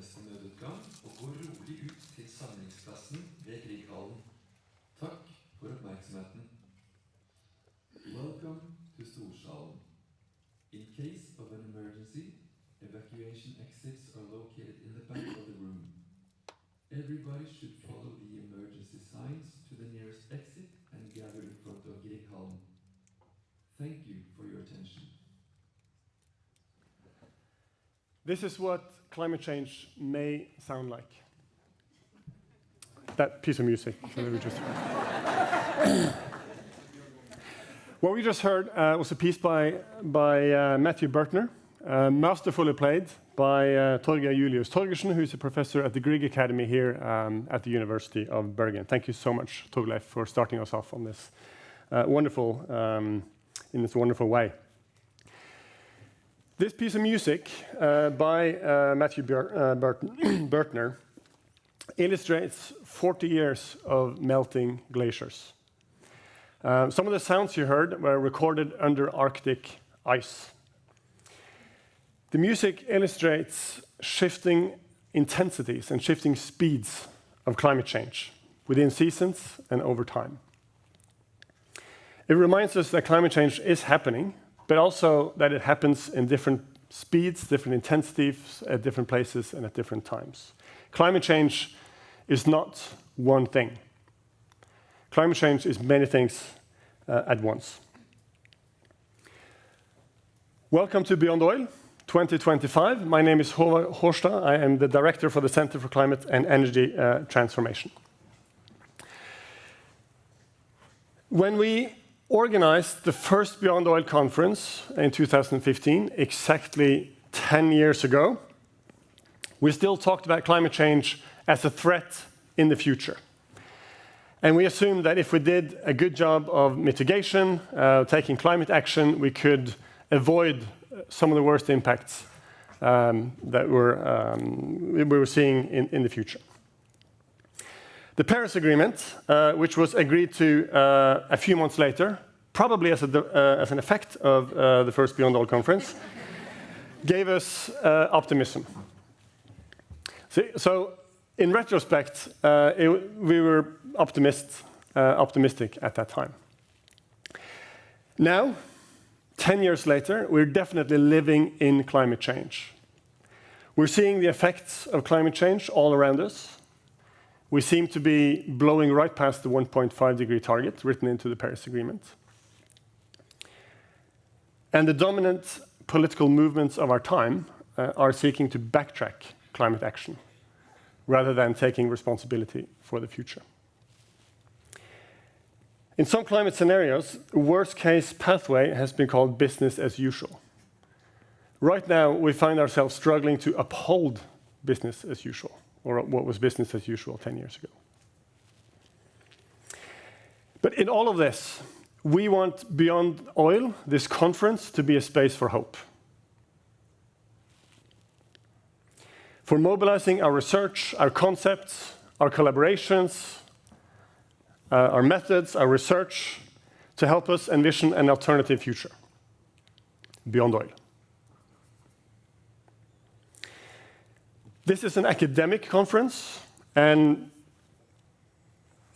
nærmeste nødutgang og gå rolig ut til samlingsplassen ved Grieghallen. Takk for oppmerksomheten. Welcome to Storsalen. In case of an emergency, evacuation exits are located in the back of the room. Everybody should follow the emergency signs to the nearest exit and gather in front of Grieghallen. Thank you for your attention. This is what climate change may sound like. That piece of music. What we just heard was a piece by Matthew Bertner, masterfully played by Torgeir Julius Torgersen, who's a professor at the Grieg Academy here at the University of Bergen. Thank you so much, Torleif, for starting us off on this in this wonderful way. This piece of music by Matthew Bertner illustrates 40 years of melting glaciers. Some of the sounds you heard were recorded under Arctic ice. The music illustrates shifting intensities and shifting speeds of climate change within seasons and over time. It reminds us that climate change is happening, but also that it happens in different speeds, different intensities, at different places and at different times. Climate change is not one thing. Climate change is many things at once. Welcome to Beyond Oil 2025. My name is Håvard Hårstad. I am the Director for the Center for Climate and Energy Transformation. When we organized the first Beyond Oil conference in 2015, exactly 10 years ago, we still talked about climate change as a threat in the future. And we assumed that if we did a good job of mitigation, taking climate action, we could avoid some of the worst impacts that we were seeing in the future. The Paris Agreement, which was agreed to a few months later, probably as an effect of the first Beyond Oil conference, gave us optimism. So in retrospect, we were optimistic at that time. Now, 10 years later, we're definitely living in climate change. We're seeing the effects of climate change all around us. We seem to be blowing right past the 1.5 degree target written into the Paris Agreement. And the dominant political movements of our time are seeking to backtrack climate action rather than taking responsibility for the future. In some climate scenarios, the worst-case pathway has been called business as usual. Right now, we find ourselves struggling to uphold business as usual, or what was business as usual 10 years ago. But in all of this, we want Beyond Oil, this conference, to be a space for hope. For mobilizing our research, our concepts, our collaborations, our methods, our research, to help us envision an alternative future. Beyond Oil. This is an academic conference, and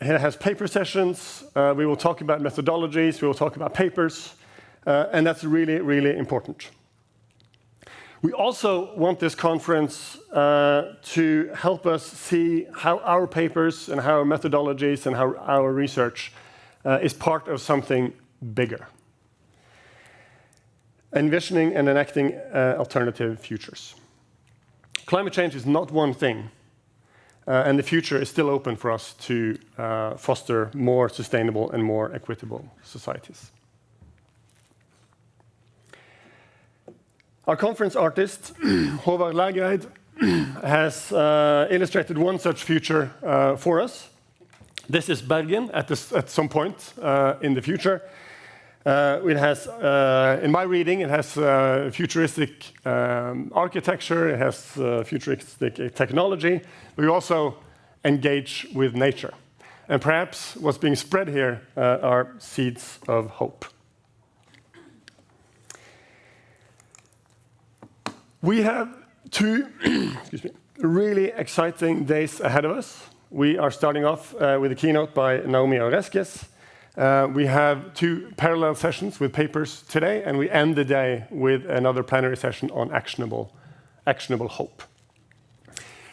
it has paper sessions. We will talk about methodologies, we will talk about papers, and that's really, really important. We also want this conference to help us see how our papers and how our methodologies and how our research is part of something bigger. Envisioning and enacting alternative futures. Climate change is not one thing, and the future is still open for us to foster more sustainable and more equitable societies. Our conference artist, Håvard Lægreid, has illustrated one such future for us. This is Bergen at some point in the future. It has, in my reading, it has futuristic architecture, it has futuristic technology. We also engage with nature. And perhaps what's being spread here are seeds of hope. We have two really exciting days ahead of us. We are starting off with a keynote by Naomi Oreskes. We have 2 parallel sessions with papers today, and we end the day with another plenary session on actionable hope.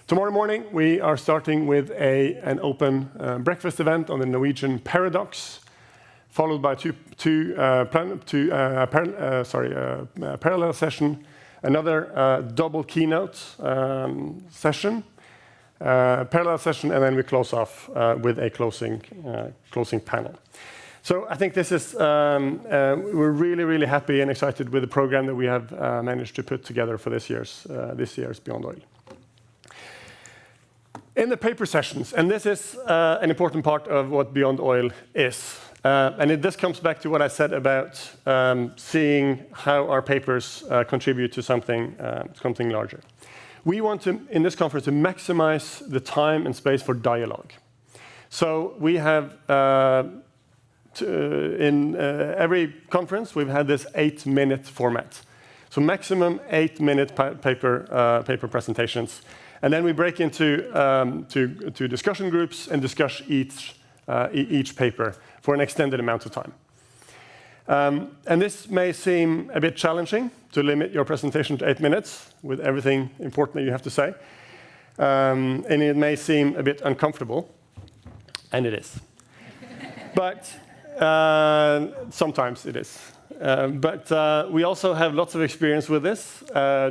Tomorrow morning, we are starting with an open breakfast event on the Norwegian paradox, followed by parallel session, another double keynote session, parallel session, and then we close off with a closing panel. So I think this is, we're really, really happy and excited with the program that we have managed to put together for this year's Beyond Oil. In the paper sessions, and this is an important part of what Beyond Oil is, this comes back to what I said about seeing how our papers contribute to something larger. We want to, in this conference, to maximize the time and space for dialogue. So we have, in every conference, we've had this 8-minute format. So maximum 8-minute paper presentations. And then we break into to discussion groups and discuss each paper for an extended amount of time. And this may seem a bit challenging to limit your presentation to 8 minutes with everything important that you have to say. And it may seem a bit uncomfortable, and it is. But sometimes it is. But we also have lots of experience with this.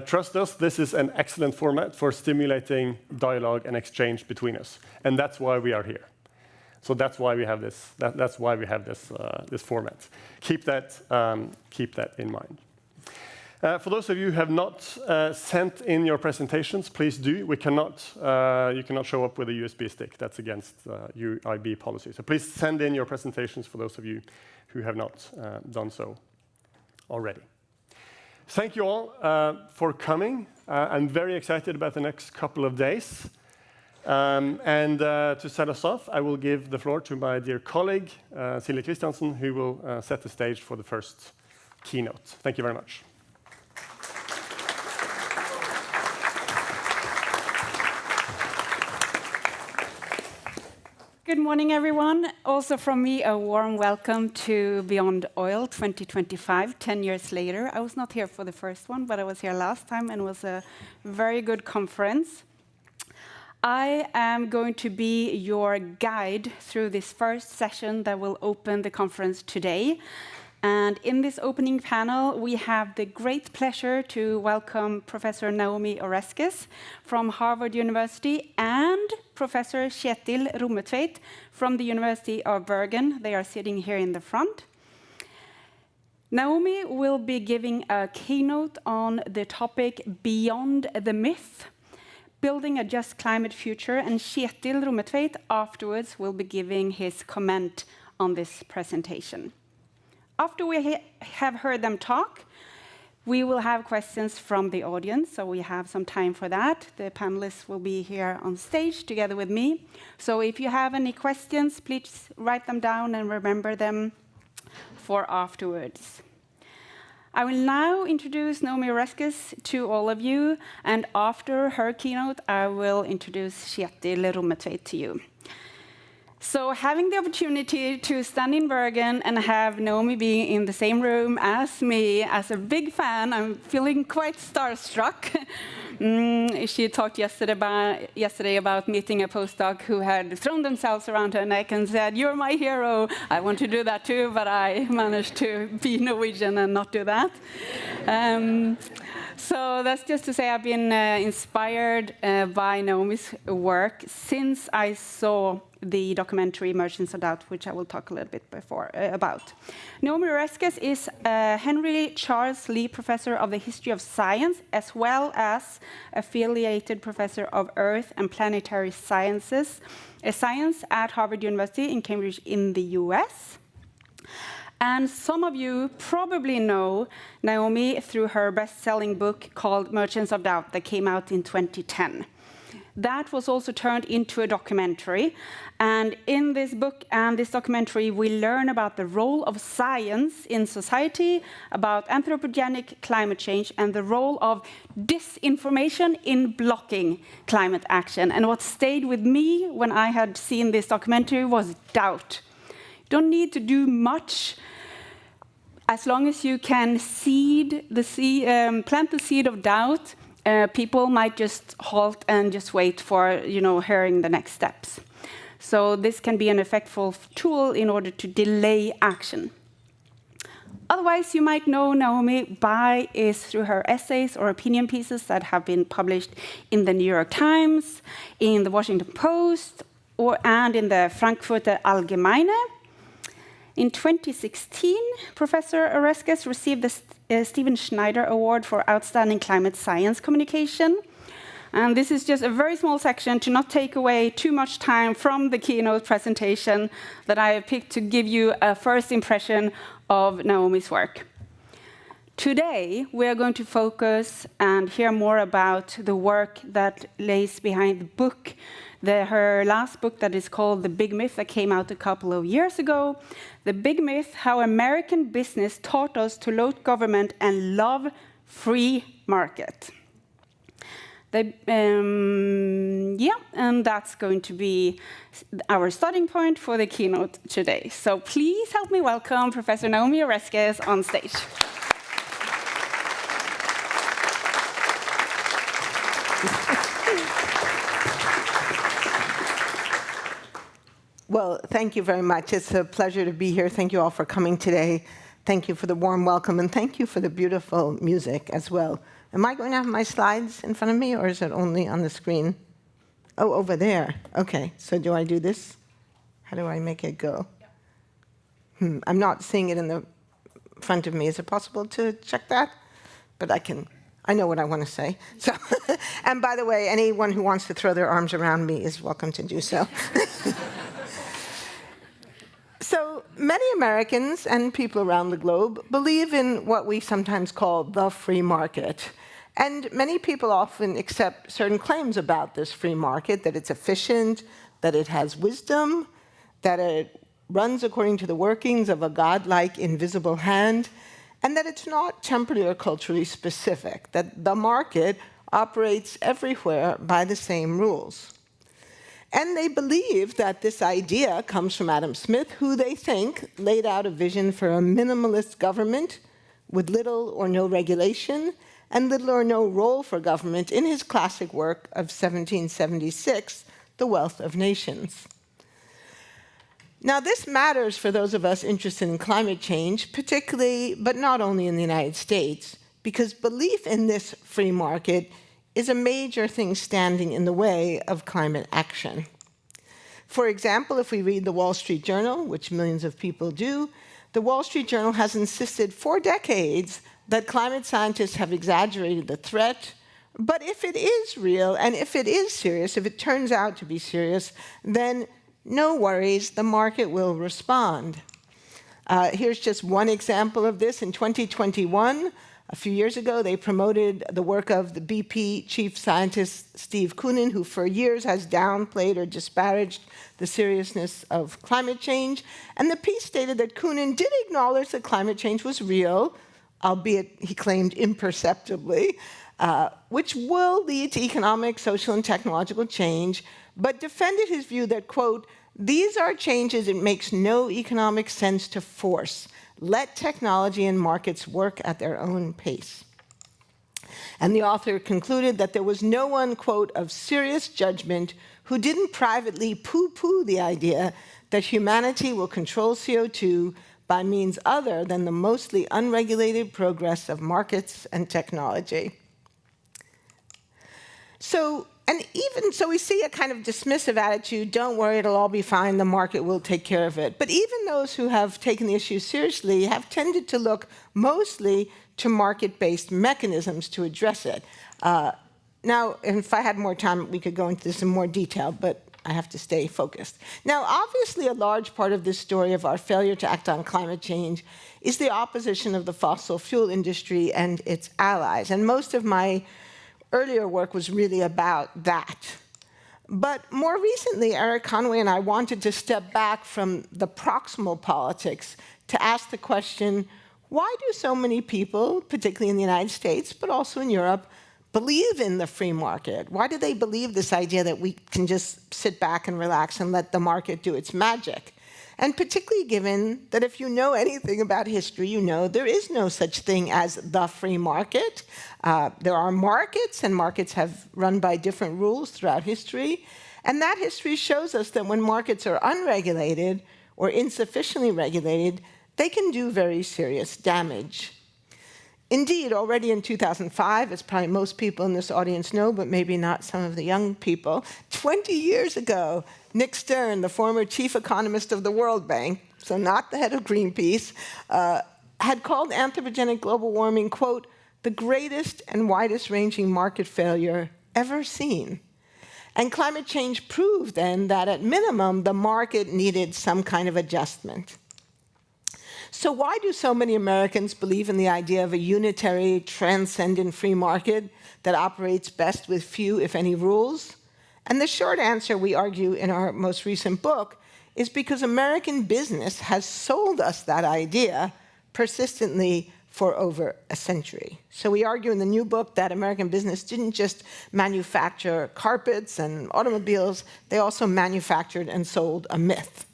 Trust us, this is an excellent format for stimulating dialogue and exchange between us. And that's why we are here. So that's why we have this. That's why we have this format. Keep that in mind. For those of you who have not sent in your presentations, please do. You cannot show up with a USB stick. That's against UIB policy. So please send in your presentations for those of you who have not done so already. Thank you all for coming. I'm very excited about the next couple of days. To set us off, I will give the floor to my dear colleague, Silje Kristiansen, who will set the stage for the first keynote. Thank you very much. Good morning, everyone. Also from me, a warm welcome to Beyond Oil 2025, 10 years later. I was not here for the first one, but I was here last time, and it was a very good conference. I am going to be your guide through this first session that will open the conference today. And in this opening panel, we have the great pleasure to welcome Professor Naomi Oreskes from Harvard University and Professor Kjetil Rommetveit from the University of Bergen. They are sitting here in the front. Naomi will be giving a keynote on the topic Beyond the Myth, Building a Just Climate Future, and Kjetil Rommetveit afterwards will be giving his comment on this presentation. After we have heard them talk, we will have questions from the audience, so we have some time for that. The panelists will be here on stage together with me. So if you have any questions, please write them down and remember them for afterwards. I will now introduce Naomi Oreskes to all of you, and after her keynote, I will introduce Kjetil Rommetveit to you. So having the opportunity to stand in Bergen and have Naomi be in the same room as me, as a big fan, I'm feeling quite starstruck. She talked yesterday about meeting a postdoc who had thrown themselves around her neck and said, "You're my hero. I want to do that too," but I managed to be Norwegian and not do that. So that's just to say I've been inspired by Naomi's work since I saw the documentary Merchants of Doubt, which I will talk a little bit about. Naomi Oreskes is a Henry Charles Lee Professor of the History of Science, as well as affiliated Professor of Earth and Planetary Sciences, Science at Harvard University in Cambridge in the US. And some of you probably know Naomi through her best-selling book called Merchants of Doubt that came out in 2010. That was also turned into a documentary. And in this book and this documentary, we learn about the role of science in society, about anthropogenic climate change, and the role of disinformation in blocking climate action. And what stayed with me when I had seen this documentary was doubt. You don't need to do much as long as you can plant the seed of doubt. People might just halt and just wait for, hearing the next steps. So this can be an effective tool in order to delay action. Otherwise, you might know Naomi by is through her essays or opinion pieces that have been published in the New York Times, in the Washington Post, and in the Frankfurter Allgemeine. In 2016, Professor Oreskes received the Stephen Schneider Award for Outstanding Climate Science Communication. And this is just a very small section to not take away too much time from the keynote presentation that I have picked to give you a first impression of Naomi's work. Today, we are going to focus and hear more about the work that lays behind the book, her last book that is called The Big Myth, that came out a couple of years ago. The Big Myth, How American Business Taught Us to Loathe Government and Love Free Market. And that's going to be our starting point for the keynote today. So please help me welcome Professor Naomi Oreskes on stage. Well, thank you very much. It's a pleasure to be here. Thank you all for coming today. Thank you for the warm welcome, and thank you for the beautiful music as well. Am I going to have my slides in front of me, or is it only on the screen? Oh, over there. OK, so do I do this? How do I make it go? I'm not seeing it in the front of me. Is it possible to check that? But I know what I want to say. So, and by the way, anyone who wants to throw their arms around me is welcome to do so. So many Americans and people around the globe believe in what we sometimes call the free market. And many people often accept certain claims about this free market, that it's efficient, that it has wisdom, that it runs according to the workings of a godlike invisible hand, and that it's not temporally or culturally specific, that the market operates everywhere by the same rules. And they believe that this idea comes from Adam Smith, who they think laid out a vision for a minimalist government with little or no regulation and little or no role for government in his classic work of 1776, The Wealth of Nations. Now, this matters for those of us interested in climate change, particularly, but not only in the United States, because belief in this free market is a major thing standing in the way of climate action. For example, if we read the Wall Street Journal, which millions of people do, the Wall Street Journal has insisted for decades that climate scientists have exaggerated the threat. But if it is real, and if it is serious, if it turns out to be serious, then no worries, the market will respond. Here's just one example of this. In 2021, a few years ago, they promoted the work of the BP chief scientist, Steve Koonin, who for years has downplayed or disparaged the seriousness of climate change. And the piece stated that Koonin did acknowledge that climate change was real, albeit, he claimed, imperceptibly, which will lead to economic, social, and technological change, but defended his view that, quote, "These are changes it makes no economic sense to force. Let technology and markets work at their own pace." And the author concluded that there was no one, quote, "of serious judgment who didn't privately poo-poo the idea that humanity will control CO2 by means other than the mostly unregulated progress of markets and technology." And even so, we see a kind of dismissive attitude, don't worry, it'll all be fine, the market will take care of it. But even those who have taken the issue seriously have tended to look mostly to market-based mechanisms to address it. Now, if I had more time, we could go into this in more detail, but I have to stay focused. Now, obviously, a large part of this story of our failure to act on climate change is the opposition of the fossil fuel industry and its allies. And most of my earlier work was really about that. But more recently, Eric Conway and I wanted to step back from the proximal politics to ask the question, why do so many people, particularly in the United States, but also in Europe, believe in the free market? Why do they believe this idea that we can just sit back and relax and let the market do its magic? And particularly given that if you know anything about history, you know there is no such thing as the free market. There are markets, and markets have run by different rules throughout history. And that history shows us that when markets are unregulated or insufficiently regulated, they can do very serious damage. Indeed, already in 2005, as probably most people in this audience know, but maybe not some of the young people, 20 years ago, Nick Stern, the former chief economist of the World Bank, so not the head of Greenpeace, had called anthropogenic global warming, quote, the greatest and widest-ranging market failure ever seen. And climate change proved then that at minimum, the market needed some kind of adjustment. So why do so many Americans believe in the idea of a unitary, transcendent free market that operates best with few, if any, rules? And the short answer, we argue in our most recent book, is because American business has sold us that idea persistently for over a century. So we argue in the new book that American business didn't just manufacture carpets and automobiles, they also manufactured and sold a myth.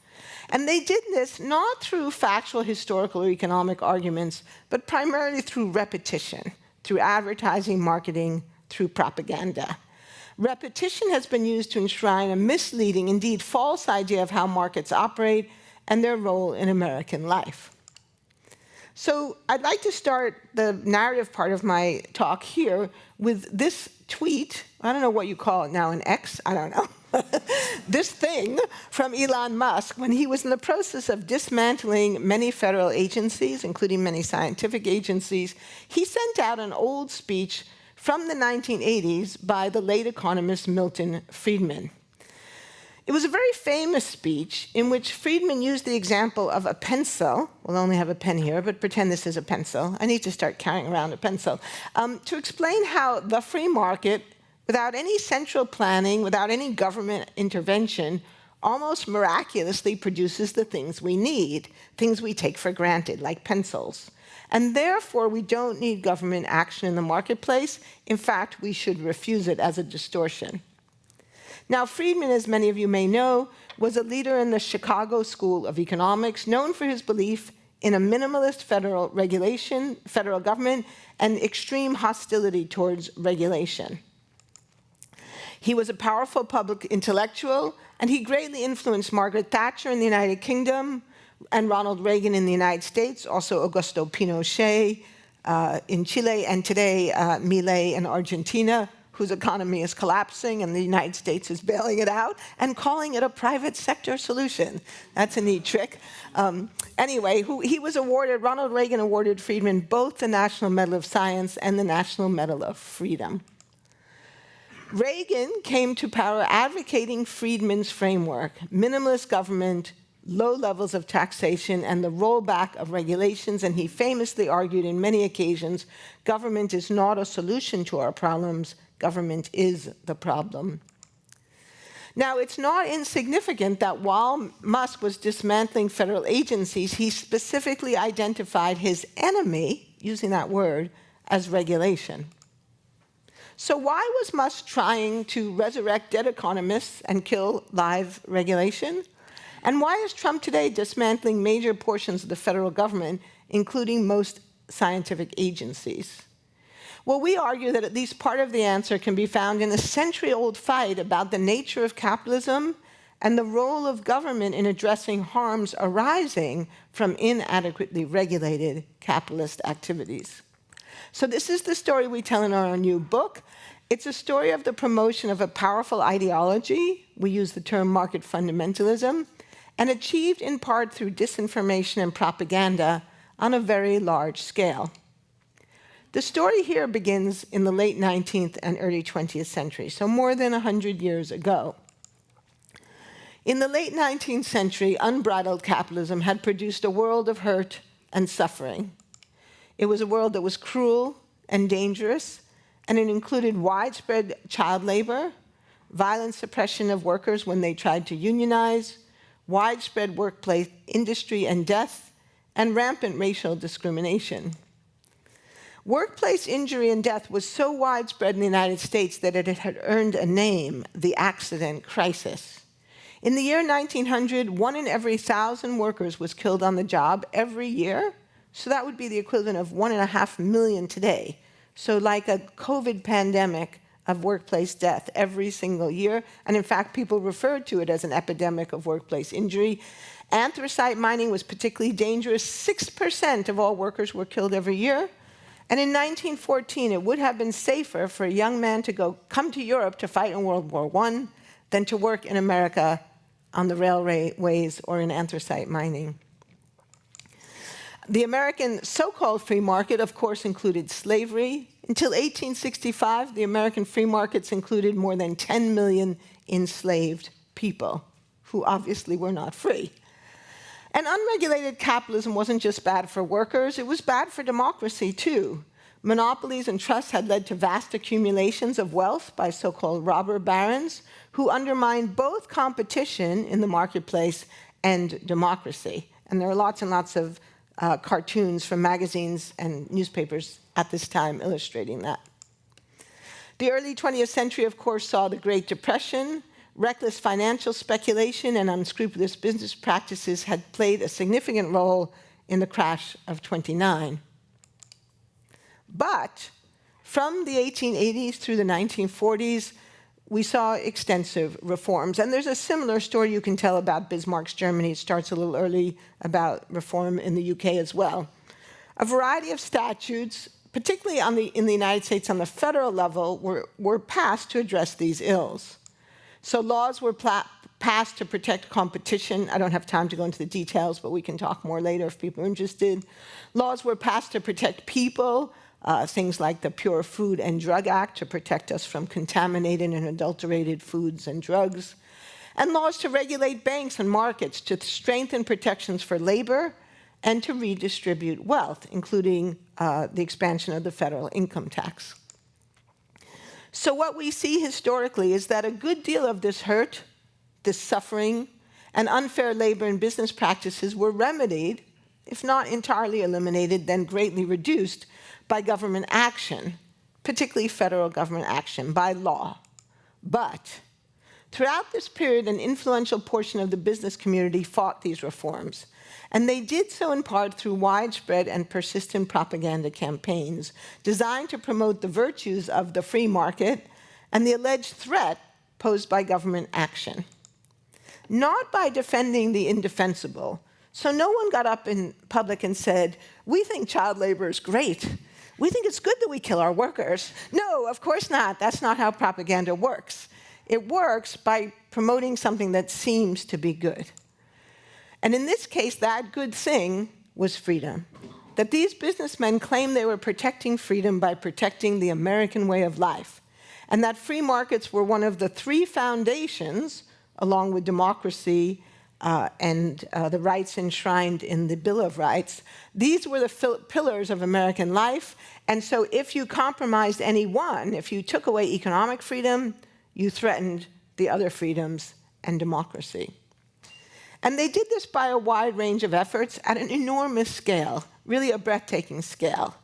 And they did this not through factual, historical, or economic arguments, but primarily through repetition, through advertising, marketing, through propaganda. Repetition has been used to enshrine a misleading, indeed false idea of how markets operate and their role in American life. So I'd like to start the narrative part of my talk here with this tweet. I don't know what you call it now, an X? I don't know. This thing from Elon Musk when he was in the process of dismantling many federal agencies, including many scientific agencies. He sent out an old speech from the 1980s by the late economist Milton Friedman. It was a very famous speech in which Friedman used the example of a pencil. We'll only have a pen here, but pretend this is a pencil. I need to start carrying around a pencil. To explain how the free market, without any central planning, without any government intervention, almost miraculously produces the things we need, things we take for granted, like pencils. And therefore, we don't need government action in the marketplace. In fact, we should refuse it as a distortion. Now, Friedman, as many of you may know, was a leader in the Chicago School of Economics, known for his belief in a minimalist federal regulation, federal government, and extreme hostility towards regulation. He was a powerful public intellectual, and he greatly influenced Margaret Thatcher in the United Kingdom and Ronald Reagan in the United States, also Augusto Pinochet in Chile, and today Milei in Argentina, whose economy is collapsing and the United States is bailing it out and calling it a private sector solution. That's a neat trick. Anyway, he was awarded, Ronald Reagan awarded Friedman both the National Medal of Science and the National Medal of Freedom. Reagan came to power advocating Friedman's framework: minimalist government, low levels of taxation, and the rollback of regulations. And he famously argued in many occasions, government is not a solution to our problems, government is the problem. Now, it's not insignificant that while Musk was dismantling federal agencies, he specifically identified his enemy, using that word, as regulation. So why was Musk trying to resurrect dead economists and kill live regulation? And why is Trump today dismantling major portions of the federal government, including most scientific agencies? Well, we argue that at least part of the answer can be found in a century-old fight about the nature of capitalism and the role of government in addressing harms arising from inadequately regulated capitalist activities. So this is the story we tell in our new book. It's a story of the promotion of a powerful ideology. We use the term market fundamentalism, and achieved in part through disinformation and propaganda on a very large scale. The story here begins in the late 19th and early 20th century, so more than 100 years ago. In the late 19th century, unbridled capitalism had produced a world of hurt and suffering. It was a world that was cruel and dangerous, and it included widespread child labor, violent suppression of workers when they tried to unionize, widespread workplace industry and death, and rampant racial discrimination. Workplace injury and death was so widespread in the United States that it had earned a name, the accident crisis. In the year 1900, 1 in every 1,000 workers was killed on the job every year, so that would be the equivalent of 1.5 million today. So like a COVID pandemic of workplace death every single year, and in fact, people referred to it as an epidemic of workplace injury. Anthracite mining was particularly dangerous. 6% of all workers were killed every year. And in 1914, it would have been safer for a young man to come to Europe to fight in World War I than to work in America on the railways or in anthracite mining. The American so-called free market, of course, included slavery. Until 1865, the American free markets included more than 10 million enslaved people, who obviously were not free. And unregulated capitalism wasn't just bad for workers, it was bad for democracy, too. Monopolies and trusts had led to vast accumulations of wealth by so-called robber barons, who undermined both competition in the marketplace and democracy. And there are lots and lots of cartoons from magazines and newspapers at this time illustrating that. The early 20th century, of course, saw the Great Depression. Reckless financial speculation and unscrupulous business practices had played a significant role in the crash of '29. But from the 1880s through the 1940s, we saw extensive reforms. And there's a similar story you can tell about Bismarck's Germany. It starts a little early about reform in the UK as well. A variety of statutes, particularly in the United States on the federal level, were passed to address these ills. So laws were passed to protect competition. I don't have time to go into the details, but we can talk more later if people are interested. Laws were passed to protect people, things like the Pure Food and Drug Act to protect us from contaminated and adulterated foods and drugs, and laws to regulate banks and markets to strengthen protections for labor and to redistribute wealth, including the expansion of the federal income tax. So what we see historically is that a good deal of this hurt, this suffering, and unfair labor and business practices were remedied, if not entirely eliminated, then greatly reduced by government action, particularly federal government action, by law. But throughout this period, an influential portion of the business community fought these reforms. And they did so in part through widespread and persistent propaganda campaigns designed to promote the virtues of the free market and the alleged threat posed by government action. Not by defending the indefensible. So no one got up in public and said, "We think child labor is great. We think it's good that we kill our workers." No, of course not. That's not how propaganda works. It works by promoting something that seems to be good. And in this case, that good thing was freedom. That these businessmen claimed they were protecting freedom by protecting the American way of life. And that free markets were one of the 3 foundations, along with democracy and the rights enshrined in the Bill of Rights. These were the pillars of American life. And so if you compromised any one, if you took away economic freedom, you threatened the other freedoms and democracy. And they did this by a wide range of efforts at an enormous scale, really a breathtaking scale.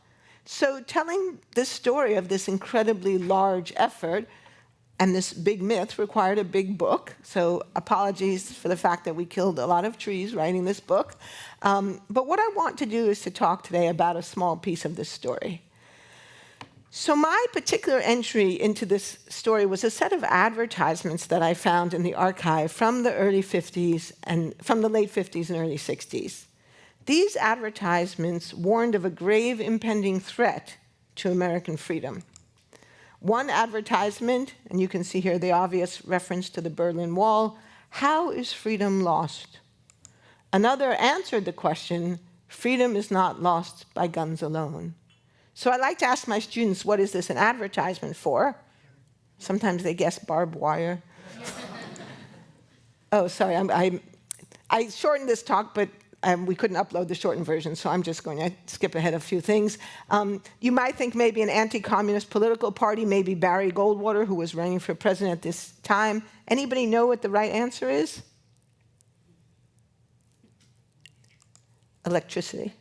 So telling this story of this incredibly large effort and this big myth required a big book. So apologies for the fact that we killed a lot of trees writing this book. But what I want to do is to talk today about a small piece of this story. So my particular entry into this story was a set of advertisements that I found in the archive from the early 50s and from the late 50s and early 60s. These advertisements warned of a grave impending threat to American freedom. One advertisement, and you can see here the obvious reference to the Berlin Wall, "How is freedom lost?" Another answered the question, "Freedom is not lost by guns alone." So I like to ask my students, what is this an advertisement for? Sometimes they guess barbed wire. Oh, sorry, I shortened this talk, but we couldn't upload the shortened version, so I'm just going to skip ahead a few things. You might think maybe an anti-communist political party, maybe Barry Goldwater, who was running for president at this time. Anybody know what the right answer is? Electricity.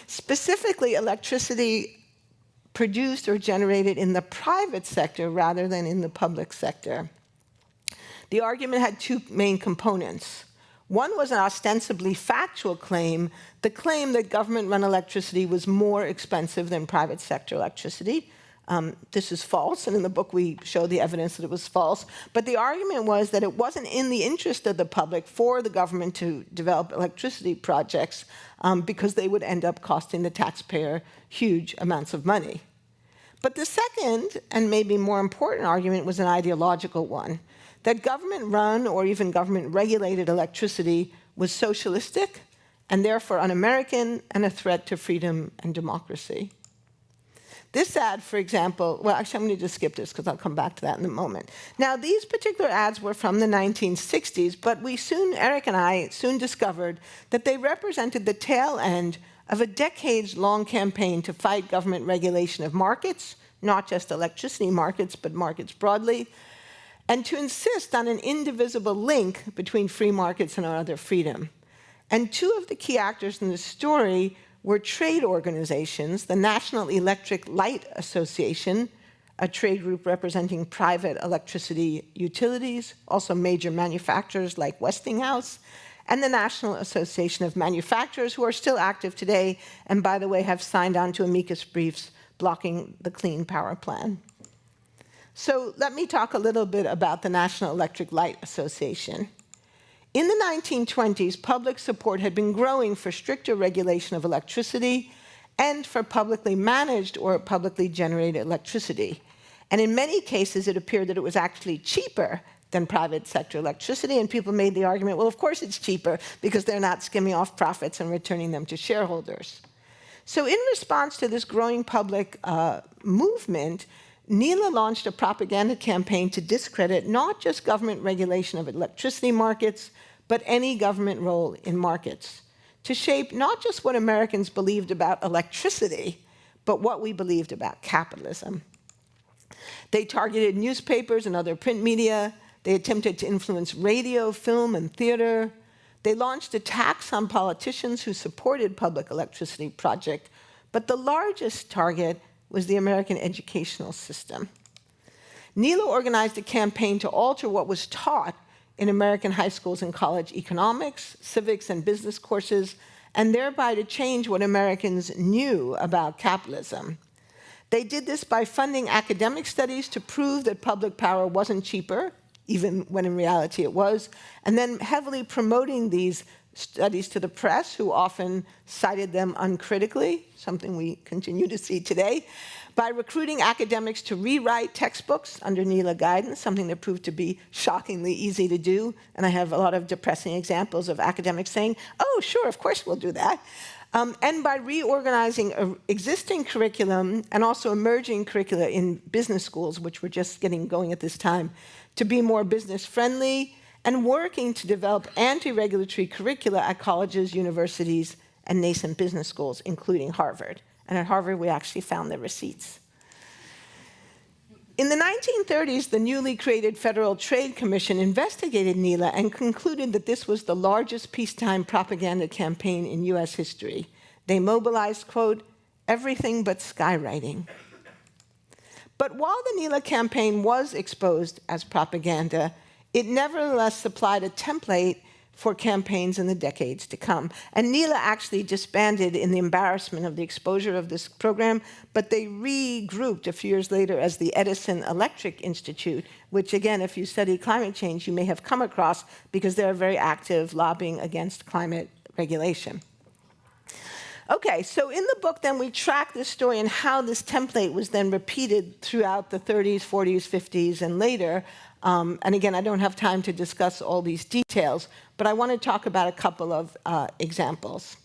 Specifically, electricity produced or generated in the private sector rather than in the public sector. The argument had two main components. One was an ostensibly factual claim, the claim that government-run electricity was more expensive than private sector electricity. This is false, and in the book we show the evidence that it was false. But the argument was that it wasn't in the interest of the public for the government to develop electricity projects because they would end up costing the taxpayer huge amounts of money. But the second, and maybe more important argument, was an ideological one, that government-run or even government-regulated electricity was socialistic and therefore un-American and a threat to freedom and democracy. This ad, for example, well, actually, I'm going to just skip this because I'll come back to that in a moment. Now, these particular ads were from the 1960s, but Eric and I soon discovered that they represented the tail end of a decades-long campaign to fight government regulation of markets, not just electricity markets, but markets broadly, and to insist on an indivisible link between free markets and our other freedom. And two of the key actors in this story were trade organizations, the National Electric Light Association, a trade group representing private electricity utilities, also major manufacturers like Westinghouse, and the National Association of Manufacturers, who are still active today, and by the way, have signed on to amicus briefs blocking the Clean Power Plan. So let me talk a little bit about the National Electric Light Association. In the 1920s, public support had been growing for stricter regulation of electricity and for publicly managed or publicly generated electricity. And in many cases, it appeared that it was actually cheaper than private sector electricity, and people made the argument, well, of course it's cheaper because they're not skimming off profits and returning them to shareholders. So in response to this growing public movement, NELA launched a propaganda campaign to discredit not just government regulation of electricity markets, but any government role in markets, to shape not just what Americans believed about electricity, but what we believed about capitalism. They targeted newspapers and other print media. They attempted to influence radio, film, and theater. They launched attacks on politicians who supported public electricity projects, but the largest target was the American educational system. NELA organized a campaign to alter what was taught in American high schools and college economics, civics, and business courses, and thereby to change what Americans knew about capitalism. They did this by funding academic studies to prove that public power wasn't cheaper, even when in reality it was, and then heavily promoting these studies to the press, who often cited them uncritically, something we continue to see today, by recruiting academics to rewrite textbooks under NELA guidance, something that proved to be shockingly easy to do. And I have a lot of depressing examples of academics saying, oh, sure, of course we'll do that. And by reorganizing existing curriculum and also emerging curricula in business schools, which were just getting going at this time, to be more business-friendly, and working to develop anti-regulatory curricula at colleges, universities, and nascent business schools, including Harvard. And at Harvard, we actually found the receipts. In the 1930s, the newly created Federal Trade Commission investigated NELA and concluded that this was the largest peacetime propaganda campaign in US history. They mobilized, quote, everything but skywriting. But while the NELA campaign was exposed as propaganda, it nevertheless supplied a template for campaigns in the decades to come. And NELA actually disbanded in the embarrassment of the exposure of this program, but they regrouped a few years later as the Edison Electric Institute, which again, if you study climate change, you may have come across because they're very active lobbying against climate regulation. Okay, so in the book then we track this story and how this template was then repeated throughout the 30s, 40s, 50s, and later. And again, I don't have time to discuss all these details, but I want to talk about a couple of examples.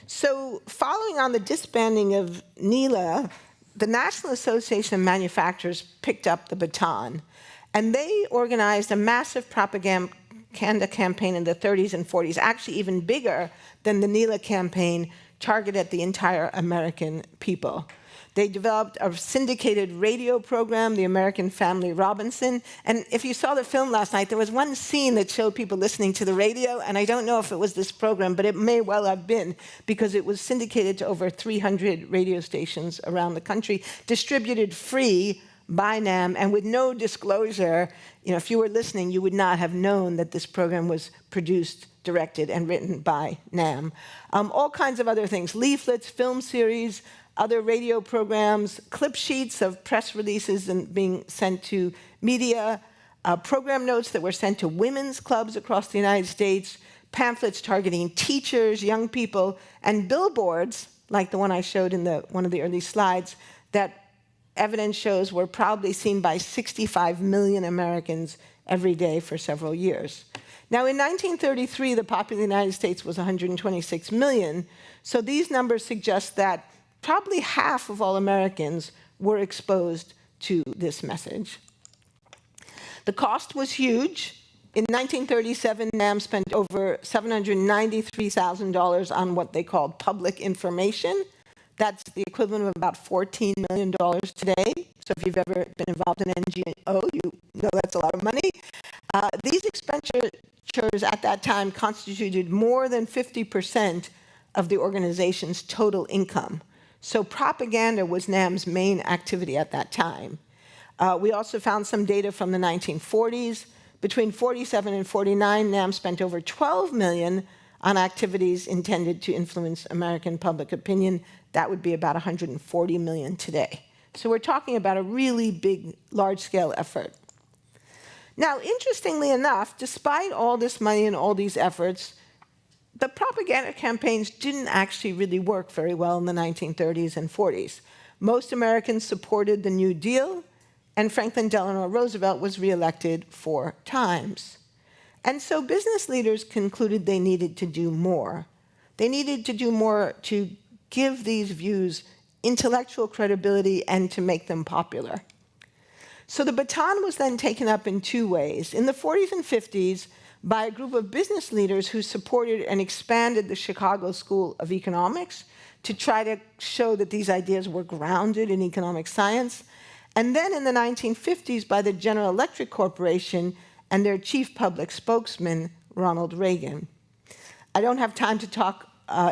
So following on the disbanding of NELA, the National Association of Manufacturers picked up the baton, and they organized a massive propaganda propaganda campaign in the 30s and 40s, actually even bigger than the NELA campaign, targeted at the entire American people. They developed a syndicated radio program, the American Family Robinson. And if you saw the film last night, there was one scene that showed people listening to the radio, and I don't know if it was this program, but it may well have been, because it was syndicated to over 300 radio stations around the country, distributed free by NAM, and with no disclosure. You know, if you were listening, you would not have known that this program was produced, directed, and written by NAM. All kinds of other things, leaflets, film series, other radio programs, clip sheets of press releases and being sent to media, program notes that were sent to women's clubs across the United States, pamphlets targeting teachers, young people, and billboards, like the one I showed in one of the early slides, that evidence shows were probably seen by 65 million Americans every day for several years. Now, in 1933, the population of the United States was 126 million, so these numbers suggest that probably half of all Americans were exposed to this message. The cost was huge. In 1937, NAM spent over $793,000 on what they called public information. That's the equivalent of about $14 million today. So if you've ever been involved in an NGO, you know that's a lot of money. These expenditures at that time constituted more than 50% of the organization's total income. So propaganda was NAM's main activity at that time. We also found some data from the 1940s. Between 47 and 49, NAM spent over $12 million on activities intended to influence American public opinion. That would be about $140 million today. So we're talking about a really big, large-scale effort. Now, interestingly enough, despite all this money and all these efforts, the propaganda campaigns didn't actually really work very well in the 1930s and 40s. Most Americans supported the New Deal, and Franklin Delano Roosevelt was reelected 4 times. And so business leaders concluded they needed to do more. They needed to do more to give these views intellectual credibility and to make them popular. So the baton was then taken up in 2 ways. In the 40s and 50s, by a group of business leaders who supported and expanded the Chicago School of Economics to try to show that these ideas were grounded in economic science. And then in the 1950s, by the General Electric Corporation and their chief public spokesman, Ronald Reagan. I don't have time to talk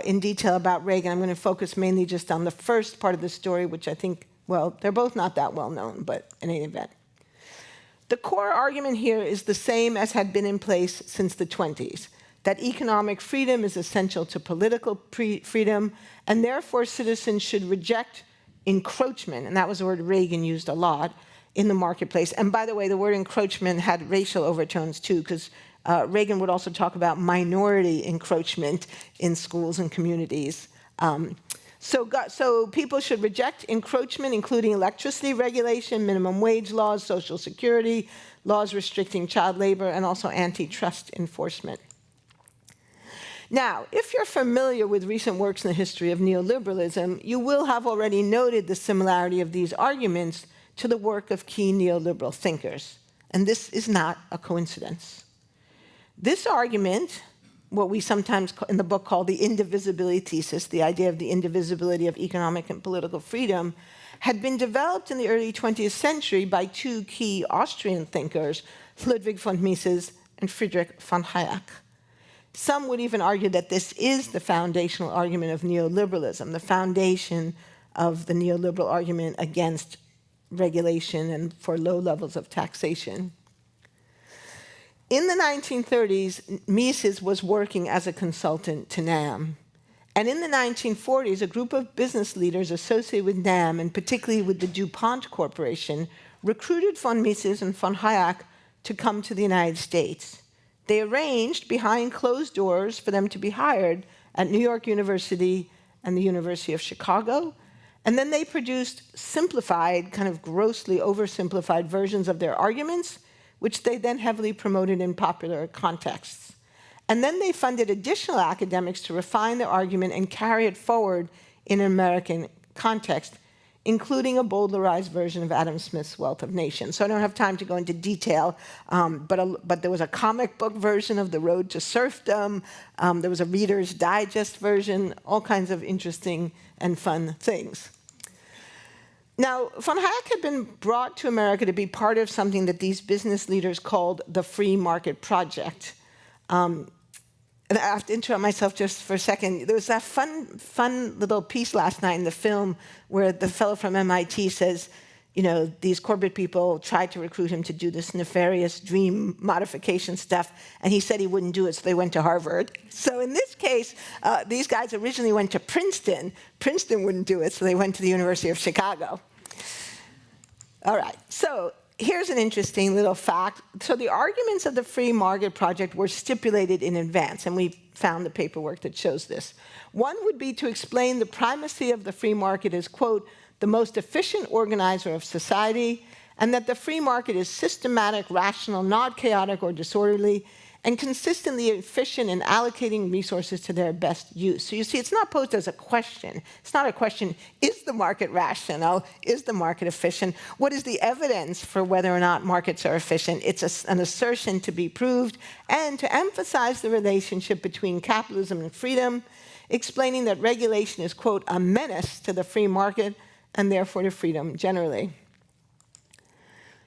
in detail about Reagan. I'm going to focus mainly just on the first part of the story, which I think, well, they're both not that well known, but in any event. The core argument here is the same as had been in place since the 20s, that economic freedom is essential to political freedom, and therefore citizens should reject encroachment, and that was a word Reagan used a lot, in the marketplace. And by the way, the word encroachment had racial overtones too, because Reagan would also talk about minority encroachment in schools and communities. So people should reject encroachment, including electricity regulation, minimum wage laws, Social Security, laws restricting child labor, and also antitrust enforcement. Now, if you're familiar with recent works in the history of neoliberalism, you will have already noted the similarity of these arguments to the work of key neoliberal thinkers. And this is not a coincidence. This argument, what we sometimes in the book call the indivisibility thesis, the idea of the indivisibility of economic and political freedom, had been developed in the early 20th century by 2 key Austrian thinkers, Ludwig von Mises and Friedrich von Hayek. Some would even argue that this is the foundational argument of neoliberalism, the foundation of the neoliberal argument against regulation and for low levels of taxation. In the 1930s, Mises was working as a consultant to NAM. And in the 1940s, a group of business leaders associated with NAM, and particularly with the DuPont Corporation, recruited von Mises and von Hayek to come to the United States. They arranged behind closed doors for them to be hired at New York University and the University of Chicago. And then they produced simplified, kind of grossly oversimplified versions of their arguments, which they then heavily promoted in popular contexts. And then they funded additional academics to refine their argument and carry it forward in an American context, including a bowdlerized version of Adam Smith's Wealth of Nations. So I don't have time to go into detail, but there was a comic book version of The Road to Serfdom. There was a Reader's Digest version, all kinds of interesting and fun things. Now, von Hayek had been brought to America to be part of something that these business leaders called the Free Market Project. And I have to interrupt myself just for a second. There was that fun little piece last night in the film where the fellow from MIT says, you know, these corporate people tried to recruit him to do this nefarious dream modification stuff, and he said he wouldn't do it, so they went to Harvard. So in this case, these guys originally went to Princeton. Princeton wouldn't do it, so they went to the University of Chicago. All right, so here's an interesting little fact. So the arguments of the Free Market Project were stipulated in advance, and we found the paperwork that shows this. One would be to explain the primacy of the free market as, quote, the most efficient organizer of society, and that the free market is systematic, rational, not chaotic or disorderly, and consistently efficient in allocating resources to their best use. So you see, it's not posed as a question. It's not a question, is the market rational? Is the market efficient? What is the evidence for whether or not markets are efficient? It's an assertion to be proved, and to emphasize the relationship between capitalism and freedom, explaining that regulation is, quote, a menace to the free market, and therefore to freedom generally.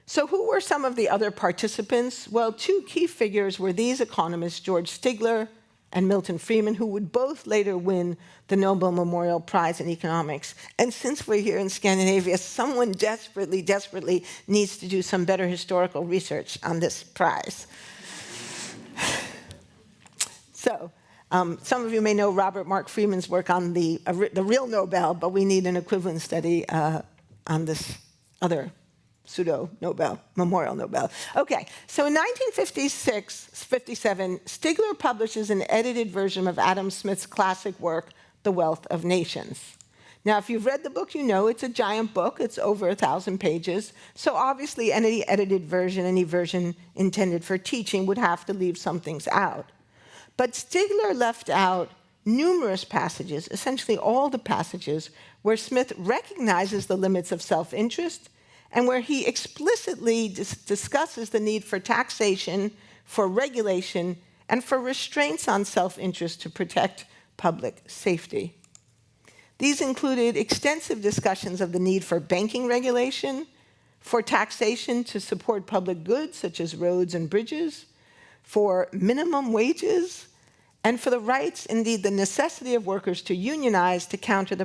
So who were some of the other participants? Well, two key figures were these economists, George Stigler and Milton Friedman, who would both later win the Nobel Memorial Prize in Economics. And since we're here in Scandinavia, someone desperately, desperately needs to do some better historical research on this prize. So, some of you may know Robert Mark Friedman's work on the real Nobel, but we need an equivalent study on this other pseudo-Nobel, Memorial Nobel. Okay, so in 1956-57, Stigler publishes an edited version of Adam Smith's classic work, The Wealth of Nations. Now, if you've read the book, you know it's a giant book. It's over 1,000 pages. So obviously, any edited version, any version intended for teaching, would have to leave some things out. But Stigler left out numerous passages, essentially all the passages, where Smith recognizes the limits of self-interest and where he explicitly discusses the need for taxation, for regulation, and for restraints on self-interest to protect public safety. These included extensive discussions of the need for banking regulation, for taxation to support public goods such as roads and bridges, for minimum wages, and for the rights, indeed the necessity of workers to unionize to counter the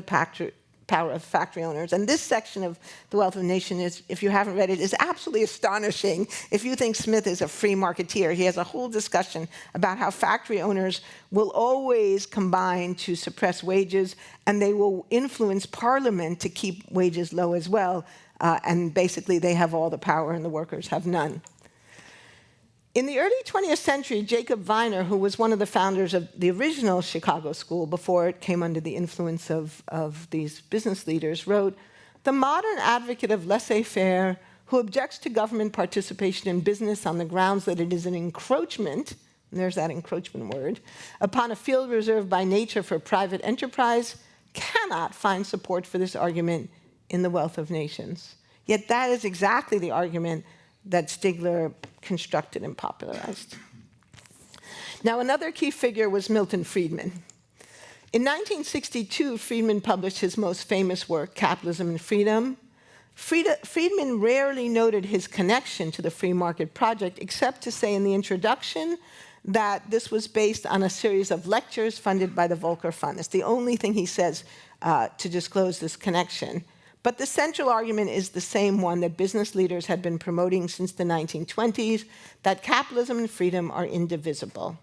power of factory owners. And this section of The Wealth of Nations, is, if you haven't read it, is absolutely astonishing. If you think Smith is a free marketeer, he has a whole discussion about how factory owners will always combine to suppress wages, and they will influence parliament to keep wages low as well. And basically, they have all the power and the workers have none. In the early 20th century, Jacob Viner, who was one of the founders of the original Chicago School before it came under the influence of these business leaders, wrote, "The modern advocate of laissez-faire who objects to government participation in business on the grounds that it is an encroachment," and there's that encroachment word, "upon a field reserved by nature for private enterprise, cannot find support for this argument in The Wealth of Nations." Yet that is exactly the argument that Stigler constructed and popularized. Now, another key figure was Milton Friedman. In 1962, Friedman published his most famous work, Capitalism and Freedom. Friedman rarely noted his connection to the free market project, except to say in the introduction that this was based on a series of lectures funded by the Volcker Fund. It's the only thing he says to disclose this connection. But the central argument is the same one that business leaders had been promoting since the 1920s, that capitalism and freedom are indivisible.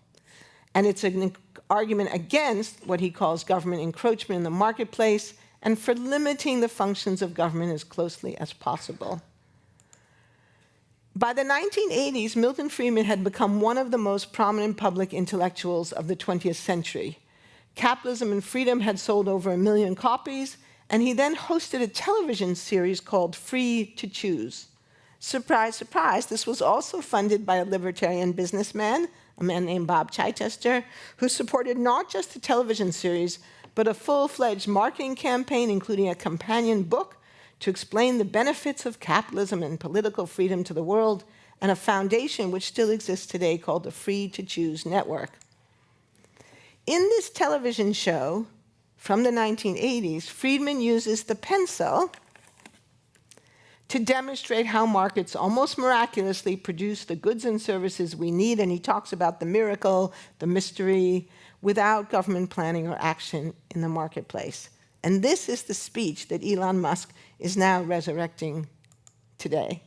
And it's an argument against what he calls government encroachment in the marketplace and for limiting the functions of government as closely as possible. By the 1980s, Milton Friedman had become one of the most prominent public intellectuals of the 20th century. Capitalism and Freedom had sold over 1 million copies, and he then hosted a television series called Free to Choose. Surprise, surprise, this was also funded by a libertarian businessman, a man named Bob Chichester, who supported not just the television series, but a full-fledged marketing campaign, including a companion book to explain the benefits of capitalism and political freedom to the world, and a foundation which still exists today called the Free to Choose Network. In this television show from the 1980s, Friedman uses the pencil to demonstrate how markets almost miraculously produce the goods and services we need, and he talks about the miracle, the mystery, without government planning or action in the marketplace. And this is the speech that Elon Musk is now resurrecting today.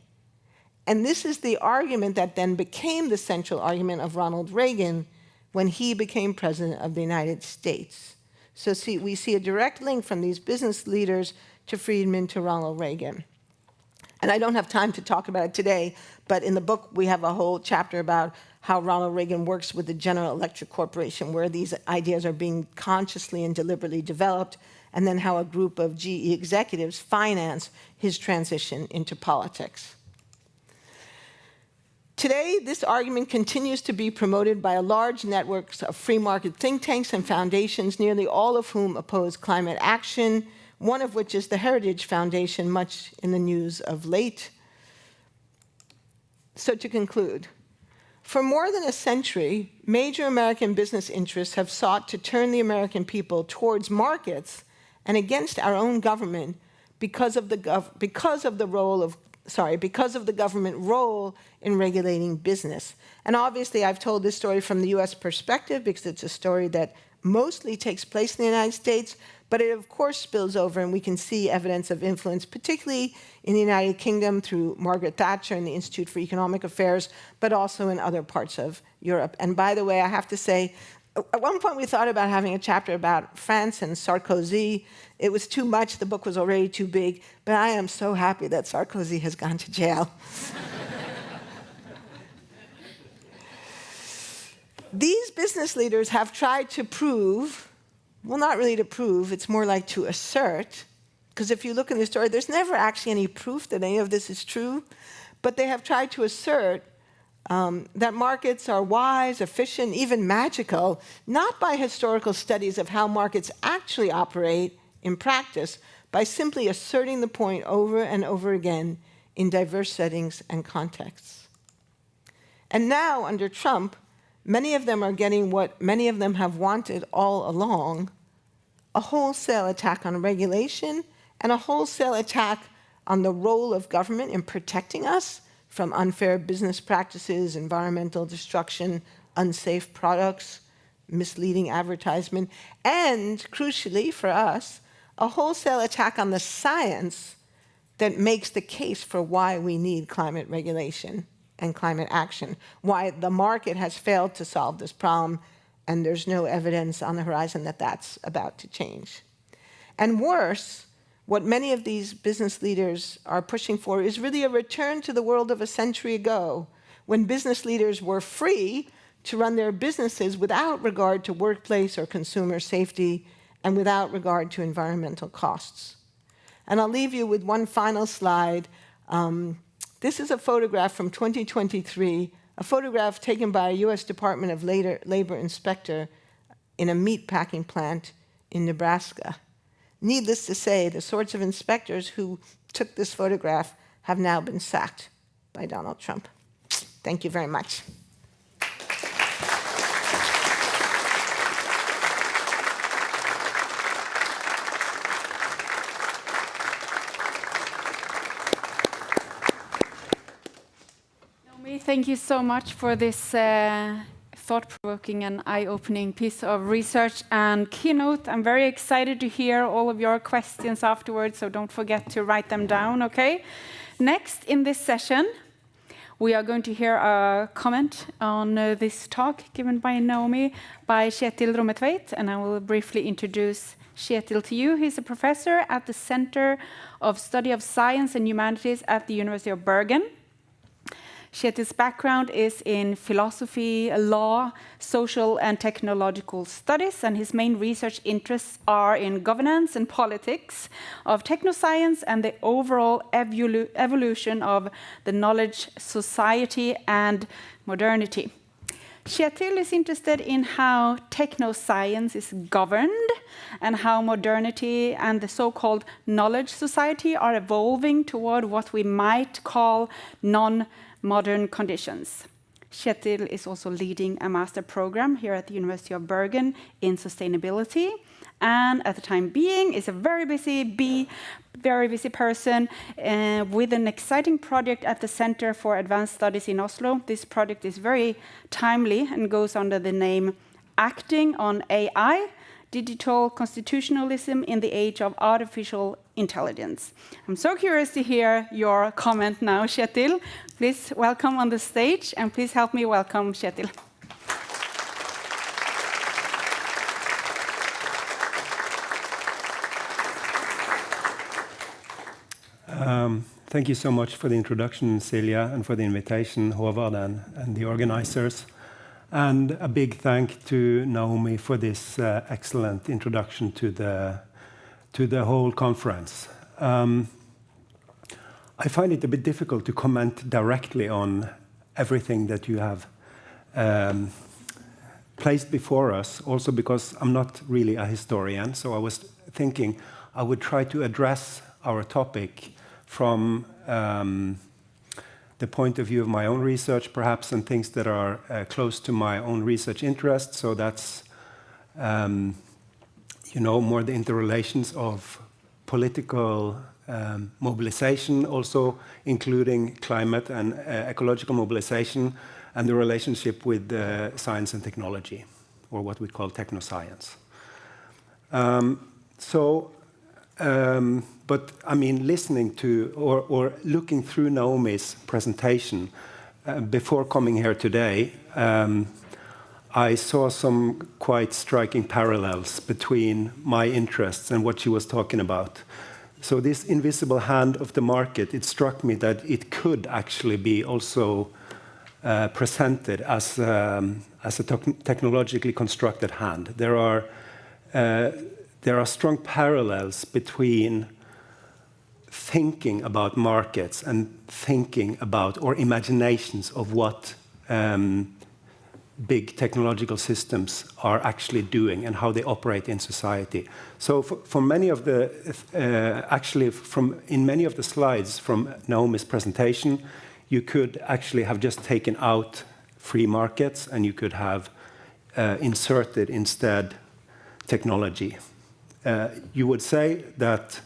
And this is the argument that then became the central argument of Ronald Reagan when he became president of the United States. So we see a direct link from these business leaders to Friedman to Ronald Reagan. And I don't have time to talk about it today, but in the book we have a whole chapter about how Ronald Reagan works with the General Electric Corporation, where these ideas are being consciously and deliberately developed, and then how a group of GE executives finance his transition into politics. Today, this argument continues to be promoted by a large network of free market think tanks and foundations, nearly all of whom oppose climate action, one of which is the Heritage Foundation, much in the news of late. So to conclude, for more than a century, major American business interests have sought to turn the American people towards markets and against our own government because of the government role in regulating business. And obviously, I've told this story from the US perspective because it's a story that mostly takes place in the United States, but it of course spills over, and we can see evidence of influence, particularly in the United Kingdom through Margaret Thatcher and the Institute for Economic Affairs, but also in other parts of Europe. And by the way, I have to say, at one point we thought about having a chapter about France and Sarkozy. It was too much, the book was already too big, but I am so happy that Sarkozy has gone to jail. These business leaders have tried to prove, well, not really to prove, it's more like to assert, because if you look in the story, there's never actually any proof that any of this is true, but they have tried to assert that markets are wise, efficient, even magical, not by historical studies of how markets actually operate in practice, by simply asserting the point over and over again in diverse settings and contexts. And now, under Trump, many of them are getting what many of them have wanted all along, a wholesale attack on regulation and a wholesale attack on the role of government in protecting us from unfair business practices, environmental destruction, unsafe products, misleading advertisement, and, crucially for us, a wholesale attack on the science that makes the case for why we need climate regulation and climate action, why the market has failed to solve this problem, and there's no evidence on the horizon that that's about to change. And worse, what many of these business leaders are pushing for is really a return to the world of a century ago, when business leaders were free to run their businesses without regard to workplace or consumer safety and without regard to environmental costs. And I'll leave you with one final slide. This is a photograph from 2023, a photograph taken by a US Department of Labor inspector in a meatpacking plant in Nebraska. Needless to say, the sorts of inspectors who took this photograph have now been sacked by Donald Trump. Thank you very much. Naomi, thank you so much for this thought-provoking and eye-opening piece of research and keynote. I'm very excited to hear all of your questions afterwards, so don't forget to write them down, okay? Next in this session, we are going to hear a comment on this talk given by Naomi by Kjetil Rommetveit, and I will briefly introduce Kjetil to you. He's a professor at the Center of Study of Science and Humanities at the University of Bergen. Kjetil's background is in philosophy, law, social and technological studies, and his main research interests are in governance and politics of technoscience and the overall evolution of the knowledge society and modernity. Kjetil is interested in how technoscience is governed and how modernity and the so-called knowledge society are evolving toward what we might call non-modern conditions. Kjetil is also leading a master program here at the University of Bergen in sustainability, and at the time being is a very busy person with an exciting project at the Center for Advanced Studies in Oslo. This project is very timely and goes under the name Acting on AI, Digital Constitutionalism in the Age of Artificial Intelligence. I'm so curious to hear your comment now, Kjetil. Please welcome on the stage, and please help me welcome Kjetil. Thank you so much for the introduction, Silja, and for the invitation, Håvard, and the organizers. And a big thank to Naomi for this excellent introduction to the whole conference. I find it a bit difficult to comment directly on everything that you have placed before us, also because I'm not really a historian, so I was thinking I would try to address our topic from the point of view of my own research, perhaps, and things that are close to my own research interest. So that's, more the interrelations of political mobilization, also including climate and ecological mobilization, and the relationship with science and technology, or what we call technoscience. But I mean, listening to or looking through Naomi's presentation before coming here today, I saw some quite striking parallels between my interests and what she was talking about. So this invisible hand of the market, it struck me that it could actually be also presented as a technologically constructed hand. There are strong parallels between thinking about markets and thinking about, or imaginations of what big technological systems are actually doing and how they operate in society. So for many of the, in many of the slides from Naomi's presentation, you could actually have just taken out free markets and you could have inserted instead technology. You would say that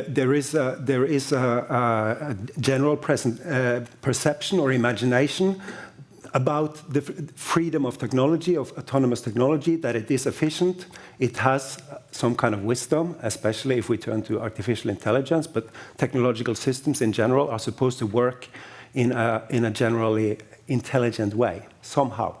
there is a general perception or imagination about the freedom of technology, of autonomous technology, that it is efficient, it has some kind of wisdom, especially if we turn to artificial intelligence, but technological systems in general are supposed to work in a generally intelligent way, somehow.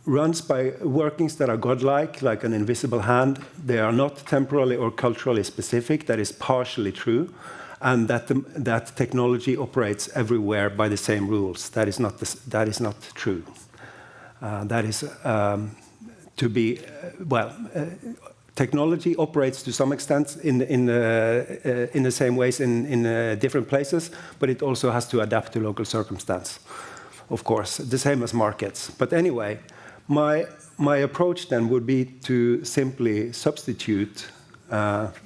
Runs by workings that are godlike, like an invisible hand. They are not temporally or culturally specific. That is partially true. And that technology operates everywhere by the same rules. That is not true. That is to be, technology operates to some extent in the same ways in different places, but it also has to adapt to local circumstance, of course, the same as markets. But anyway, my approach then would be to simply substitute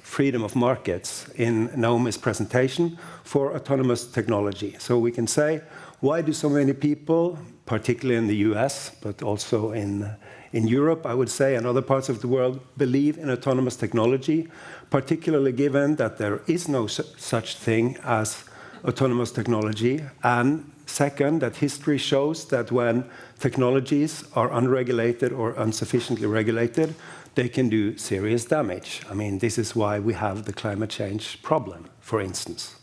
freedom of markets in Naomi's presentation for autonomous technology. So we can say, why do so many people, particularly in the US, but also in Europe, I would say, and other parts of the world, believe in autonomous technology, particularly given that there is no such thing as autonomous technology, and second, that history shows that when technologies are unregulated or insufficiently regulated, they can do serious damage. I mean, this is why we have the climate change problem, for instance.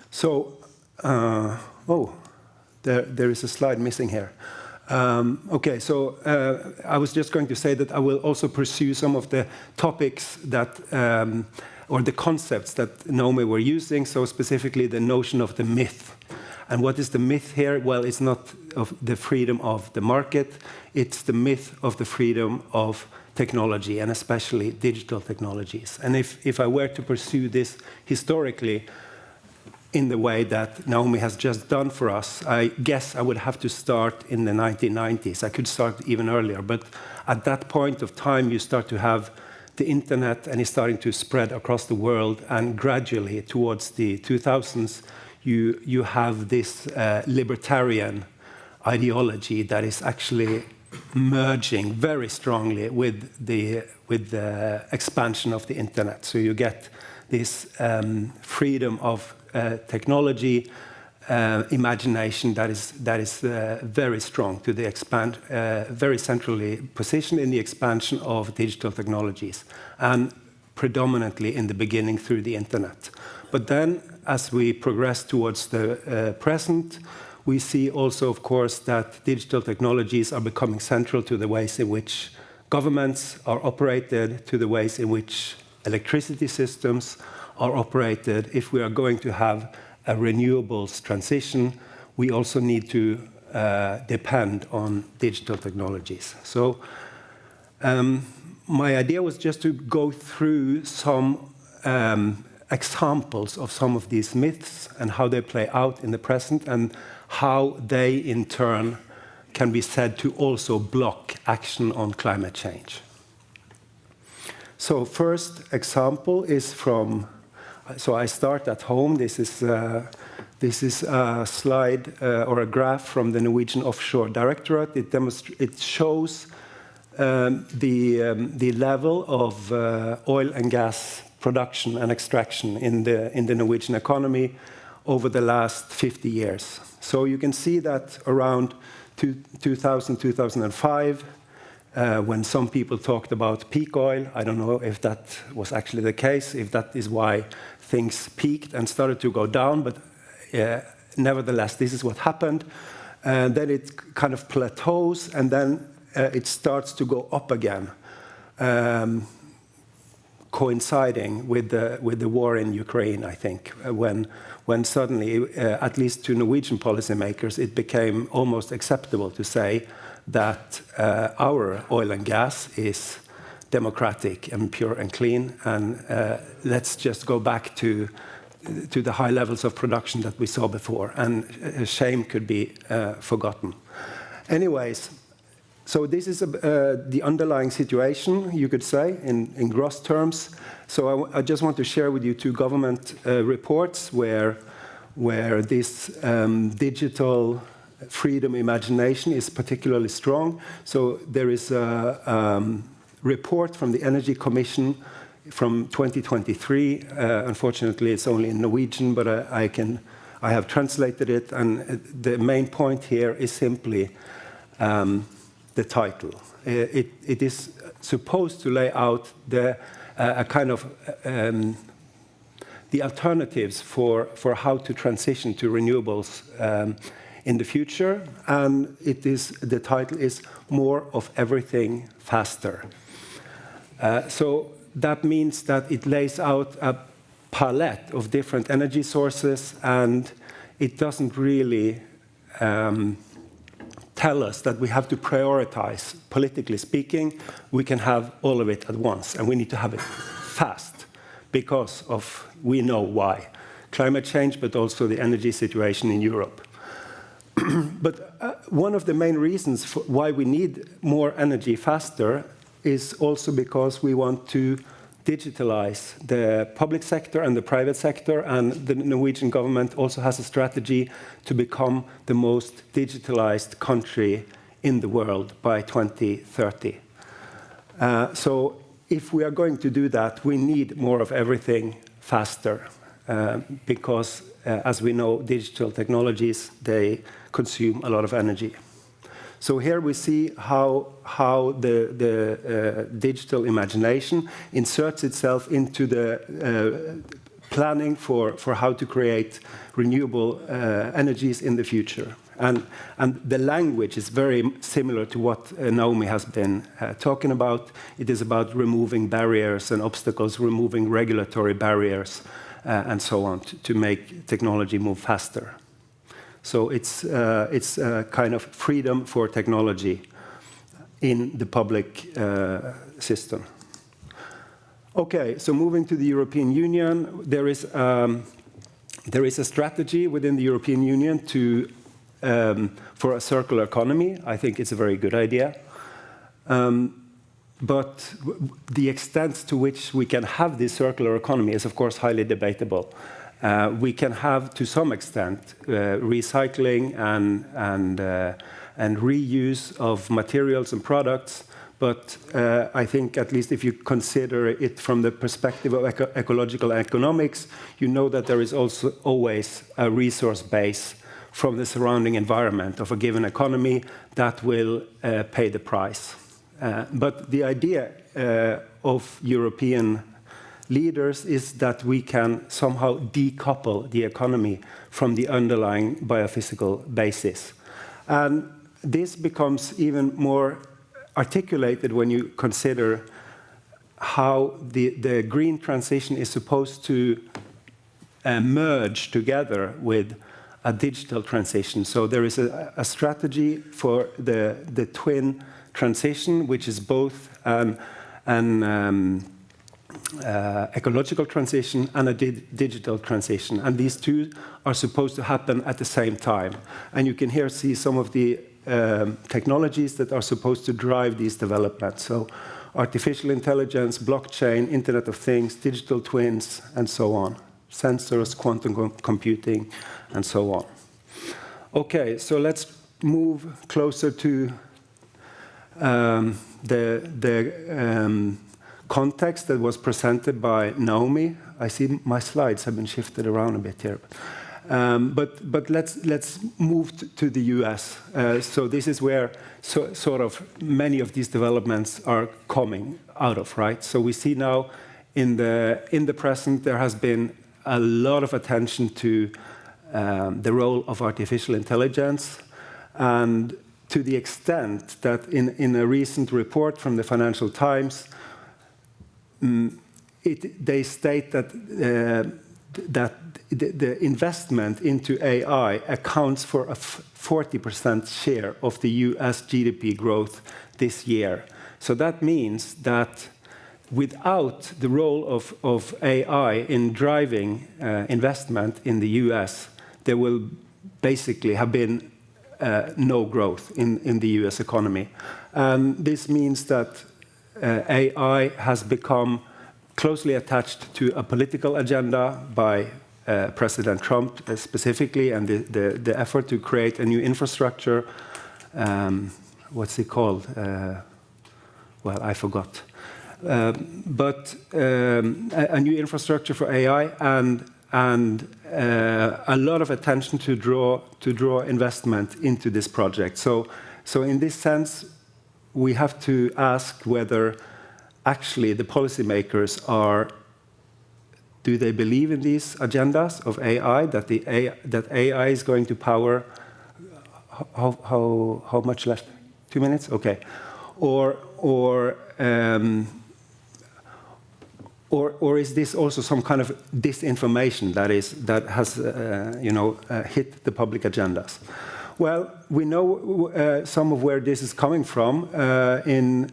So, there is a slide missing here. Okay, so I was just going to say that I will also pursue some of the topics that, or the concepts that Naomi were using, so specifically the notion of the myth. And what is the myth here? Well, it's not of the freedom of the market, it's the myth of the freedom of technology, and especially digital technologies. And if I were to pursue this historically, in the way that Naomi has just done for us. I guess I would have to start in the 1990s. I could start even earlier, but at that point of time, you start to have the internet, and it's starting to spread across the world, and gradually towards the 2000s, you have this libertarian ideology that is actually merging very strongly with the expansion of the internet. So you get this freedom of technology, imagination that is very strong to the very centrally positioned in the expansion of digital technologies, and predominantly in the beginning through the internet. But then, as we progress towards the present, we see also, of course, that digital technologies are becoming central to the ways in which governments are operated, to the ways in which electricity systems are operated. If we are going to have a renewables transition, we also need to depend on digital technologies. So my idea was just to go through some examples of some of these myths and how they play out in the present, and how they in turn can be said to also block action on climate change. So first example is from, so I start at home. This is a slide or a graph from the Norwegian Offshore Directorate. It shows the level of oil and gas production and extraction in the Norwegian economy over the last 50 years. So you can see that around 2000, 2005, when some people talked about peak oil, I don't know if that was actually the case, if that is why things peaked and started to go down, but nevertheless, this is what happened. Then it kind of plateaus, and then it starts to go up again, coinciding with the war in Ukraine, I think, when suddenly, at least to Norwegian policymakers, it became almost acceptable to say that our oil and gas is democratic and pure and clean, and let's just go back to the high levels of production that we saw before, and shame could be forgotten. Anyways, so this is the underlying situation, you could say, in gross terms. So I just want to share with you two government reports where this digital freedom imagination is particularly strong. So there is a report from the Energy Commission from 2023. Unfortunately, it's only in Norwegian, but I have translated it, and the main point here is simply the title. It is supposed to lay out a kind of the alternatives for how to transition to renewables in the future, and the title is More of Everything Faster. So that means that it lays out a palette of different energy sources, and it doesn't really tell us that we have to prioritize. Politically speaking, we can have all of it at once, and we need to have it fast because of, we know why, climate change, but also the energy situation in Europe. But one of the main reasons for why we need more energy faster is also because we want to digitalize the public sector and the private sector, and the Norwegian government also has a strategy to become the most digitalized country in the world by 2030. So if we are going to do that, we need more of everything faster, because as we know, digital technologies, they consume a lot of energy. So here we see how the digital imagination inserts itself into the planning for how to create renewable energies in the future. And the language is very similar to what Naomi has been talking about. It is about removing barriers and obstacles, removing regulatory barriers, and so on, to make technology move faster. So it's a kind of freedom for technology in the public system. Okay, so moving to the European Union, there is There is a strategy within the European Union for a circular economy. I think it's a very good idea. But the extent to which we can have this circular economy is, of course, highly debatable. We can have, to some extent, recycling and reuse of materials and products, but I think, at least if you consider it from the perspective of ecological economics, you know that there is also always a resource base from the surrounding environment of a given economy that will pay the price. But the idea of European leaders is that we can somehow decouple the economy from the underlying biophysical basis. And this becomes even more articulated when you consider how the green transition is supposed to merge together with a digital transition. So there is a strategy for the twin transition, which is both an ecological transition and a digital transition. And these two are supposed to happen at the same time. And you can here see some of the technologies that are supposed to drive these developments. So artificial intelligence, blockchain, Internet of Things, digital twins, and so on. Sensors, quantum computing, and so on. Okay, so let's move closer to the context that was presented by Naomi. I see my slides have been shifted around a bit here. But let's move to the US. So this is where sort of many of these developments are coming out of, right? So we see now in the present there has been a lot of attention to the role of artificial intelligence, and to the extent that in a recent report from the Financial Times, they state that the investment into AI accounts for a 40% share of the US GDP growth this year. So that means that without the role of AI in driving investment in the US, there will basically have been no growth in the US economy. And this means that AI has become closely attached to a political agenda by President Trump specifically, and the effort to create a new infrastructure. What's it called? Well, I forgot. But a new infrastructure for AI and a lot of attention to draw investment into this project. So in this sense, we have to ask whether actually the policymakers do they believe in these agendas of AI, that AI is going to power, how much left? 2 minutes? Okay. Or is this also some kind of disinformation that has hit the public agendas? Well, we know some of where this is coming from in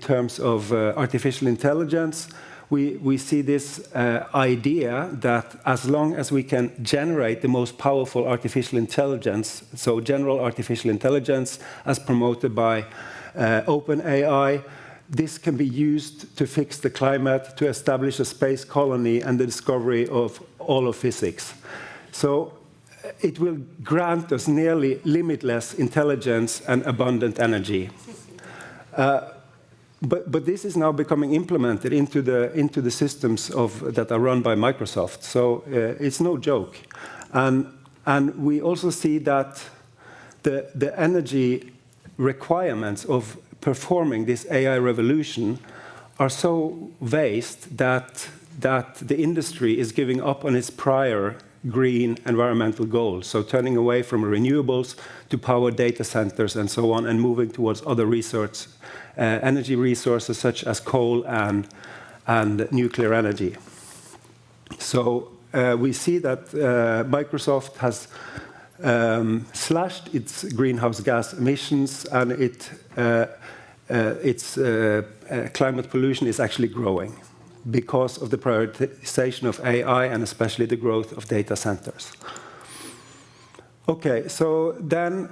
terms of artificial intelligence. We see this idea that as long as we can generate the most powerful artificial intelligence, so general artificial intelligence as promoted by OpenAI, this can be used to fix the climate, to establish a space colony, and the discovery of all of physics. So it will grant us nearly limitless intelligence and abundant energy. But this is now becoming implemented into the systems that are run by Microsoft. So it's no joke. And we also see that the energy requirements of performing this AI revolution are so vast that the industry is giving up on its prior green environmental goals, so turning away from renewables to power data centers and so on, and moving towards other energy resources such as coal and nuclear energy. So we see that Microsoft has slashed its greenhouse gas emissions, and its climate pollution is actually growing. because of the prioritization of AI and especially the growth of data centers. Okay, so then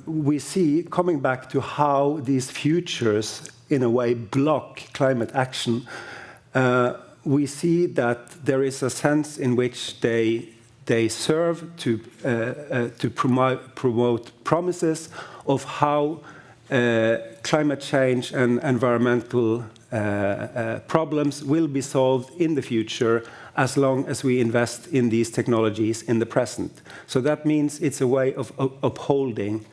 we see, coming back to how these futures in a way block climate action, we see that there is a sense in which they serve to promote promises of how climate change and environmental problems will be solved in the future as long as we invest in these technologies in the present. So that means it's a way of upholding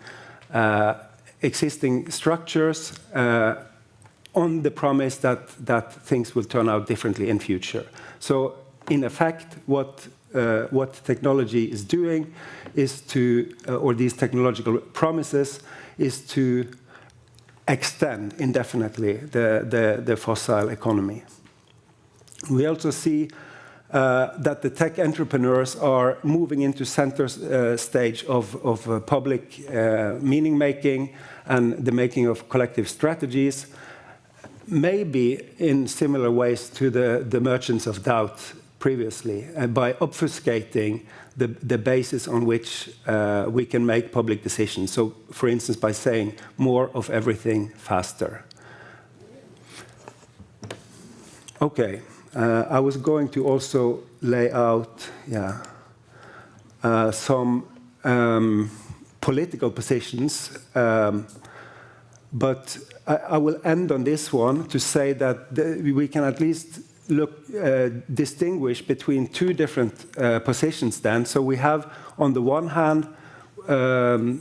existing structures on the promise that things will turn out differently in future. So in effect, what technology is doing is to, or these technological promises, is to extend indefinitely the fossil economy. We also see that the tech entrepreneurs are moving into center stage of public meaning making and the making of collective strategies, maybe in similar ways to the merchants of doubt previously, by obfuscating the basis on which we can make public decisions. So, for instance, by saying more of everything faster. Okay, I was going to also lay out some political positions, but I will end on this one to say that we can at least distinguish between two different positions then. So we have, on the one hand,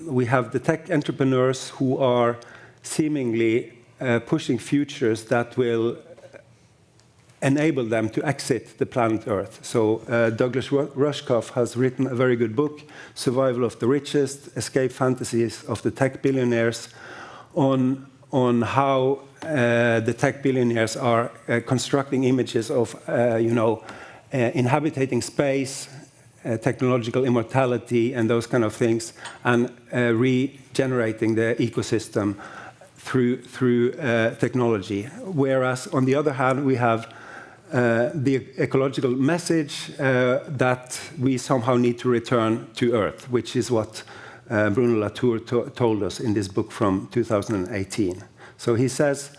we have the tech entrepreneurs who are seemingly pushing futures that will enable them to exit the planet Earth. So Douglas Rushkoff has written a very good book, Survival of the Richest, Escape Fantasies of the Tech Billionaires, on how the tech billionaires are constructing images of, inhabiting space, technological immortality, and those kind of things, and regenerating the ecosystem through technology. Whereas, on the other hand, we have the ecological message that we somehow need to return to Earth, which is what Bruno Latour told us in this book from 2018. So he says,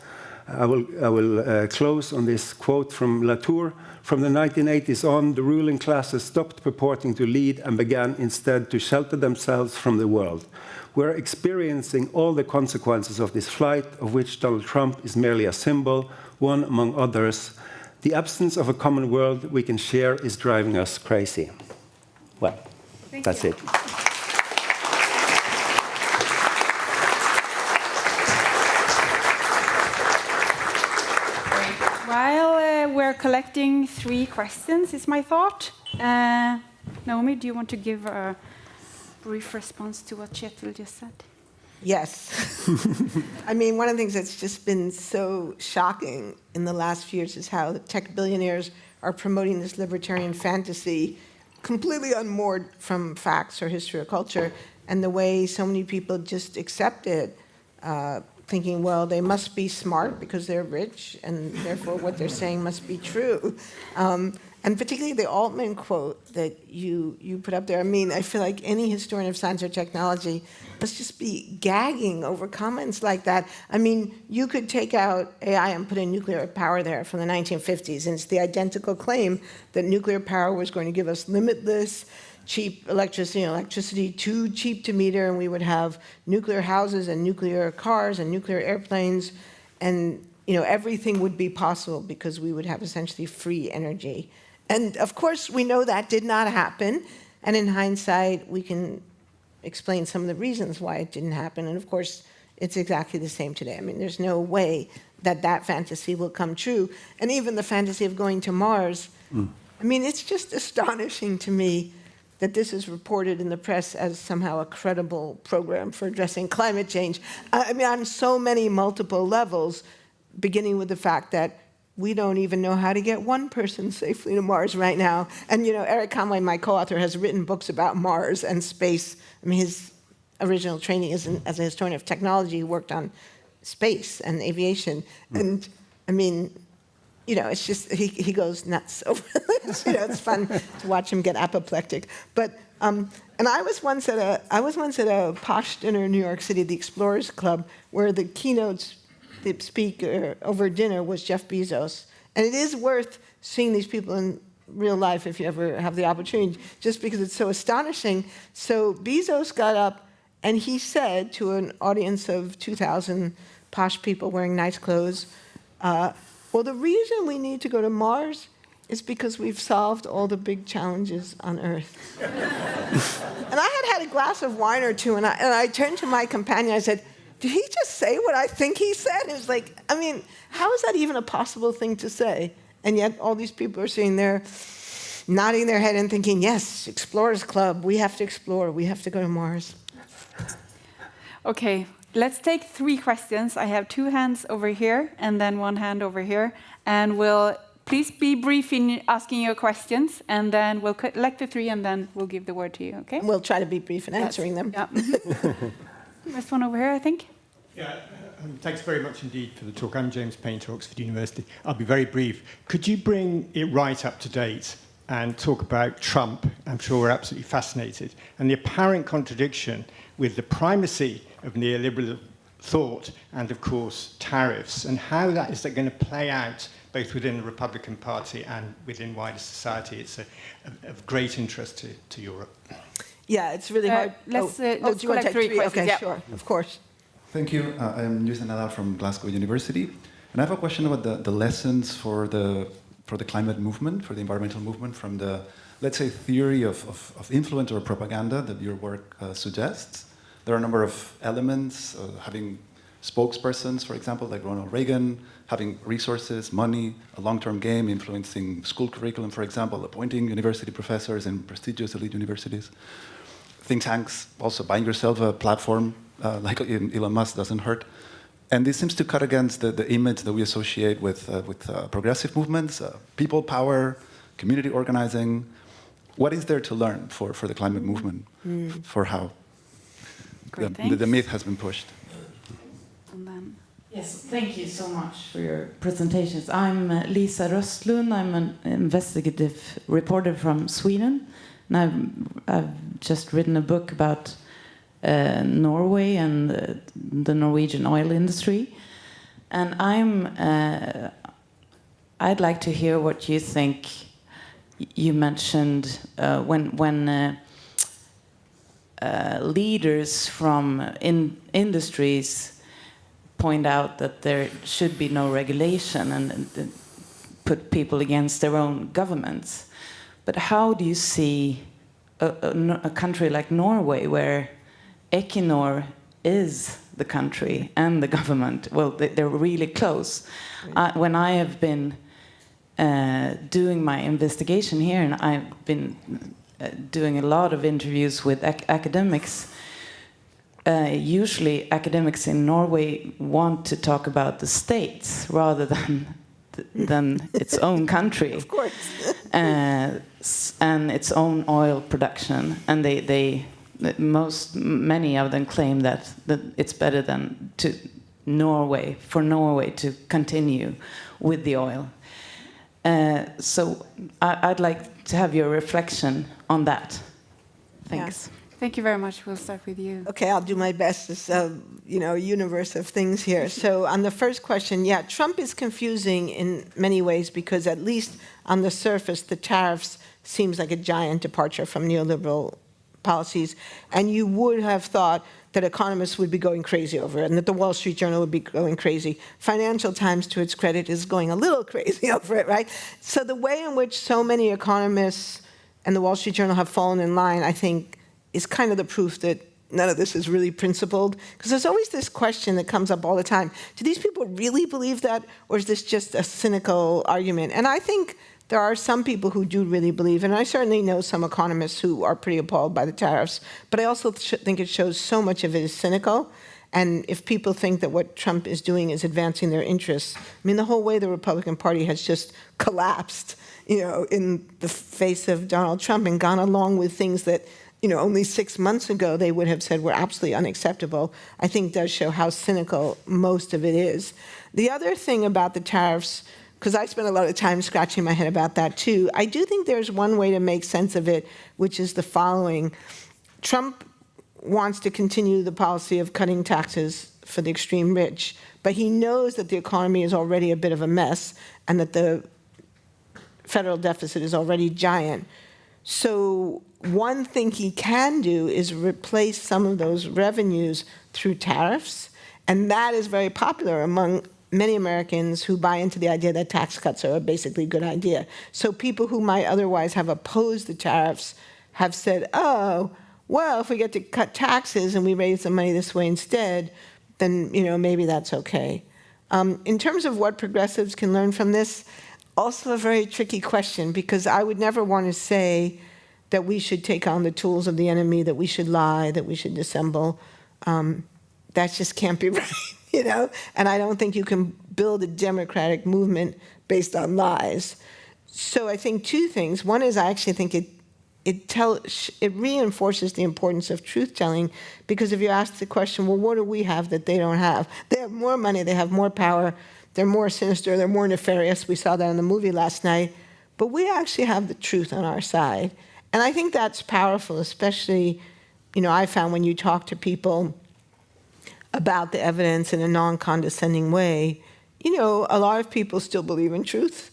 I will close on this quote from Latour. From the 1980s on, the ruling classes stopped purporting to lead and began instead to shelter themselves from the world. We're experiencing all the consequences of this flight, of which Donald Trump is merely a symbol, one among others. The absence of a common world we can share is driving us crazy. Well, that's it. While we're collecting 3 questions, is my thought. Naomi, do you want to give a brief response to what Kjetil just said? Yes. I mean, one of the things that's just been so shocking in the last few years is how the tech billionaires are promoting this libertarian fantasy completely unmoored from facts or history or culture, and the way so many people just accept it, thinking, well, they must be smart because they're rich, and therefore what they're saying must be true. And particularly the Altman quote that you put up there. I mean, I feel like any historian of science or technology must just be gagging over comments like that. I mean, you could take out AI and put in nuclear power there from the 1950s, and it's the identical claim that nuclear power was going to give us limitless, cheap electricity too cheap to meter, and we would have nuclear houses and nuclear cars and nuclear airplanes, and everything would be possible because we would have essentially free energy. And of course, we know that did not happen, and in hindsight, we can explain some of the reasons why it didn't happen, and of course, it's exactly the same today. I mean, there's no way that fantasy will come true, and even the fantasy of going to Mars, I mean, it's just astonishing to me that this is reported in the press as somehow a credible program for addressing climate change. I mean, on so many multiple levels, beginning with the fact that we don't even know how to get one person safely to Mars right now. And Eric Conway, my co-author, has written books about Mars and space. I mean, his original training is as a historian of technology. He worked on space and aviation. And I mean, you know, it's just, he goes nuts over this. You know, it's fun to watch him get apoplectic. But, and I was once at a posh dinner in New York City, the Explorers Club, where the keynote speaker over dinner was Jeff Bezos. And it is worth seeing these people in real life if you ever have the opportunity, just because it's so astonishing. So Bezos got up and he said to an audience of 2,000 posh people wearing nice clothes, well, the reason we need to go to Mars is because we've solved all the big challenges on Earth. And I had a glass of wine or two, and I turned to my companion, I said, did he just say what I think he said? It was like, I mean, how is that even a possible thing to say? And yet all these people are sitting there nodding their head and thinking, yes, Explorers Club, we have to explore, we have to go to Mars. Okay, let's take 3 questions. I have 2 hands over here and then 1 hand over here. And please be brief in asking your questions, and then we'll collect the 3 and then we'll give the word to you, okay? We'll try to be brief in answering them. Yeah. First one over here, I think. Yeah, thanks very much indeed for the talk. I'm James Painter, Oxford University. I'll be very brief. Could you bring it right up to date and talk about Trump? I'm sure we're absolutely fascinated. And the apparent contradiction with the primacy of neoliberal thought and, of course, tariffs, and how that is going to play out both within the Republican Party and within wider society. It's of great interest to Europe. Yeah, it's really hard. Let's do you want to collect take 3 questions. Okay, yeah. sure, of course. Thank you. I'm Yusen Nadal from Glasgow University. And I have a question about the lessons for the climate movement, for the environmental movement, from the, let's say, theory of influence or propaganda that your work suggests. There are a number of elements, having spokespersons, for example, like Ronald Reagan, having resources, money, a long-term game, influencing school curriculum, for example, appointing university professors in prestigious elite universities. Think tanks, also buying yourself a platform, like Elon Musk, doesn't hurt. And this seems to cut against the image that we associate with progressive movements, people power, community organizing. What is there to learn for the climate movement, for how the myth has been pushed? Yes, thank you so much for your presentations. I'm Lisa Röstlund. I'm an investigative reporter from Sweden. And I've just written a book about Norway and the Norwegian oil industry. And I'd like to hear what you think. You mentioned when leaders from industries point out that there should be no regulation and put people against their own governments. But how do you see a country like Norway, where Equinor is the country and the government? Well, they're really close. When I have been doing my investigation here, and I've been doing a lot of interviews with academics, usually academics in Norway want to talk about the states rather than its own country. Of course. And its own oil production. And many of them claim that it's better than for Norway to continue with the oil. So I'd like to have your reflection on that. Thanks. Yeah. Thank you very much. We'll start with you. Okay, I'll do my best. It's a universe of things here. So on the first question, yeah, Trump is confusing in many ways because at least on the surface, the tariffs seems like a giant departure from neoliberal policies. And you would have thought that economists would be going crazy over it and that the Wall Street Journal would be going crazy. Financial Times, to its credit, is going a little crazy over it, right? So the way in which so many economists and the Wall Street Journal have fallen in line, I think, is kind of the proof that none of this is really principled. Because there's always this question that comes up all the time. Do these people really believe that, or is this just a cynical argument? And I think there are some people who do really believe, and I certainly know some economists who are pretty appalled by the tariffs, but I also think it shows so much of it is cynical. And if people think that what Trump is doing is advancing their interests, I mean, the whole way the Republican Party has just collapsed, in the face of Donald Trump and gone along with things that only 6 months ago they would have said were absolutely unacceptable, I think does show how cynical most of it is. The other thing about the tariffs, because I spent a lot of time scratching my head about that too. I do think there's one way to make sense of it, which is the following. Trump wants to continue the policy of cutting taxes for the extreme rich, but he knows that the economy is already a bit of a mess and that the federal deficit is already giant. So one thing he can do is replace some of those revenues through tariffs, and that is very popular among many Americans who buy into the idea that tax cuts are a basically good idea. So people who might otherwise have opposed the tariffs have said, oh, well, if we get to cut taxes and we raise the money this way instead, then maybe that's okay. In terms of what progressives can learn from this, also a very tricky question, because I would never want to say that we should take on the tools of the enemy, that we should lie, that we should dissemble. That just can't be right, And I don't think you can build a democratic movement based on lies. So I think two things. One is I actually think it reinforces the importance of truth-telling, because if you ask the question, well, what do we have that they don't have? They have more money, they have more power, they're more sinister, they're more nefarious. We saw that in the movie last night. But we actually have the truth on our side. And I think that's powerful, especially, I found when you talk to people about the evidence in a non-condescending way, a lot of people still believe in truth,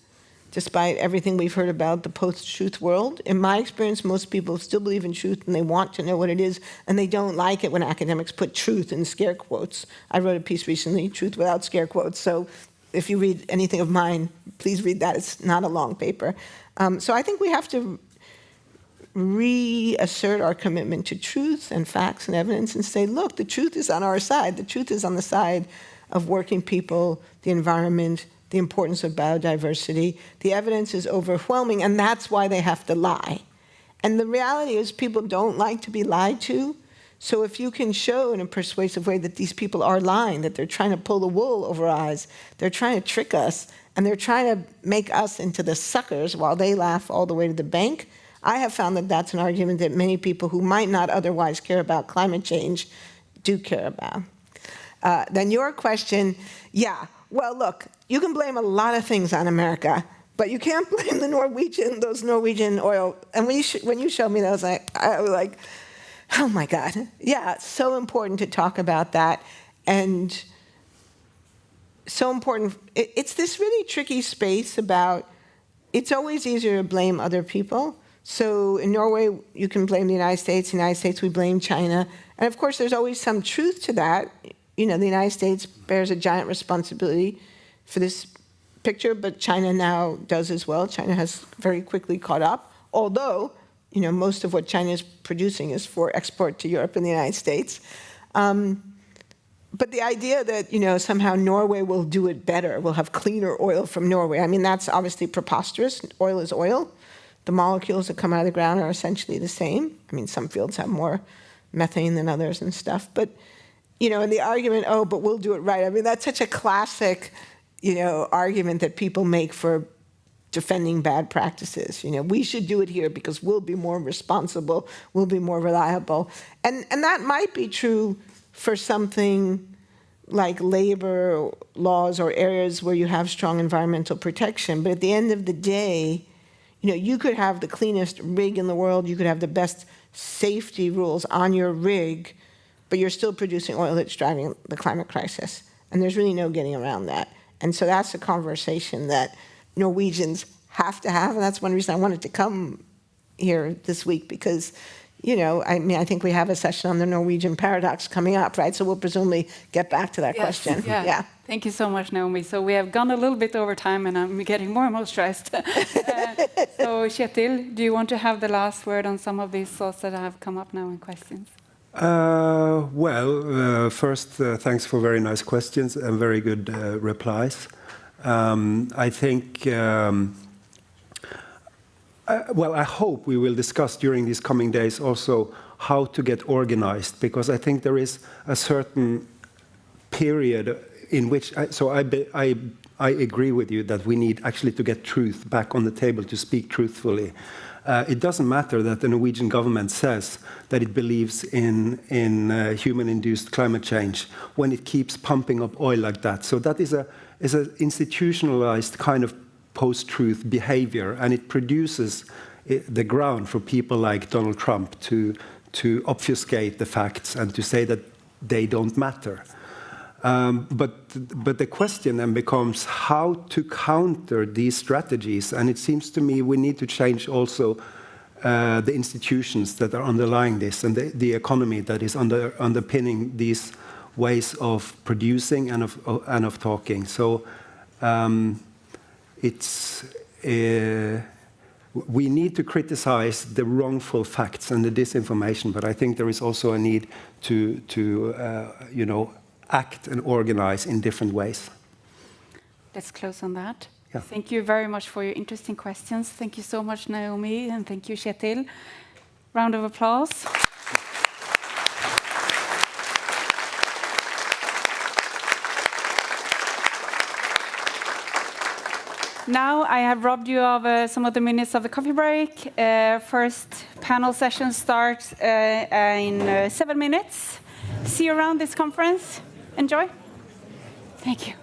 despite everything we've heard about the post-truth world. In my experience, most people still believe in truth and they want to know what it is, and they don't like it when academics put truth in scare quotes. I wrote a piece recently, Truth Without Scare Quotes, so if you read anything of mine, please read that. It's not a long paper. So I think we have to reassert our commitment to truth and facts and evidence and say, look, the truth is on our side. The truth is on the side of working people, the environment, the importance of biodiversity. The evidence is overwhelming, and that's why they have to lie. And the reality is people don't like to be lied to. So if you can show in a persuasive way that these people are lying, that they're trying to pull the wool over our eyes, they're trying to trick us, and they're trying to make us into the suckers while they laugh all the way to the bank, I have found that that's an argument that many people who might not otherwise care about climate change do care about. Then your question, yeah, well, look, you can blame a lot of things on America, but you can't blame those Norwegian oil. And when you showed me those, I was like, oh my God. Yeah, it's so important to talk about that. And so important. It's this really tricky space about, it's always easier to blame other people. So in Norway, you can blame the United States. In the United States, we blame China. And of course, there's always some truth to that. The United States bears a giant responsibility for this picture, but China now does as well. China has very quickly caught up, although, most of what China is producing is for export to Europe and the United States. But the idea that, somehow Norway will do it better, will have cleaner oil from Norway, I mean, that's obviously preposterous. Oil is oil. The molecules that come out of the ground are essentially the same. I mean, some fields have more methane than others and stuff. But, and the argument, oh, but we'll do it right. I mean, that's such a classic, argument that people make for defending bad practices. We should do it here because we'll be more responsible, we'll be more reliable. And that might be true for something like labor laws or areas where you have strong environmental protection. But at the end of the day, you could have the cleanest rig in the world, you could have the best safety rules on your rig, but you're still producing oil that's driving the climate crisis. And there's really no getting around that. And so that's a conversation that Norwegians have to have, and that's one reason I wanted to come here this week, because, I think we have a session on the Norwegian paradox coming up, right? So we'll presumably get back to that question. Yeah. Thank you so much, Naomi. So we have gone a little bit over time, and I'm getting more and more stressed. So Kjetil, do you want to have the last word on some of these thoughts that have come up now in questions? First, thanks for very nice questions and very good replies. I think, I hope we will discuss during these coming days also how to get organized, because I think there is a certain period in which, I agree with you that we need actually to get truth back on the table, to speak truthfully. It doesn't matter that the Norwegian government says that it believes in human-induced climate change when it keeps pumping up oil like that. So that is an institutionalized kind of post-truth behavior, and it produces the ground for people like Donald Trump to obfuscate the facts and to say that they don't matter. But the question then becomes how to counter these strategies, and it seems to me we need to change also the institutions that are underlying this and the economy that is underpinning these ways of producing and of talking. So we need to criticize the wrongful facts and the disinformation, but I think there is also a need to you know, act and organize in different ways. Let's close on that. Yeah. Thank you very much for your interesting questions. Thank you so much, Naomi, and thank you, Kjetil. Round of applause. Now I have robbed you of some of the minutes of the coffee break. First panel session starts in 7 minutes. See you around this conference. Enjoy. Thank you.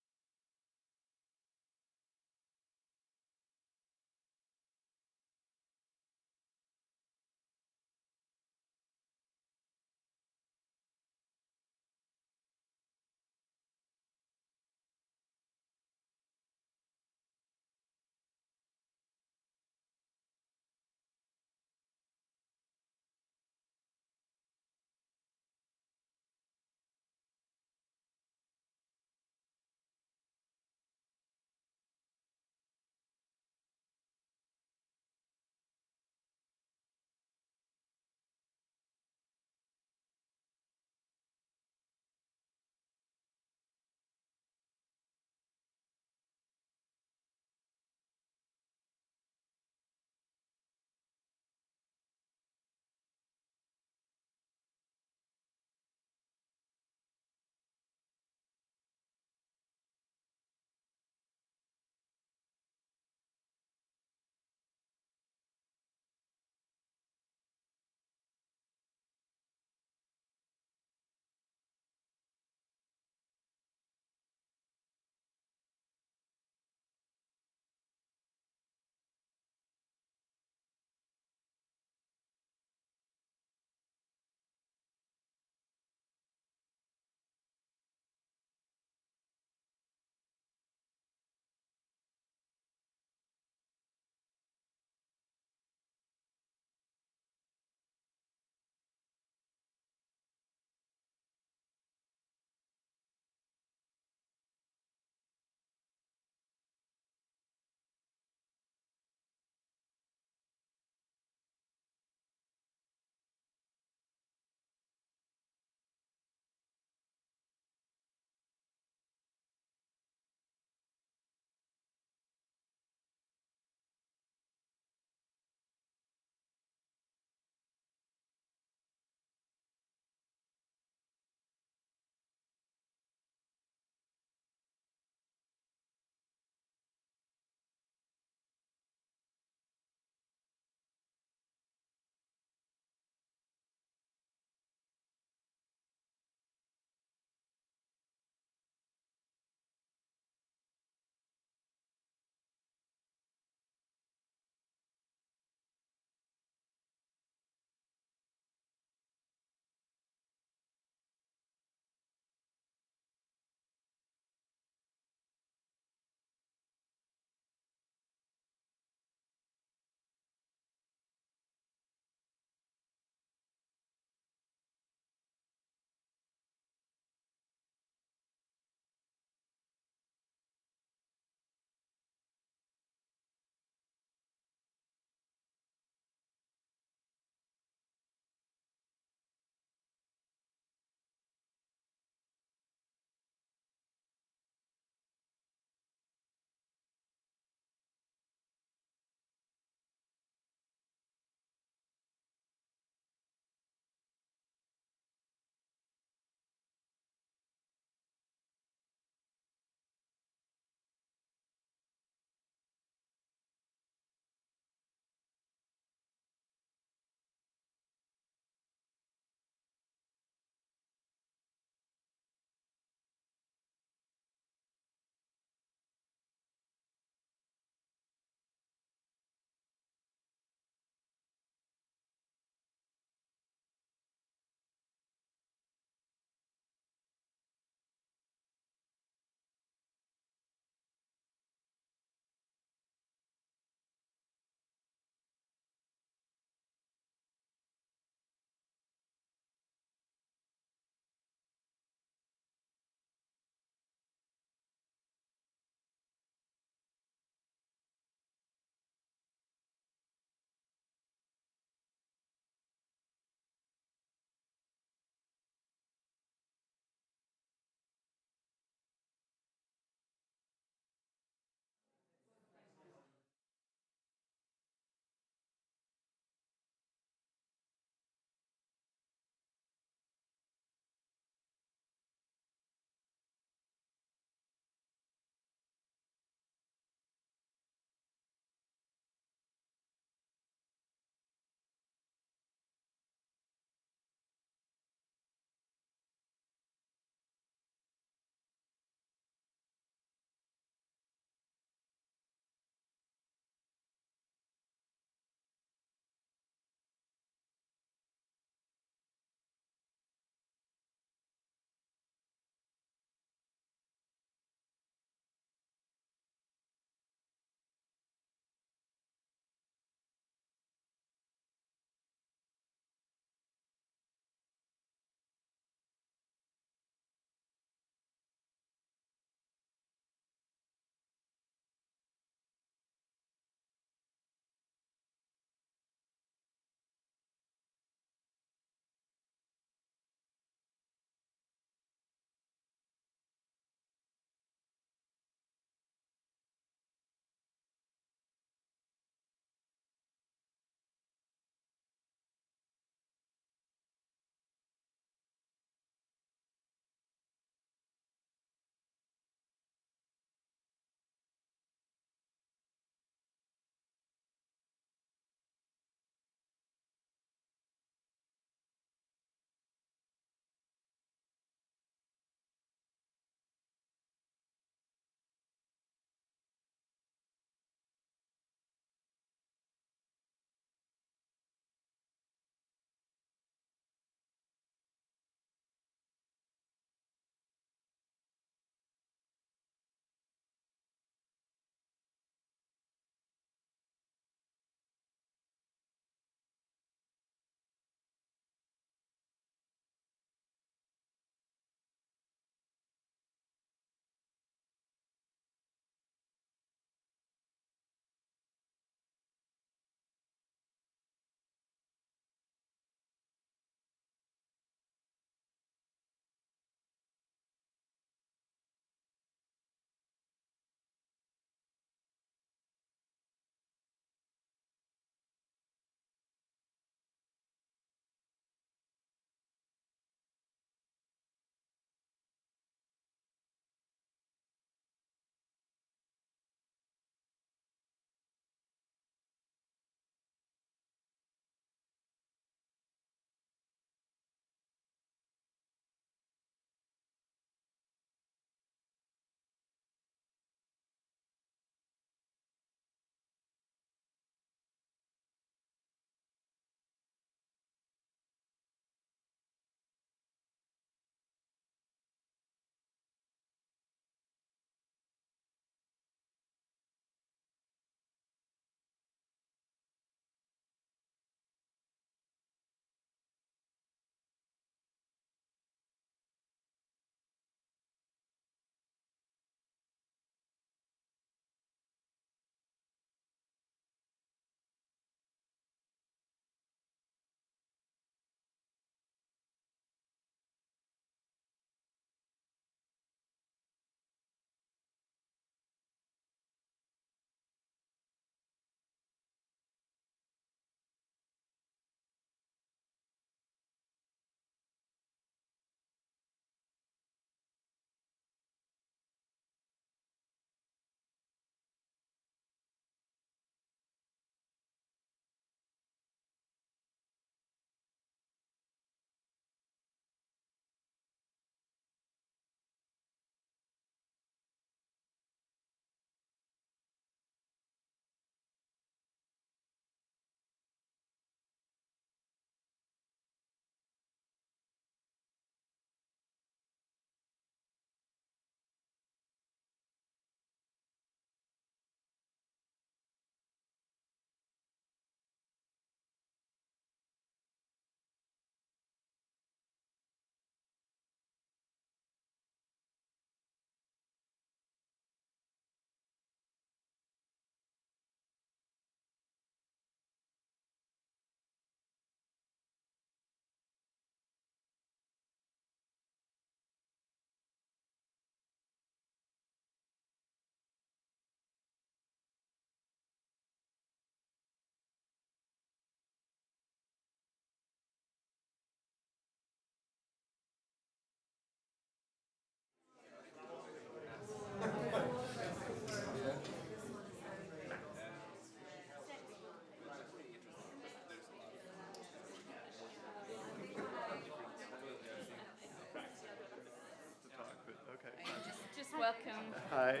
Hi.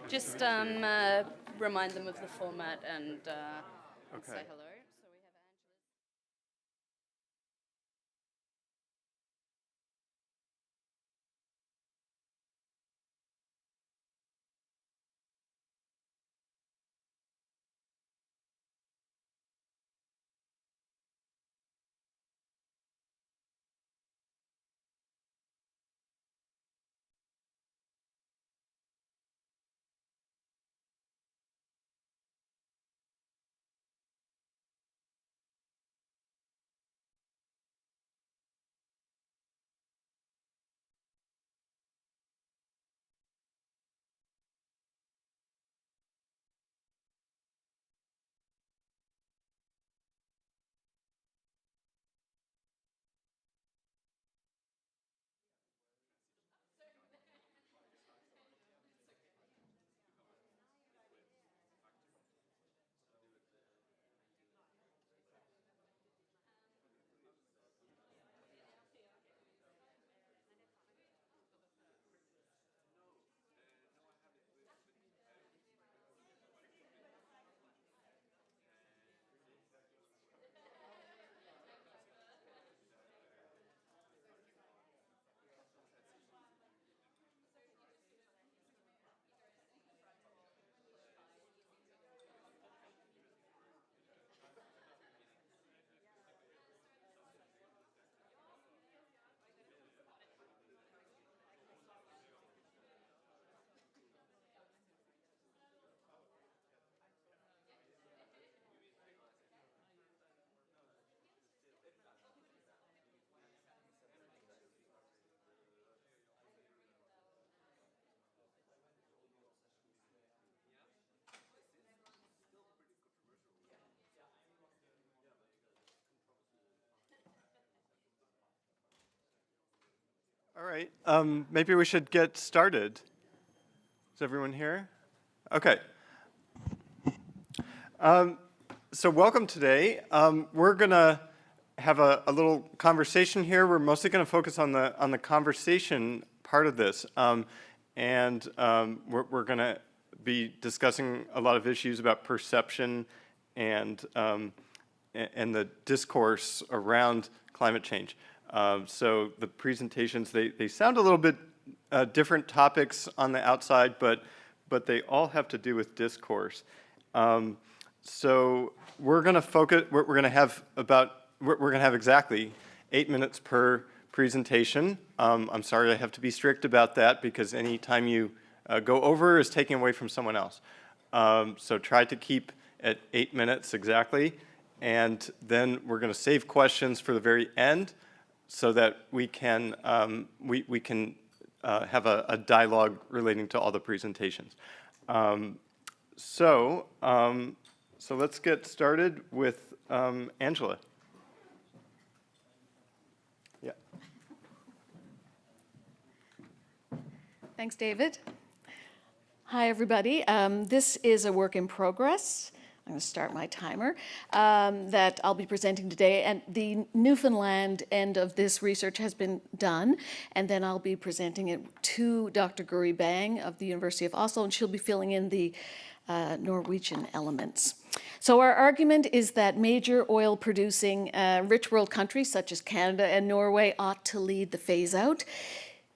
Just remind them of the format and say hello. So we have Angela. All right, maybe we should get started. Is everyone here? Okay. So welcome today. We're gonna have a little conversation here. We're mostly gonna focus on the conversation part of this. We're gonna be discussing a lot of issues about perception and the discourse around climate change. So the presentations, they sound a little bit different topics on the outside, but they all have to do with discourse. So we're going to focus. We're going to have exactly 8 minutes per presentation. I'm sorry, I have to be strict about that because any time you go over is taking away from someone else. So try to keep at 8 minutes exactly, and then we're going to save questions for the very end, so that we can have a dialogue relating to all the presentations. So let's get started with Angela. Yeah. Thanks, David. Hi, everybody. This is a work in progress. I'm going to start my timer, that I'll be presenting today. And the Newfoundland end of this research has been done, and then I'll be presenting it to Dr. Guri Bang of the University of Oslo, and she'll be filling in the Norwegian elements. So our argument is that major oil-producing rich world countries such as Canada and Norway ought to lead the phase-out,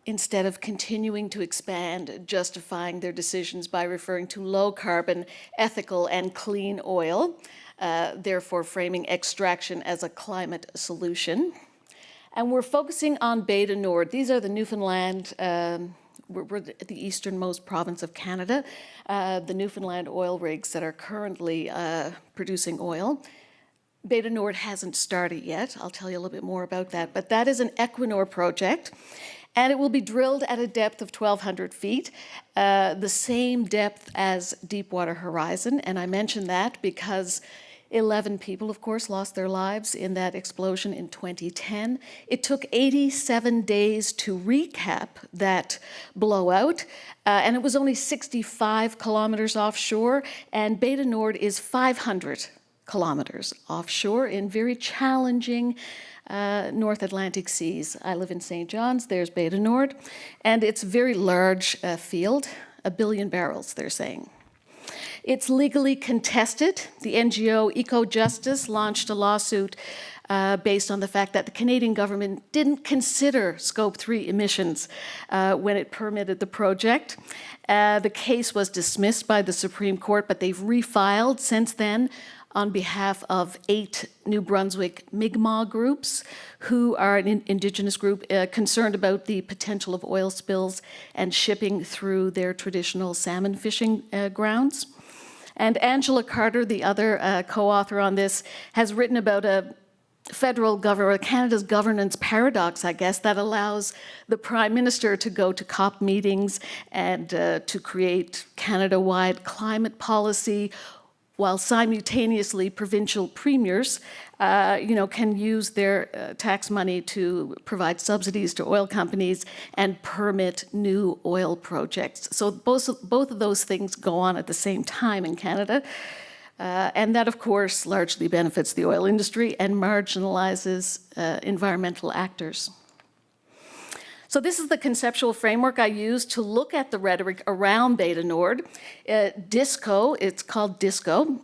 instead of continuing to expand, justifying their decisions by referring to low-carbon, ethical, and clean oil, therefore framing extraction as a climate solution. And we're focusing on Beta Nord. These are the Newfoundland, we're the easternmost province of Canada, the Newfoundland oil rigs that are currently producing oil. Beta Nord hasn't started yet. I'll tell you a little bit more about that. But that is an Equinor project. And it will be drilled at a depth of 1,200 feet, the same depth as Deepwater Horizon. And I mention that because 11 people, of course, lost their lives in that explosion in 2010. It took 87 days to recap that blowout, and it was only 65 kilometers offshore, and Beta Nord is 500 kilometers offshore in very challenging North Atlantic seas. I live in St. John's, there's Beta Nord, and it's a very large field, 1 billion barrels, they're saying. It's legally contested. The NGO EcoJustice launched a lawsuit based on the fact that the Canadian government didn't consider Scope 3 emissions when it permitted the project. The case was dismissed by the Supreme Court, but they've refiled since then on behalf of 8 New Brunswick Mi'kmaq groups, who are an indigenous group concerned about the potential of oil spills and shipping through their traditional salmon fishing grounds. And Angela Carter, the other co-author on this, has written about a federal government, Canada's governance paradox, I guess, that allows the Prime Minister to go to COP meetings and to create Canada-wide climate policy, while simultaneously provincial premiers, can use their tax money to provide subsidies to oil companies and permit new oil projects. So both of those things go on at the same time in Canada. And that, of course, largely benefits the oil industry and marginalizes environmental actors. So this is the conceptual framework I use to look at the rhetoric around Beta Nord. DISCO, it's called DISCO,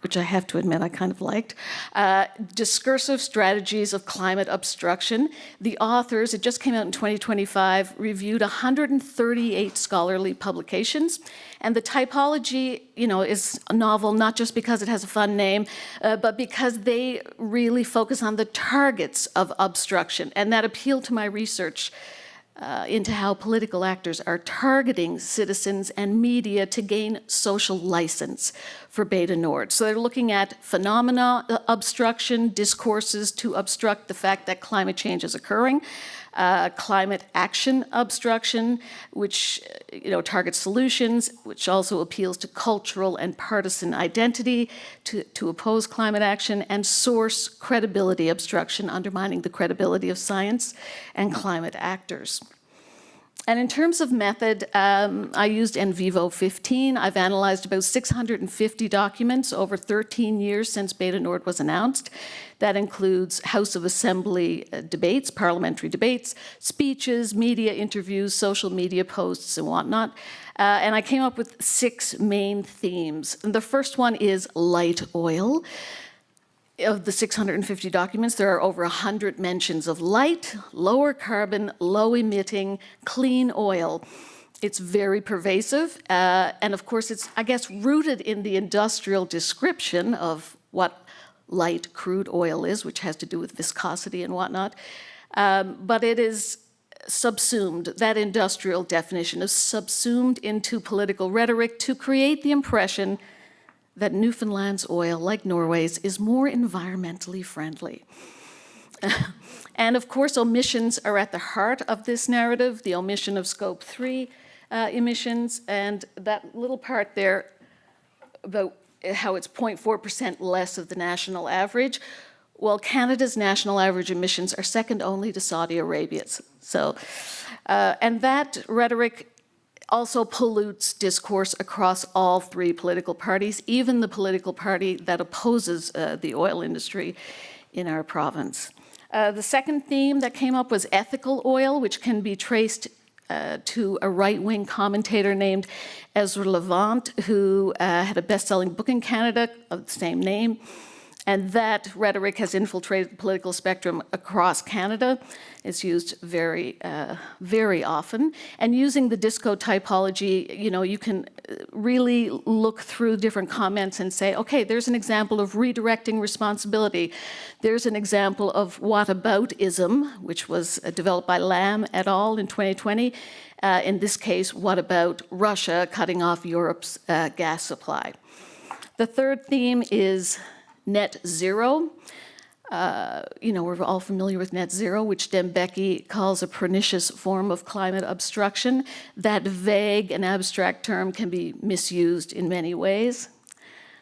which I have to admit I kind of liked. Discursive Strategies of Climate Obstruction. The authors, it just came out in 2025, reviewed 138 scholarly publications. And the typology, is novel, not just because it has a fun name, but because they really focus on the targets of obstruction. And that appealed to my research into how political actors are targeting citizens and media to gain social license for Beta Nord. So they're looking at phenomena obstruction, discourses to obstruct the fact that climate change is occurring, climate action obstruction, which targets solutions, which also appeals to cultural and partisan identity to oppose climate action, and source credibility obstruction, undermining the credibility of science and climate actors. And in terms of method, I used NVivo 15. I've analyzed about 650 documents over 13 years since Beta Nord was announced. That includes House of Assembly debates, parliamentary debates, speeches, media interviews, social media posts, and whatnot. And I came up with 6 main themes. And the first one is light oil. Of the 650 documents, there are over 100 mentions of light, lower carbon, low emitting, clean oil. It's very pervasive, and of course it's, I guess, rooted in the industrial description of what light crude oil is, which has to do with viscosity and whatnot. But it is subsumed, that industrial definition is subsumed into political rhetoric to create the impression that Newfoundland's oil, like Norway's, is more environmentally friendly. And of course, omissions are at the heart of this narrative, the omission of Scope 3 emissions, and that little part there about how it's 0.4% less of the national average. Well, Canada's national average emissions are second only to Saudi Arabia's. So, and that rhetoric also pollutes discourse across all 3 political parties, even the political party that opposes the oil industry in our province. The second theme that came up was ethical oil, which can be traced to a right-wing commentator named Ezra Levant, who had a best-selling book in Canada of the same name. And that rhetoric has infiltrated the political spectrum across Canada. It's used very, very often. And using the DISCO typology, you can really look through different comments and say, okay, there's an example of redirecting responsibility. There's an example of whataboutism, which was developed by Lamb et al. In 2020. In this case, what about Russia cutting off Europe's gas supply? The third theme is net zero. We're all familiar with net zero, which Dembeki calls a pernicious form of climate obstruction. That vague and abstract term can be misused in many ways.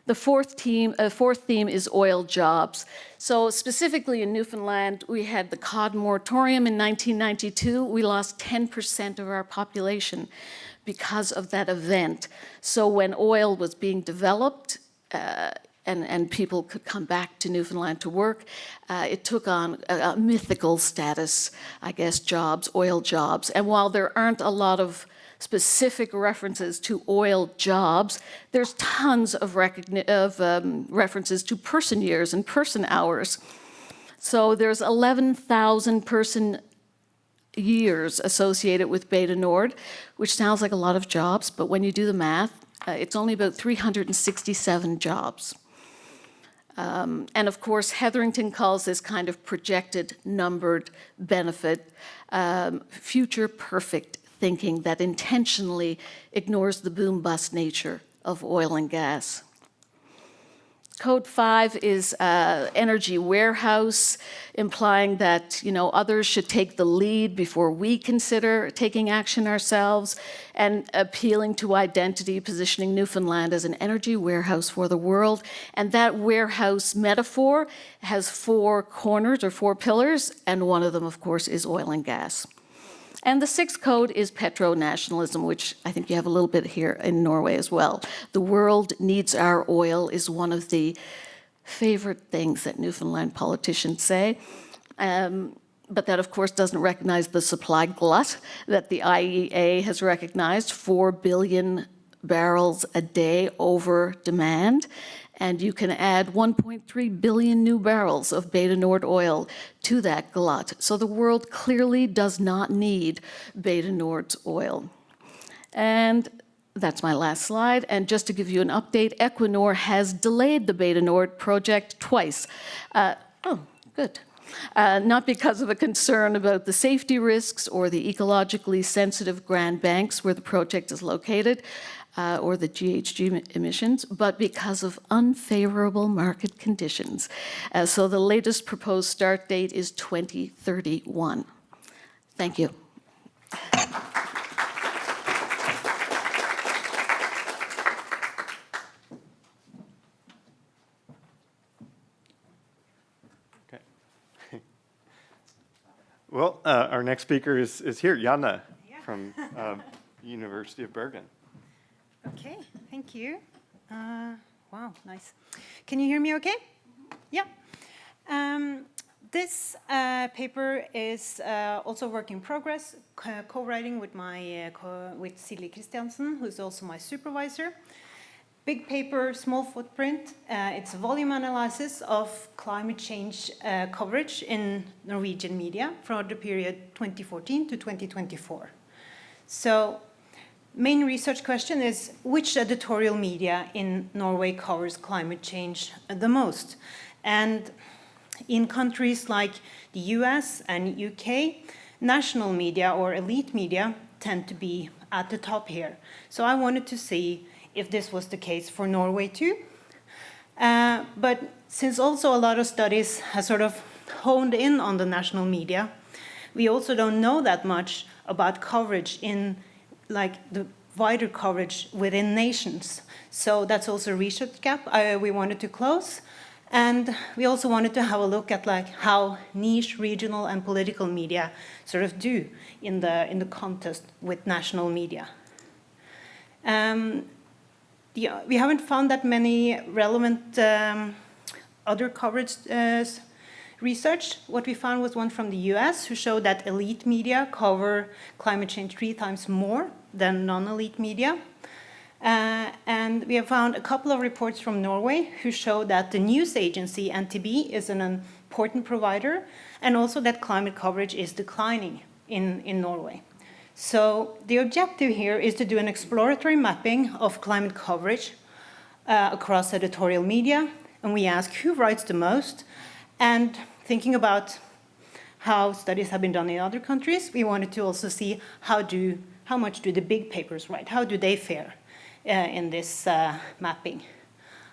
The fourth theme is oil jobs. So specifically in Newfoundland, we had the cod moratorium in 1992. We lost 10% of our population because of that event. So when oil was being developed, and people could come back to Newfoundland to work. It took on a mythical status, I guess, jobs, oil jobs. And while there aren't a lot of specific references to oil jobs, there's tons of references to person years and person hours. So there's 11,000 person years associated with Beta Nord, which sounds like a lot of jobs, but when you do the math, it's only about 367 jobs. And of course, Hetherington calls this kind of projected numbered benefit future perfect thinking that intentionally ignores the boom-bust nature of oil and gas. Code 5 is energy warehouse, implying that others should take the lead before we consider taking action ourselves, and appealing to identity, positioning Newfoundland as an energy warehouse for the world. And that warehouse metaphor has 4 corners or 4 pillars, and one of them, of course, is oil and gas. And the 6th code is petro-nationalism, which I think you have a little bit here in Norway as well. The world needs our oil is one of the favorite things that Newfoundland politicians say. But that, of course, doesn't recognize the supply glut that the IEA has recognized, 4 billion barrels a day over demand. And you can add 1.3 billion new barrels of Beta Nord oil to that glut. So the world clearly does not need Beta Nord's oil. And that's my last slide. And just to give you an update, Equinor has delayed the Beta Nord project twice. Good. Not because of a concern about the safety risks or the ecologically sensitive Grand Banks where the project is located, or the GHG emissions, but because of unfavorable market conditions. So the latest proposed start date is 2031. Thank you. Well, our next speaker is here, Janne, from University of Bergen. Okay, thank you. Wow, nice. Can you hear me okay? Yeah. This paper is also work in progress, co-writing with with Silje Christiansen, who's also my supervisor. Big paper, small footprint. It's a volume analysis of climate change coverage in Norwegian media for the period 2014 to 2024. So, main research question is which editorial media in Norway covers climate change the most? And in countries like the US and UK, national media or elite media tend to be at the top here. So I wanted to see if this was the case for Norway too. But since also a lot of studies have sort of honed in on the national media, we also don't know that much about coverage in like the wider coverage within nations. So that's also a research gap we wanted to close. And we also wanted to have a look at like how niche, regional, and political media sort of do in the contest with national media. We haven't found that many relevant other coverage research. What we found was one from the US who showed that elite media cover climate change 3 times more than non-elite media. And we have found a couple of reports from Norway who show that the news agency NTB is an important provider, and also that climate coverage is declining in Norway. So the objective here is to do an exploratory mapping of climate coverage across editorial media, and we ask who writes the most, and thinking about how studies have been done in other countries, we wanted to also see how much do the big papers write, how do they fare in this mapping.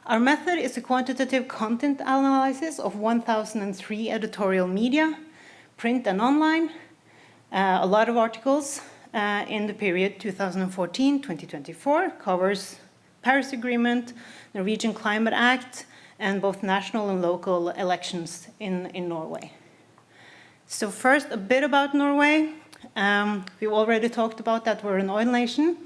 Our method is a quantitative content analysis of 1,003 editorial media, print and online, a lot of articles in the period 2014-2024, covers Paris Agreement, Norwegian Climate Act, and both national and local elections in Norway. So first, a bit about Norway. We've already talked about that we're an oil nation.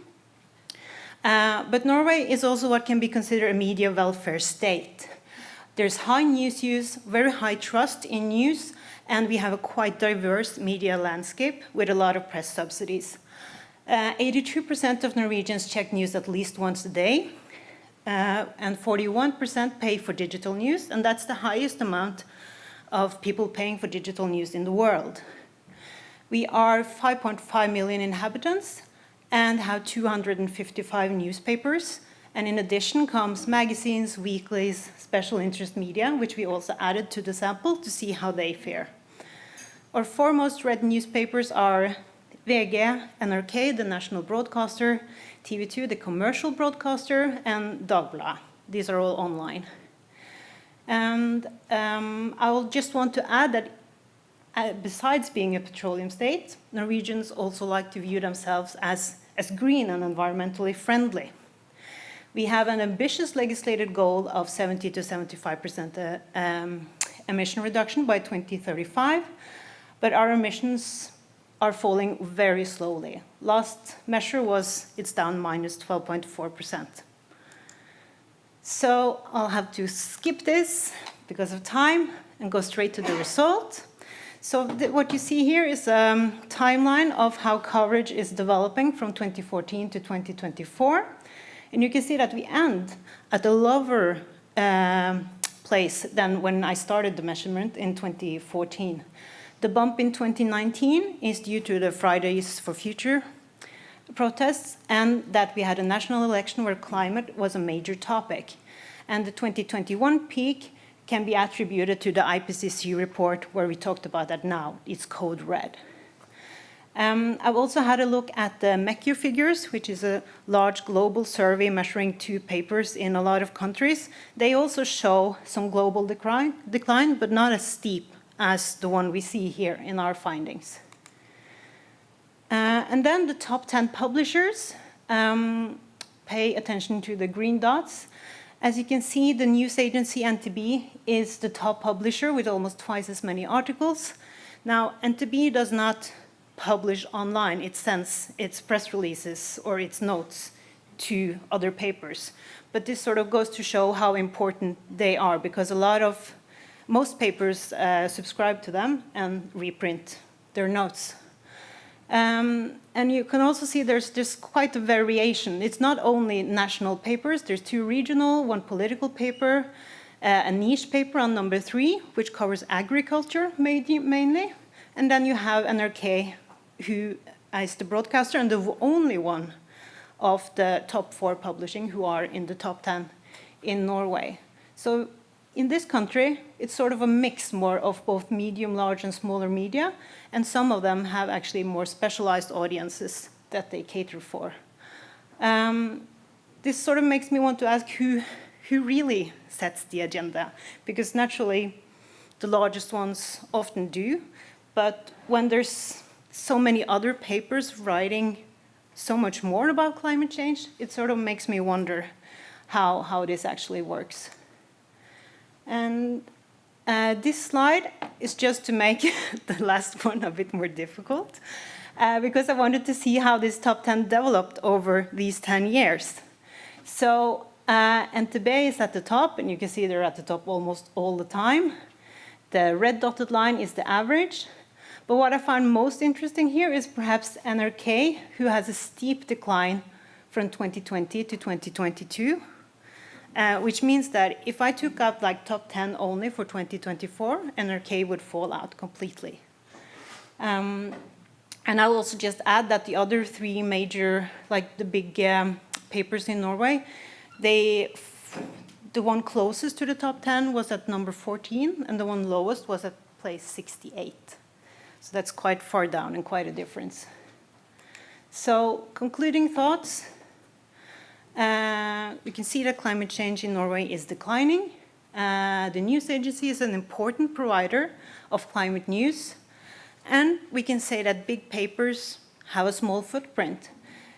But Norway is also what can be considered a media welfare state. There's high news use, very high trust in news, and we have a quite diverse media landscape with a lot of press subsidies. 82% of Norwegians check news at least once a day, and 41% pay for digital news, and that's the highest amount of people paying for digital news in the world. We are 5.5 million inhabitants and have 255 newspapers, and in addition comes magazines, weeklies, special interest media, which we also added to the sample to see how they fare. Our four most read newspapers are VG, NRK, the national broadcaster, TV2, the commercial broadcaster, and Dagbladet. These are all online. And I will just want to add that besides being a petroleum state, Norwegians also like to view themselves as green and environmentally friendly. We have an ambitious legislated goal of 70 to 75% emission reduction by 2035, but our emissions are falling very slowly. Last measure was it's down minus 12.4%. So I'll have to skip this because of time and go straight to the result. So what you see here is a timeline of how coverage is developing from 2014 to 2024. And you can see that we end at a lower place than when I started the measurement in 2014. The bump in 2019 is due to the Fridays for Future protests and that we had a national election where climate was a major topic. And the 2021 peak can be attributed to the IPCC report where we talked about that now. It's code red. I've also had a look at the MECU figures, which is a large global survey measuring 2 papers in a lot of countries. They also show some global decline, but not as steep as the one we see here in our findings. And then the top 10 publishers pay attention to the green dots. As you can see, the news agency NTB is the top publisher with almost twice as many articles. Now, NTB does not publish online. It sends its press releases or its notes to other papers. But this sort of goes to show how important they are, because most papers subscribe to them and reprint their notes. And you can also see there's quite a variation. It's not only national papers. There's 2 regional, 1 political paper, a niche paper on number 3, which covers agriculture mainly. And then you have NRK, who is the broadcaster and the only one of the top 4 publishing who are in the top 10 in Norway. So in this country, it's sort of a mix more of both medium, large, and smaller media, and some of them have actually more specialized audiences that they cater for. This sort of makes me want to ask who really sets the agenda, because naturally the largest ones often do, but when there's so many other papers writing so much more about climate change, it sort of makes me wonder how this actually works. And this slide is just to make the last one a bit more difficult, because I wanted to see how this top 10 developed over these 10 years. So NTB is at the top, and you can see they're at the top almost all the time. The red dotted line is the average. But what I found most interesting here is perhaps NRK, who has a steep decline from 2020 to 2022. Which means that if I took out like top 10 only for 2024, NRK would fall out completely. And I'll also just add that the other 3 major, like the big papers in Norway, the one closest to the top 10 was at number 14, and the one lowest was at place 68. So that's quite far down and quite a difference. So concluding thoughts. We can see that climate change in Norway is declining. The news agency is an important provider of climate news. And we can say that big papers have a small footprint.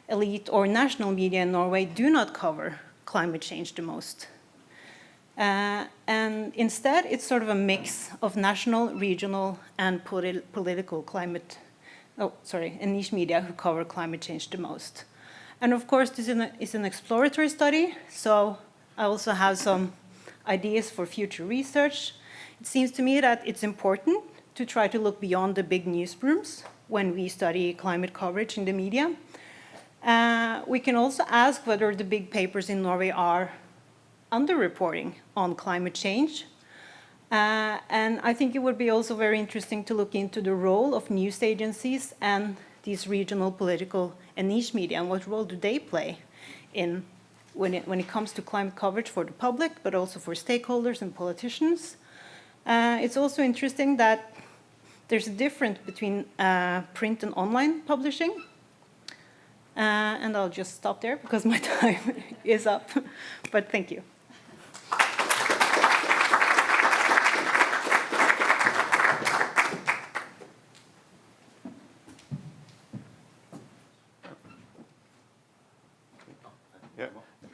Elite or national media in Norway do not cover climate change the most. And instead, it's sort of a mix of national, regional, and political and niche media who cover climate change the most. And of course, this is an exploratory study, so I also have some ideas for future research. It seems to me that it's important to try to look beyond the big newsrooms when we study climate coverage in the media. We can also ask whether the big papers in Norway are underreporting on climate change. And I think it would be also very interesting to look into the role of news agencies and these regional political and niche media, and what role do they play in when it comes to climate coverage for the public, but also for stakeholders and politicians. It's also interesting that there's a difference between print and online publishing. And I'll just stop there because my time is up. But thank you.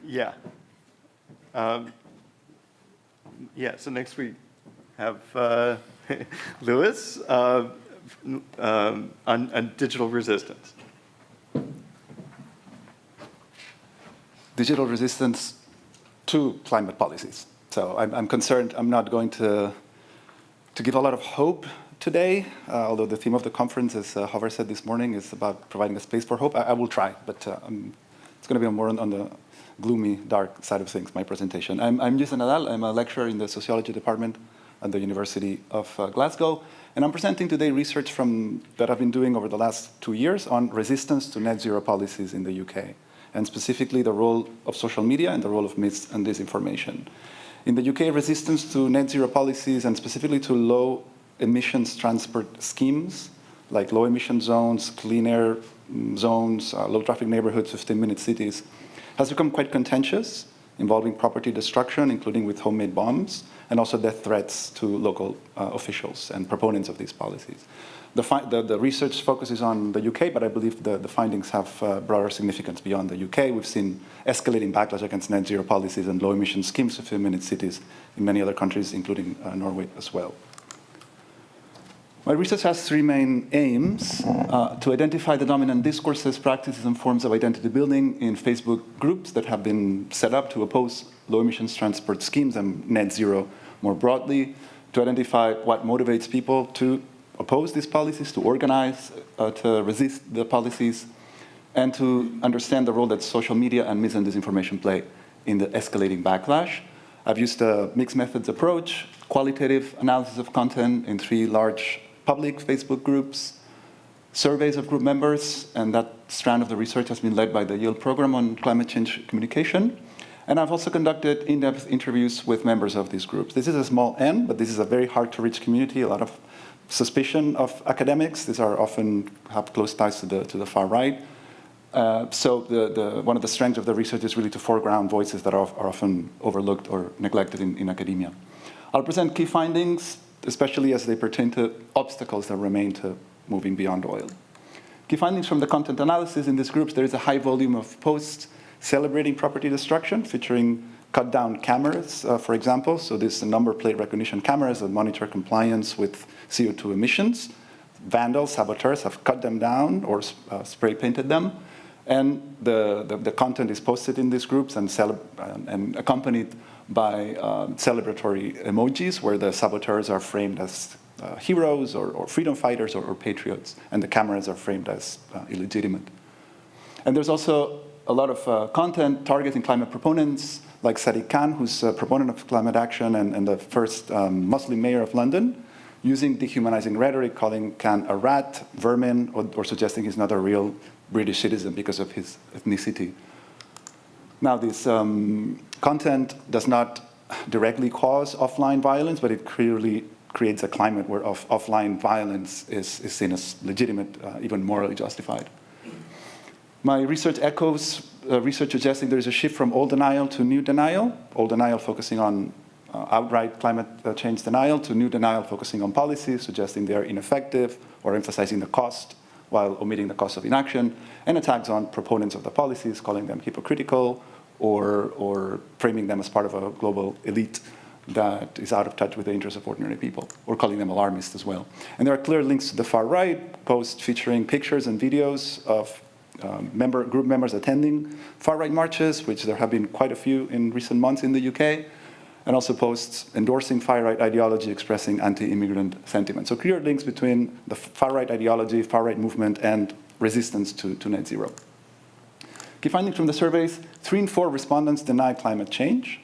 Yeah. Yeah, so next we have Lewis on digital resistance. Digital resistance to climate policies. So I'm concerned I'm not going to give a lot of hope today, although the theme of the conference, as Håvard said this morning, is about providing a space for hope. I will try, but it's going to be more on the gloomy, dark side of things, my presentation. I'm Yusen Nadal. I'm a lecturer in the sociology department at the University of Glasgow, and I'm presenting today research that I've been doing over the last 2 years on resistance to net zero policies in the UK, and specifically the role of social media and the role of myths and disinformation. In the UK, resistance to net zero policies, and specifically to low emissions transport schemes, like low emission zones, clean air zones, low traffic neighborhoods, 15-minute cities, has become quite contentious, involving property destruction, including with homemade bombs, and also death threats to local officials and proponents of these policies. The research focuses on the UK, but I believe the findings have broader significance beyond the UK. We've seen escalating backlash against net zero policies and low emission schemes of 15-minute cities in many other countries, including Norway as well. My research has three main aims: to identify the dominant discourses, practices, and forms of identity building in Facebook groups that have been set up to oppose low emissions transport schemes and net zero more broadly, to identify what motivates people to oppose these policies, to organize, to resist the policies, and to understand the role that social media and mis and disinformation play in the escalating backlash. I've used a mixed methods approach, qualitative analysis of content in 3 large public Facebook groups, surveys of group members, and that strand of the research has been led by the Yale program on climate change communication. And I've also conducted in-depth interviews with members of these groups. This is a small n, but this is a very hard-to-reach community, a lot of suspicion of academics. These are often have close ties to the far right. So one of the strengths of the research is really to foreground voices that are often overlooked or neglected in academia. I'll present key findings, especially as they pertain to obstacles that remain to moving beyond oil. Key findings from the content analysis in these groups: there is a high volume of posts celebrating property destruction, featuring cut-down cameras, for example. So these number plate recognition cameras that monitor compliance with CO2 emissions. Vandals, saboteurs have cut them down or spray painted them. And the content is posted in these groups and accompanied by celebratory emojis, where the saboteurs are framed as heroes or freedom fighters or patriots, and the cameras are framed as illegitimate. And there's also a lot of content targeting climate proponents, like Sadiq Khan, who's a proponent of climate action and the first Muslim mayor of London, using dehumanizing rhetoric, calling Khan a rat, vermin, or suggesting he's not a real British citizen because of his ethnicity. Now, this content does not directly cause offline violence, but it clearly creates a climate where offline violence is seen as legitimate, even morally justified. My research echoes research suggesting there is a shift from old denial to new denial, old denial focusing on outright climate change denial, to new denial focusing on policies, suggesting they are ineffective or emphasizing the cost while omitting the cost of inaction, and attacks on proponents of the policies, calling them hypocritical or framing them as part of a global elite that is out of touch with the interests of ordinary people, or calling them alarmist as well. And there are clear links to the far right, posts featuring pictures and videos of group members attending far-right marches, which there have been quite a few in recent months in the UK, and also posts endorsing far-right ideology, expressing anti-immigrant sentiment. So clear links between the far-right ideology, far-right movement, and resistance to net zero. Key findings from the surveys: 3 in 4 respondents deny climate change.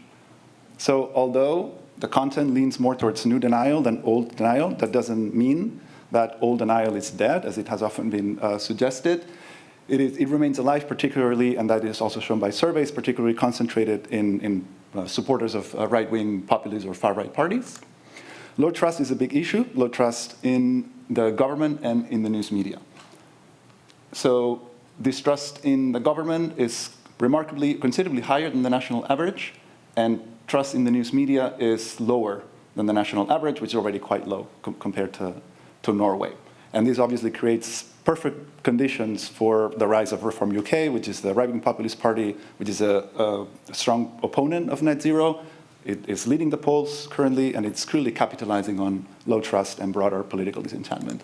So although the content leans more towards new denial than old denial, that doesn't mean that old denial is dead, as it has often been suggested. It remains alive particularly, and that is also shown by surveys, particularly concentrated in supporters of right-wing populist or far-right parties. Low trust is a big issue, low trust in the government and in the news media. So distrust in the government is considerably higher than the national average, and trust in the news media is lower than the national average, which is already quite low compared to Norway. And this obviously creates perfect conditions for the rise of Reform UK, which is the right-wing populist party, which is a strong opponent of net zero. It is leading the polls currently, and it's clearly capitalizing on low trust and broader political disenchantment.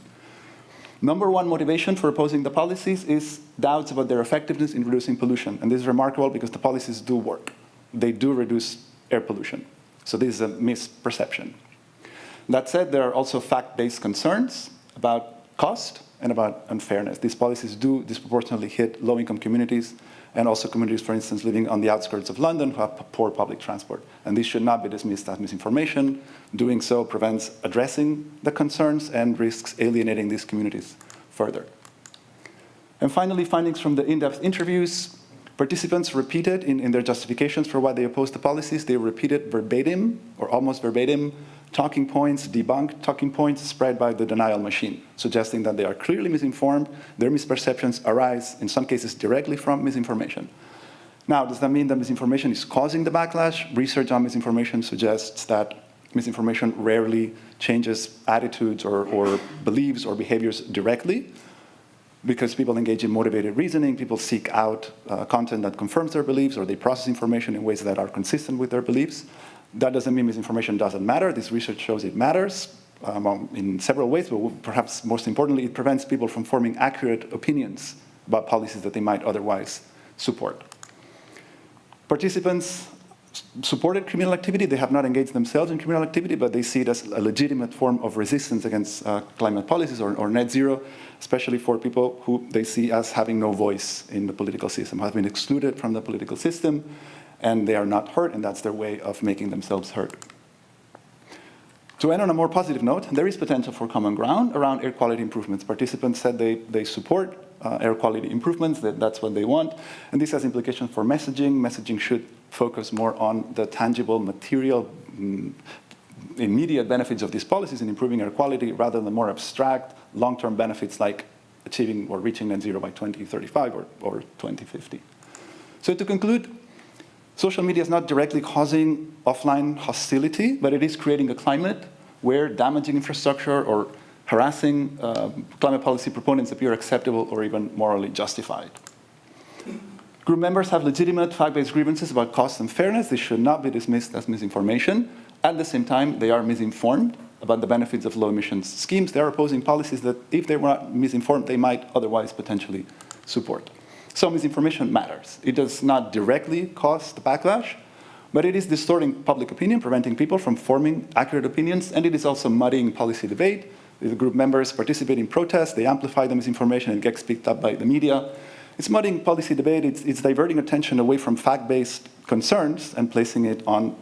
Number one motivation for opposing the policies is doubts about their effectiveness in reducing pollution. And this is remarkable because the policies do work. They do reduce air pollution. So this is a misperception. That said, there are also fact-based concerns about cost and about unfairness. These policies do disproportionately hit low-income communities and also communities, for instance, living on the outskirts of London who have poor public transport. And this should not be dismissed as misinformation. Doing so prevents addressing the concerns and risks alienating these communities further. And finally, findings from the in-depth interviews. Participants repeated in their justifications for why they opposed the policies, they repeated verbatim or almost verbatim talking points, debunked talking points spread by the denial machine, suggesting that they are clearly misinformed. Their misperceptions arise, in some cases, directly from misinformation. Now, does that mean that misinformation is causing the backlash? Research on misinformation suggests that misinformation rarely changes attitudes or beliefs or behaviors directly, because people engage in motivated reasoning, people seek out content that confirms their beliefs, or they process information in ways that are consistent with their beliefs. That doesn't mean misinformation doesn't matter. This research shows it matters in several ways, but perhaps most importantly, it prevents people from forming accurate opinions about policies that they might otherwise support. Participants supported criminal activity. They have not engaged themselves in criminal activity, but they see it as a legitimate form of resistance against climate policies or net zero, especially for people who they see as having no voice in the political system, have been excluded from the political system, and they are not heard, and that's their way of making themselves heard. To end on a more positive note, there is potential for common ground around air quality improvements. Participants said they support air quality improvements, that's what they want, and this has implications for messaging. Messaging should focus more on the tangible, material, immediate benefits of these policies in improving air quality rather than more abstract, long-term benefits like achieving or reaching net zero by 2035 or 2050. So to conclude, social media is not directly causing offline hostility, but it is creating a climate where damaging infrastructure or harassing climate policy proponents appear acceptable or even morally justified. Group members have legitimate fact-based grievances about cost and fairness. This should not be dismissed as misinformation. At the same time, they are misinformed about the benefits of low emissions schemes. They are opposing policies that, if they were not misinformed, they might otherwise potentially support. So misinformation matters. It does not directly cause the backlash, but it is distorting public opinion, preventing people from forming accurate opinions, and it is also muddying policy debate. The group members participate in protests, they amplify the misinformation, and it gets picked up by the media. It's muddying policy debate, it's diverting attention away from fact-based concerns and placing it on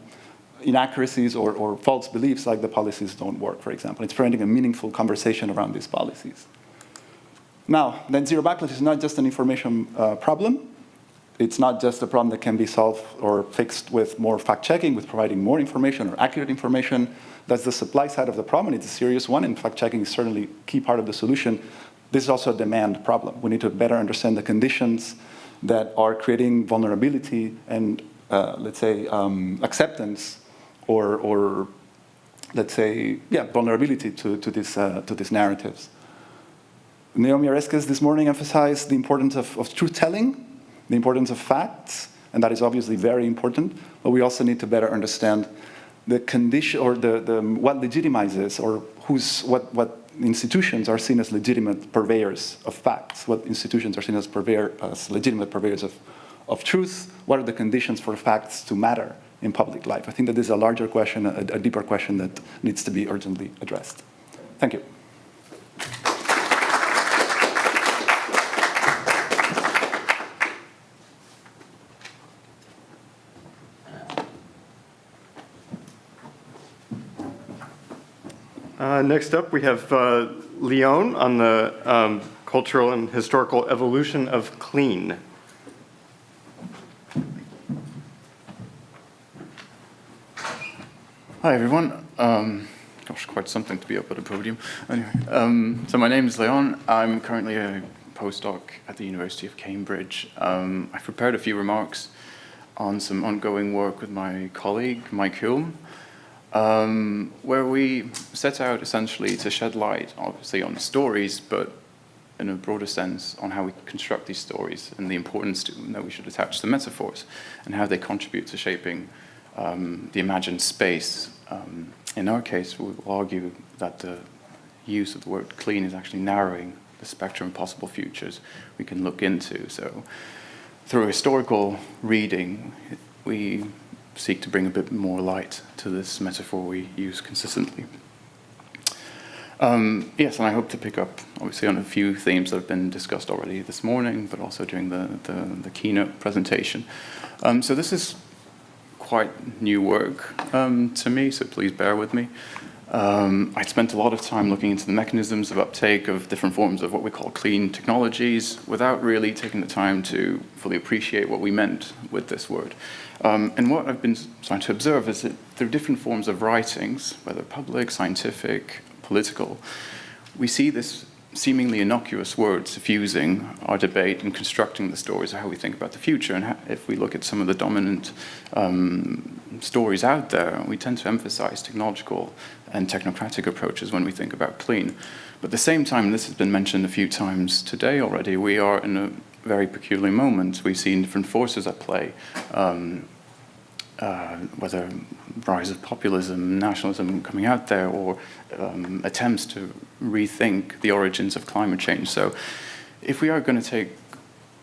inaccuracies or false beliefs like the policies don't work, for example. It's preventing a meaningful conversation around these policies. Now, net zero backlash is not just an information problem. It's not just a problem that can be solved or fixed with more fact-checking, with providing more information or accurate information. That's the supply side of the problem, and it's a serious one, and fact-checking is certainly a key part of the solution. This is also a demand problem. We need to better understand the conditions that are creating vulnerability and, let's say, acceptance or let's say, vulnerability to these narratives. Naomi Oreskes this morning emphasized the importance of truth-telling, the importance of facts, and that is obviously very important, but we also need to better understand the condition or what legitimizes or what institutions are seen as legitimate purveyors of facts, what institutions are seen as legitimate purveyors of truth, what are the conditions for facts to matter in public life. I think that this is a larger question, a deeper question that needs to be urgently addressed. Thank you. Next up, we have Leon on the cultural and historical evolution of clean. Hi, everyone. Gosh, quite something to be up at a podium. Anyway, so my name is Leon. I'm currently a postdoc at the University of Cambridge. I've prepared a few remarks on some ongoing work with my colleague, Mike Hulme, where we set out essentially to shed light, obviously, on stories, but in a broader sense on how we construct these stories and the importance that we should attach to metaphors and how they contribute to shaping the imagined space. In our case, we will argue that the use of the word clean is actually narrowing the spectrum of possible futures we can look into. So through historical reading, we seek to bring a bit more light to this metaphor we use consistently. Yes, and I hope to pick up, obviously, on a few themes that have been discussed already this morning, but also during the keynote presentation. So this is quite new work to me, so please bear with me. I spent a lot of time looking into the mechanisms of uptake of different forms of what we call clean technologies without really taking the time to fully appreciate what we meant with this word. And what I've been trying to observe is that through different forms of writings, whether public, scientific, political, we see this seemingly innocuous word suffusing our debate and constructing the stories of how we think about the future. And if we look at some of the dominant stories out there, we tend to emphasize technological and technocratic approaches when we think about clean. But at the same time, this has been mentioned a few times today already, we are in a very peculiar moment. We've seen different forces at play, whether rise of populism, nationalism coming out there, or attempts to rethink the origins of climate change. So if we are going to take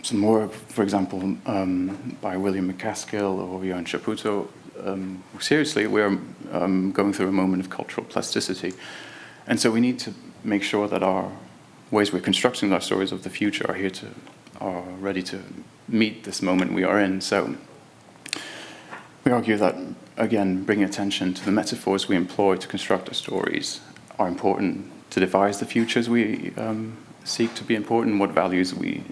some work, for example, by William McCaskill or Jan Chaputto, seriously, we are going through a moment of cultural plasticity. And so we need to make sure that our ways we're constructing our stories of the future are ready to meet this moment we are in. So we argue that, again, bringing attention to the metaphors we employ to construct our stories are important to devise the futures we seek to be important, what values we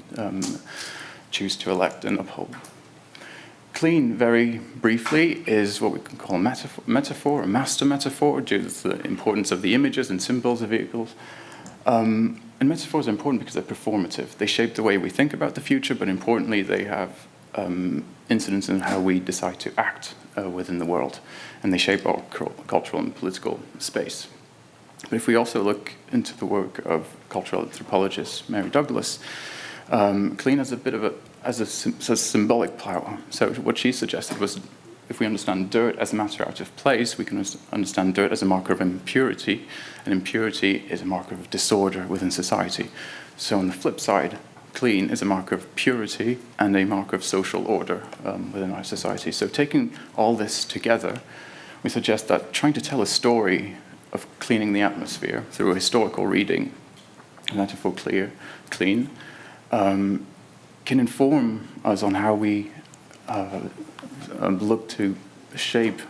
choose to elect and uphold. Clean, very briefly, is what we can call a metaphor, a master metaphor, due to the importance of the images and symbols of vehicles. And metaphors are important because they're performative. They shape the way we think about the future, but importantly, they have incidence in how we decide to act within the world, and they shape our cultural and political space. But if we also look into the work of cultural anthropologist Mary Douglas, clean has a bit of a symbolic power. So what she suggested was, if we understand dirt as a matter out of place, we can understand dirt as a marker of impurity, and impurity is a marker of disorder within society. So on the flip side, clean is a marker of purity and a marker of social order within our society. So taking all this together, we suggest that trying to tell a story of cleaning the atmosphere through a historical reading, metaphor clean, can inform us on how we look to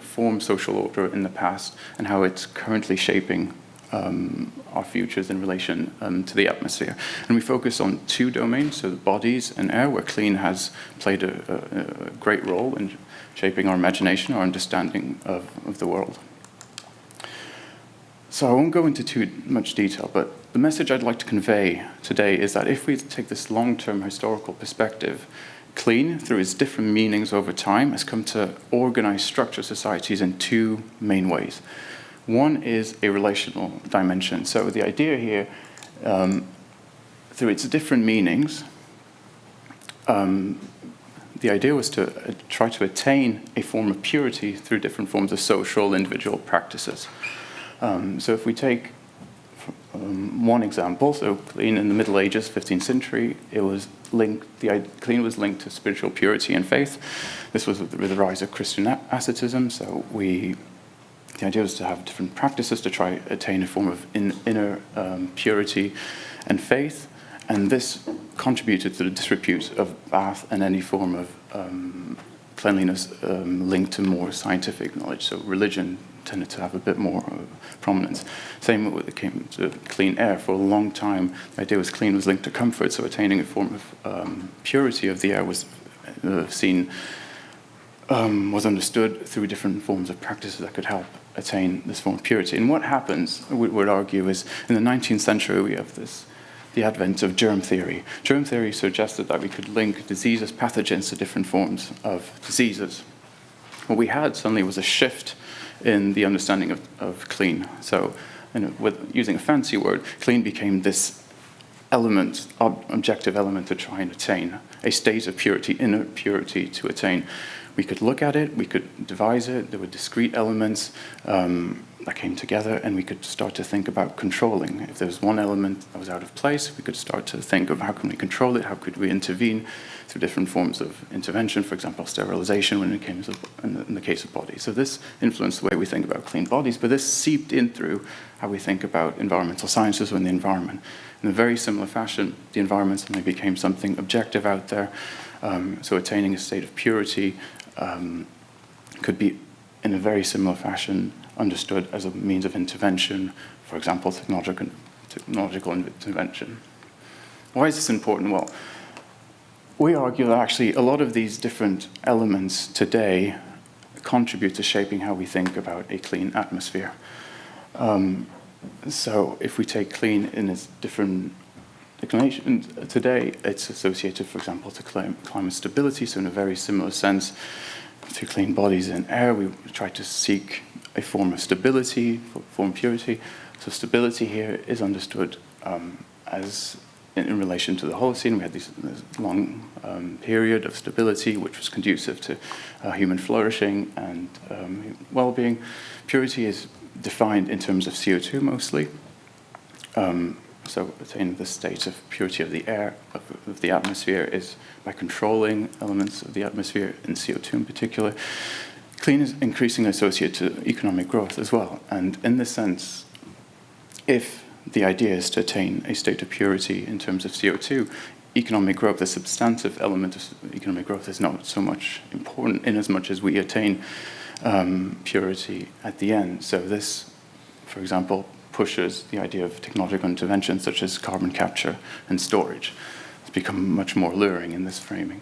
form social order in the past and how it's currently shaping our futures in relation to the atmosphere. And we focus on two domains, so the bodies and air, where clean has played a great role in shaping our imagination, our understanding of the world. So I won't go into too much detail, but the message I'd like to convey today is that if we take this long-term historical perspective, clean, through its different meanings over time, has come to organize structure societies in two main ways. One is a relational dimension. So the idea here, through its different meanings, the idea was to try to attain a form of purity through different forms of social, individual practices. So if we take one example, so in the Middle Ages, 15th century, it was clean was linked to spiritual purity and faith. This was with the rise of Christian asceticism, so the idea was to have different practices to try to attain a form of inner purity and faith, and this contributed to the disrepute of bath and any form of cleanliness linked to more scientific knowledge. So religion tended to have a bit more prominence. Same when it came to clean air. For a long time, the idea was clean was linked to comfort, so attaining a form of purity of the air was was understood through different forms of practices that could help attain this form of purity. And what happens, we would argue, is in the 19th century we have the advent of germ theory. Germ theory suggested that we could link diseases, pathogens to different forms of diseases. What we had suddenly was a shift in the understanding of clean. So, with using a fancy word, clean became this element, objective element to try and attain a state of purity, inner purity to attain. We could look at it, we could devise it, there were discrete elements that came together, and we could start to think about controlling. If there was one element that was out of place, we could start to think of how can we control it, how could we intervene through different forms of intervention, for example, sterilization when it came to, in the case of bodies. So this influenced the way we think about clean bodies, but this seeped in through how we think about environmental sciences and the environment. In a very similar fashion, the environment suddenly became something objective out there, so attaining a state of purity could be, in a very similar fashion, understood as a means of intervention, for example, technological intervention. Why is this important? Well, we argue that actually a lot of these different elements today contribute to shaping how we think about a clean atmosphere. So if we take clean in its different declinations, today it's associated, for example, to climate stability, so in a very similar sense to clean bodies and air, we try to seek a form of stability, form of purity. So stability here is understood as in relation to the Holocene. We had this long period of stability, which was conducive to human flourishing and well-being. Purity is defined in terms of CO2 mostly. So attaining the state of purity of the air, of the atmosphere, is by controlling elements of the atmosphere, and CO2 in particular. Clean is increasingly associated to economic growth as well. And in this sense, if the idea is to attain a state of purity in terms of CO2, economic growth, the substantive element of economic growth, is not so much important in as much as we attain purity at the end. So this, for example, pushes the idea of technological interventions such as carbon capture and storage. It's become much more alluring in this framing.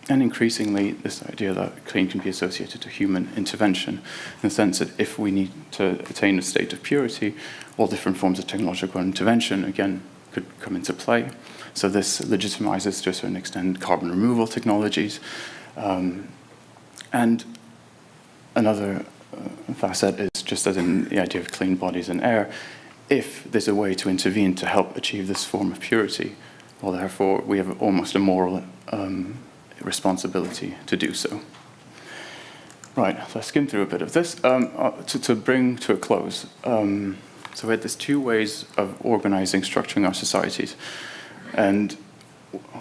And increasingly, this idea that clean can be associated to human intervention, in the sense that if we need to attain a state of purity, all different forms of technological intervention, again, could come into play. So this legitimizes, to a certain extent, carbon removal technologies. And another facet is, just as in the idea of clean bodies and air, if there's a way to intervene to help achieve this form of purity, well, therefore, we have almost a moral responsibility to do so. Right, so I skimmed through a bit of this. To bring to a close, so we had these two ways of organizing, structuring our societies. And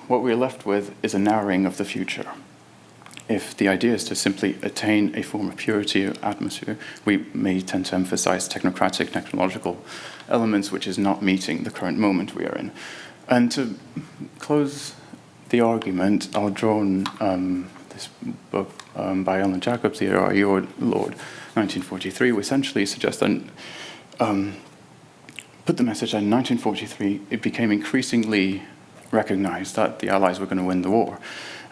what we're left with is a narrowing of the future. If the idea is to simply attain a form of purity of atmosphere, we may tend to emphasize technocratic, technological elements, which is not meeting the current moment we are in. And to close the argument, I'll draw on this book by Alan Jacobs, The Are Your Lord, 1943, which essentially suggests that, put the message that in 1943, it became increasingly recognized that the Allies were going to win the war.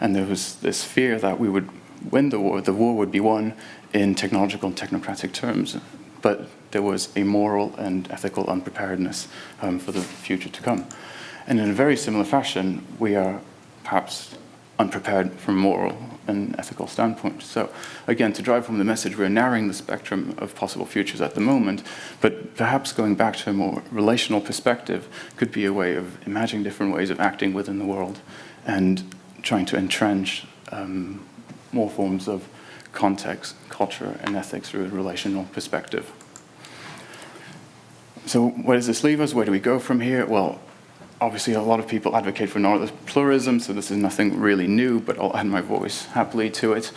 And there was this fear that we would win the war would be won in technological and technocratic terms, but there was a moral and ethical unpreparedness for the future to come. And in a very similar fashion, we are perhaps unprepared from moral and ethical standpoint. So again, to drive home the message, we're narrowing the spectrum of possible futures at the moment, but perhaps going back to a more relational perspective could be a way of imagining different ways of acting within the world and trying to entrench more forms of context, culture, and ethics through a relational perspective. So where does this leave us? Where do we go from here? Well, obviously a lot of people advocate for Northern pluralism, so this is nothing really new, but I'll add my voice happily to it.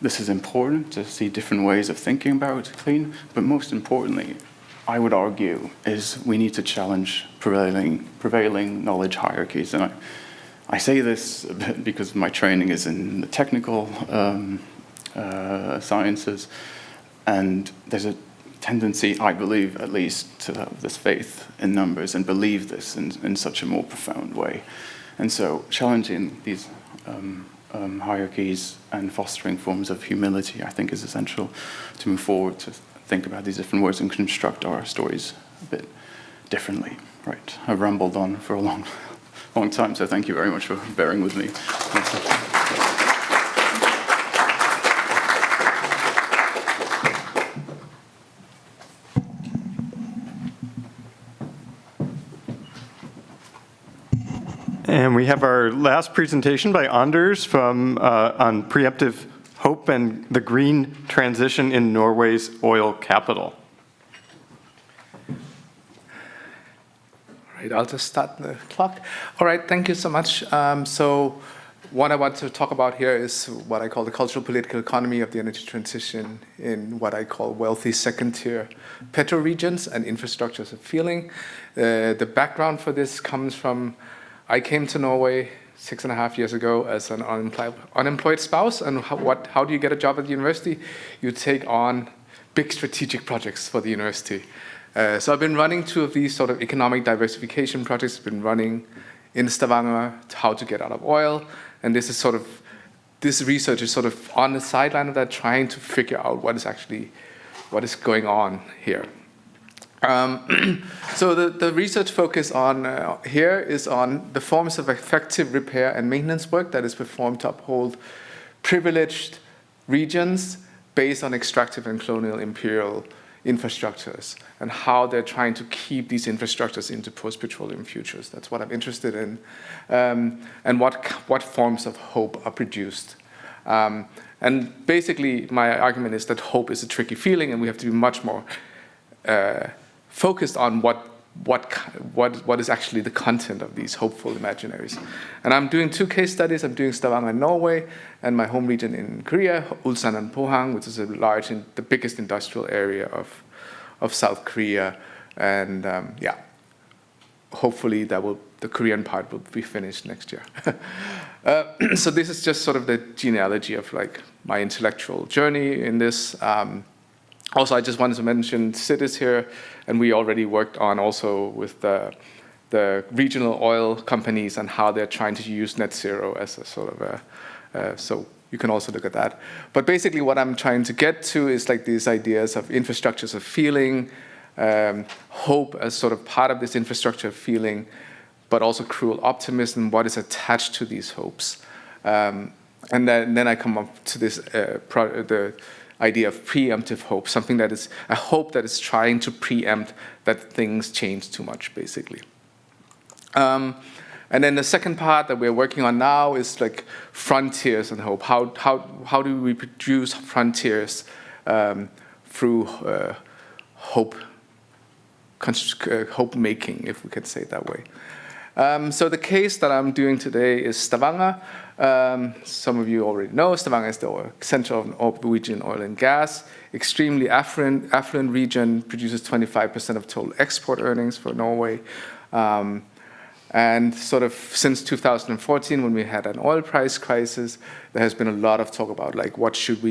This is important to see different ways of thinking about clean, but most importantly, I would argue, is we need to challenge prevailing knowledge hierarchies. And I say this because my training is in the technical sciences, and there's a tendency, I believe at least, to have this faith in numbers and believe this in such a more profound way. And so challenging these hierarchies and fostering forms of humility, I think, is essential to move forward, to think about these different words and construct our stories a bit differently. Right, I've rambled on for a long time, so thank you very much for bearing with me. And we have our last presentation by Anders on preemptive hope and the green transition in Norway's oil capital. All right, I'll just start the clock. All right, thank you so much. So what I want to talk about here is what I call the cultural political economy of the energy transition in what I call wealthy second-tier petro regions and infrastructures of feeling. The background for this comes from, I came to Norway 6.5 years ago as an unemployed spouse, and how do you get a job at the university? You take on big strategic projects for the university. So I've been running 2 of these sort of economic diversification projects. I've been running in Stavanger, how to get out of oil, and this research is sort of on the sideline of that, trying to figure out what is going on here. So the research focus on here is on the forms of effective repair and maintenance work that is performed to uphold privileged regions based on extractive and colonial imperial infrastructures, and how they're trying to keep these infrastructures into post-petroleum futures. That's what I'm interested in, and what forms of hope are produced. And basically, my argument is that hope is a tricky feeling, and we have to be much more focused on what is actually the content of these hopeful imaginaries. And I'm doing 2 case studies. I'm doing Stavanger, Norway, and my home region in Korea, Ulsan and Pohang, which is the biggest industrial area of South Korea. And hopefully the Korean part will be finished next year. So this is just sort of the genealogy of like my intellectual journey in this. Also, I just wanted to mention Sid is here, and we already worked on also with the regional oil companies and how they're trying to use net zero as a sort of so you can also look at that. But basically what I'm trying to get to is like these ideas of infrastructures of feeling, hope as sort of part of this infrastructure of feeling, but also cruel optimism, what is attached to these hopes. And then I come up to this, the idea of preemptive hope, something that is a hope that is trying to preempt that things change too much, basically. And then the second part that we're working on now is like frontiers and hope. How do we produce frontiers through hope making, if we could say it that way. So the case that I'm doing today is Stavanger. Some of you already know Stavanger is the center of Norwegian oil and gas. Extremely affluent region, produces 25% of total export earnings for Norway. And sort of since 2014, when we had an oil price crisis, there has been a lot of talk about like what should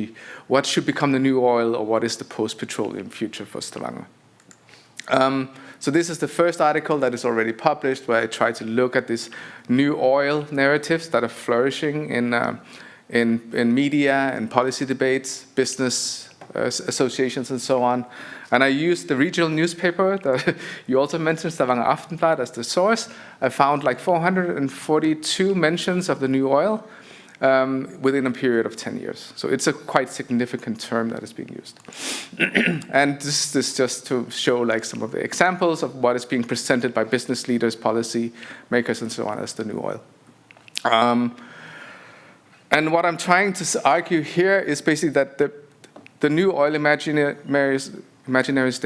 become the new oil, or what is the post-petroleum future for Stavanger. So this is the first article that is already published, where I try to look at these new oil narratives that are flourishing in media and policy debates, business associations, and so on. And I used the regional newspaper that you also mentioned, Stavanger Aftenblad, as the source. I found like 442 mentions of the new oil within a period of 10 years. So it's a quite significant term that is being used. And this is just to show like some of the examples of what is being presented by business leaders, policy makers, and so on as the new oil. And what I'm trying to argue here is basically that the new oil imaginaries,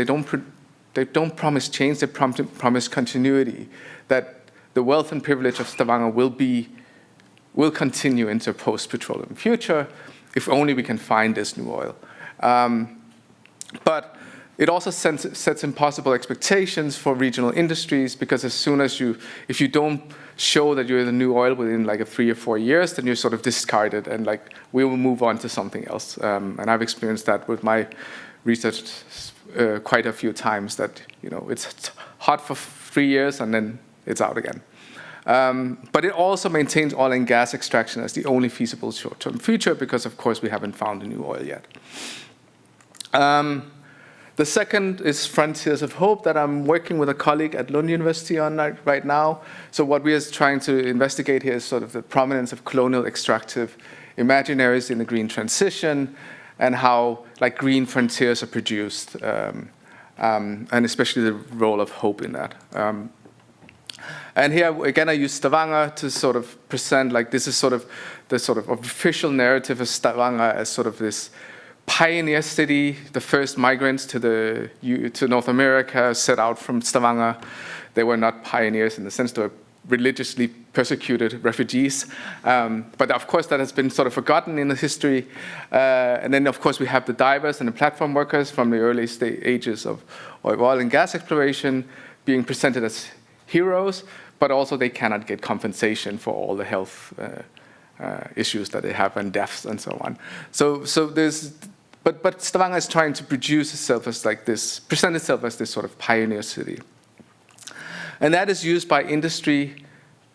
they don't promise change, they promise continuity. That the wealth and privilege of Stavanger will continue into a post-petroleum future if only we can find this new oil. But it also sets impossible expectations for regional industries, because as soon as if you don't show that you're the new oil within like 3 or 4 years, then you're sort of discarded, and like we will move on to something else. And I've experienced that with my research quite a few times, that it's hot for 3 years and then it's out again. But it also maintains oil and gas extraction as the only feasible short-term future, because of course we haven't found a new oil yet. The second is Frontiers of Hope, that I'm working with a colleague at Lund University on right now. So what we are trying to investigate here is sort of the prominence of colonial extractive imaginaries in the green transition, and how like green frontiers are produced, and especially the role of hope in that. And here again, I use Stavanger to sort of present, like, this is sort of the sort of official narrative of Stavanger as sort of this pioneer city. The first migrants to North America set out from Stavanger. They were not pioneers in the sense they were religiously persecuted refugees. But of course that has been sort of forgotten in the history. And then of course we have the divers and the platform workers from the early ages of oil and gas exploration being presented as heroes, but also they cannot get compensation for all the health issues that they have, and deaths and so on. So there's, but Stavanger is trying to produce itself as like this, present itself as this sort of pioneer city. And that is used by industry,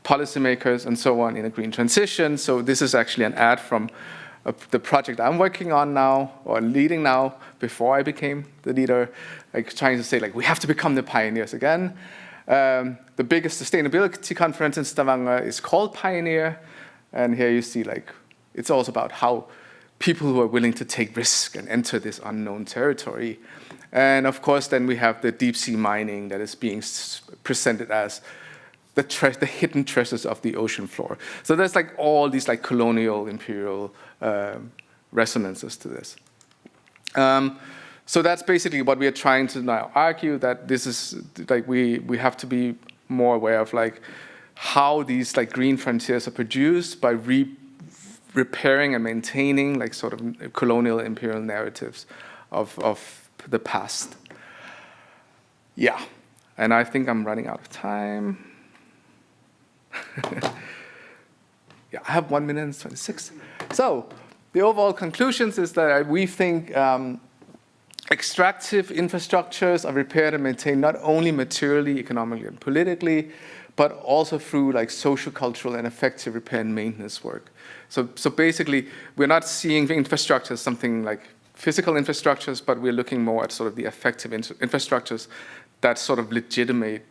policymakers, and so on in a green transition. So this is actually an ad from the project I'm working on now, or leading now, before I became the leader, like trying to say, like, we have to become the pioneers again. The biggest sustainability conference in Stavanger is called Pioneer. And here you see, like, it's also about how people who are willing to take risk and enter this unknown territory. And of course, then we have the deep sea mining that is being presented as the hidden treasures of the ocean floor. So there's like all these like colonial, imperial resonances to this. So that's basically what we are trying to now argue, that this is like we have to be more aware of like how these like green frontiers are produced by repairing and maintaining like sort of colonial imperial narratives of the past. Yeah, and I think I'm running out of time. Yeah, I have 1 minute and 26. So the overall conclusions is that we think extractive infrastructures are repaired and maintained not only materially, economically, and politically, but also through like social, cultural, and effective repair and maintenance work. So basically, we're not seeing the infrastructure as something like physical infrastructures, but we're looking more at sort of the effective infrastructures that sort of legitimate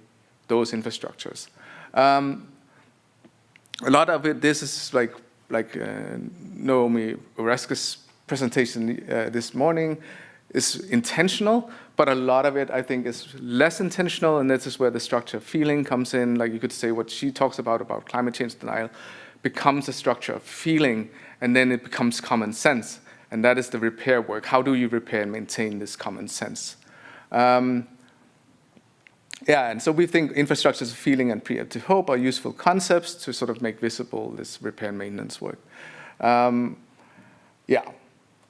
those infrastructures. A lot of it, this is like Naomi Oreska's presentation this morning, is intentional, but a lot of it, I think, is less intentional, and this is where the structure of feeling comes in. Like you could say what she talks about climate change denial, becomes a structure of feeling, and then it becomes common sense. And that is the repair work. How do you repair and maintain this common sense? Yeah, and so we think infrastructures of feeling and preemptive hope are useful concepts to sort of make visible this repair and maintenance work. Yeah,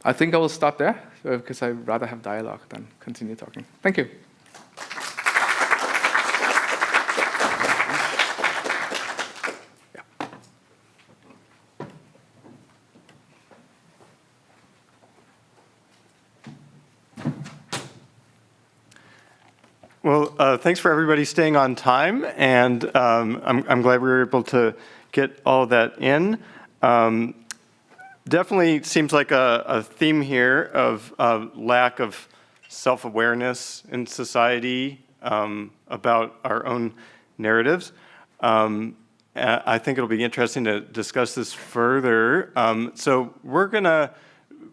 I think I will stop there, because I'd rather have dialogue than continue talking. Thank you. Well, thanks for everybody staying on time, and I'm glad we were able to get all that in. Definitely seems like a theme here of lack of self-awareness in society about our own narratives. I think it'll be interesting to discuss this further. So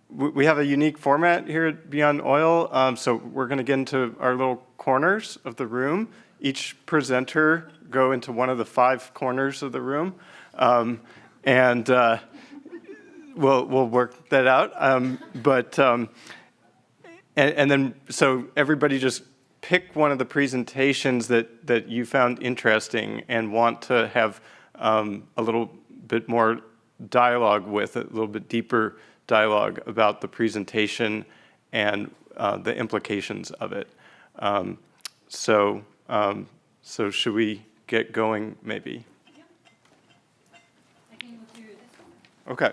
we have a unique format here at Beyond Oil, so we're going to get into our little corners of the room. Each presenter go into one of the 5 corners of the room, and we'll work that out. And then so everybody just pick one of the presentations that you found interesting and want to have a little bit more dialogue with, a little bit deeper dialogue about the presentation and the implications of it. So should we get going, maybe? Okay.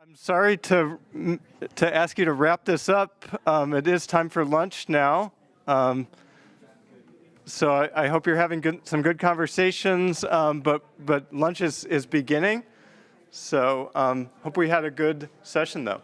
I'm sorry to ask you to wrap this up. It is time for lunch now. So I hope you're having some good conversations, but lunch is beginning. So hope we had a good session, though.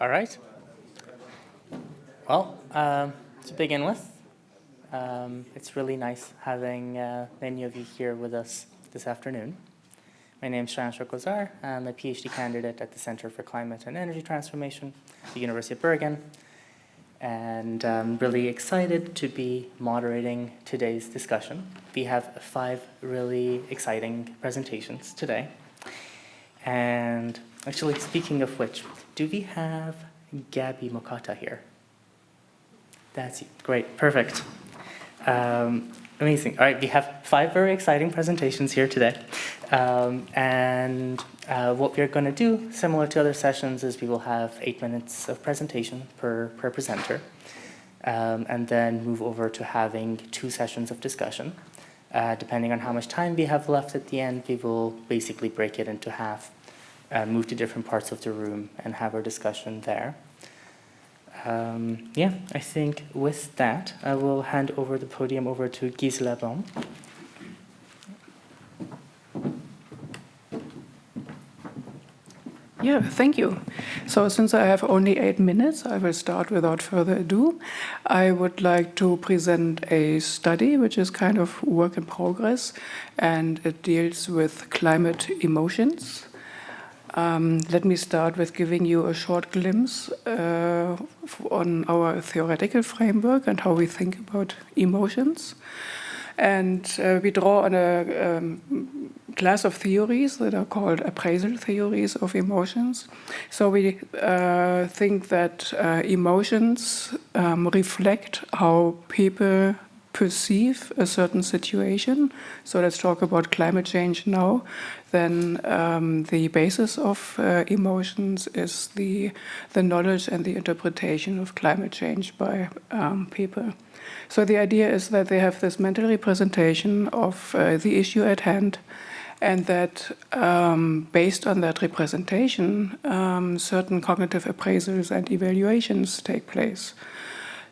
All right. Well, to begin with, it's really nice having many of you here with us this afternoon. My name is Shran Shokozar. I'm a PhD candidate at the Center for Climate and Energy Transformation at the University of Bergen. And I'm really excited to be moderating today's discussion. We have 5 really exciting presentations today. And actually, speaking of which, do we have Gabby Mokata here? That's you. Great, perfect. Amazing. All right, we have 5 very exciting presentations here today. What we're going to do, similar to other sessions, is we will have 8 minutes of presentation per presenter, and then move over to having 2 sessions of discussion. Depending on how much time we have left at the end, we will basically break it into half, move to different parts of the room, and have our discussion there. Yeah, I think with that, I will hand over the podium over to Gisela Baum. Yeah, thank you. So since I have only 8 minutes, I will start without further ado. I would like to present a study which is kind of work in progress, and it deals with climate emotions. Let me start with giving you a short glimpse on our theoretical framework and how we think about emotions. And we draw on a class of theories that are called appraisal theories of emotions. So we think that emotions reflect how people perceive a certain situation. So let's talk about climate change now. Then the basis of emotions is the knowledge and the interpretation of climate change by people. So the idea is that they have this mental representation of the issue at hand, and that based on that representation, certain cognitive appraisals and evaluations take place.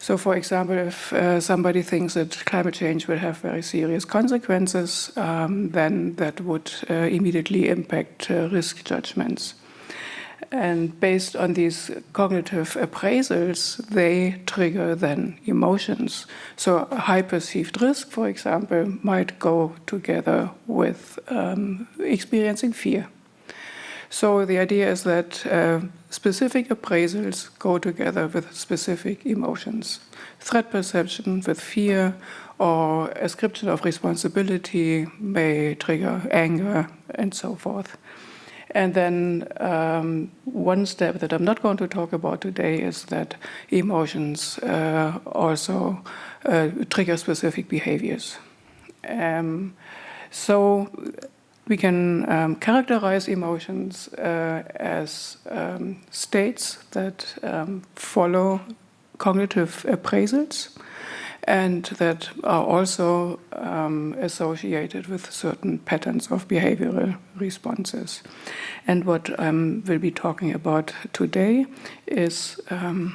So, for example, if somebody thinks that climate change will have very serious consequences, then that would immediately impact risk judgments. And based on these cognitive appraisals, they trigger then emotions. So a high perceived risk, for example, might go together with experiencing fear. So the idea is that specific appraisals go together with specific emotions. Threat perception with fear or ascription of responsibility may trigger anger and so forth. And then one step that I'm not going to talk about today is that emotions also trigger specific behaviors. So we can characterize emotions as states that follow cognitive appraisals and that are also associated with certain patterns of behavioral responses. And what I will be talking about today is, can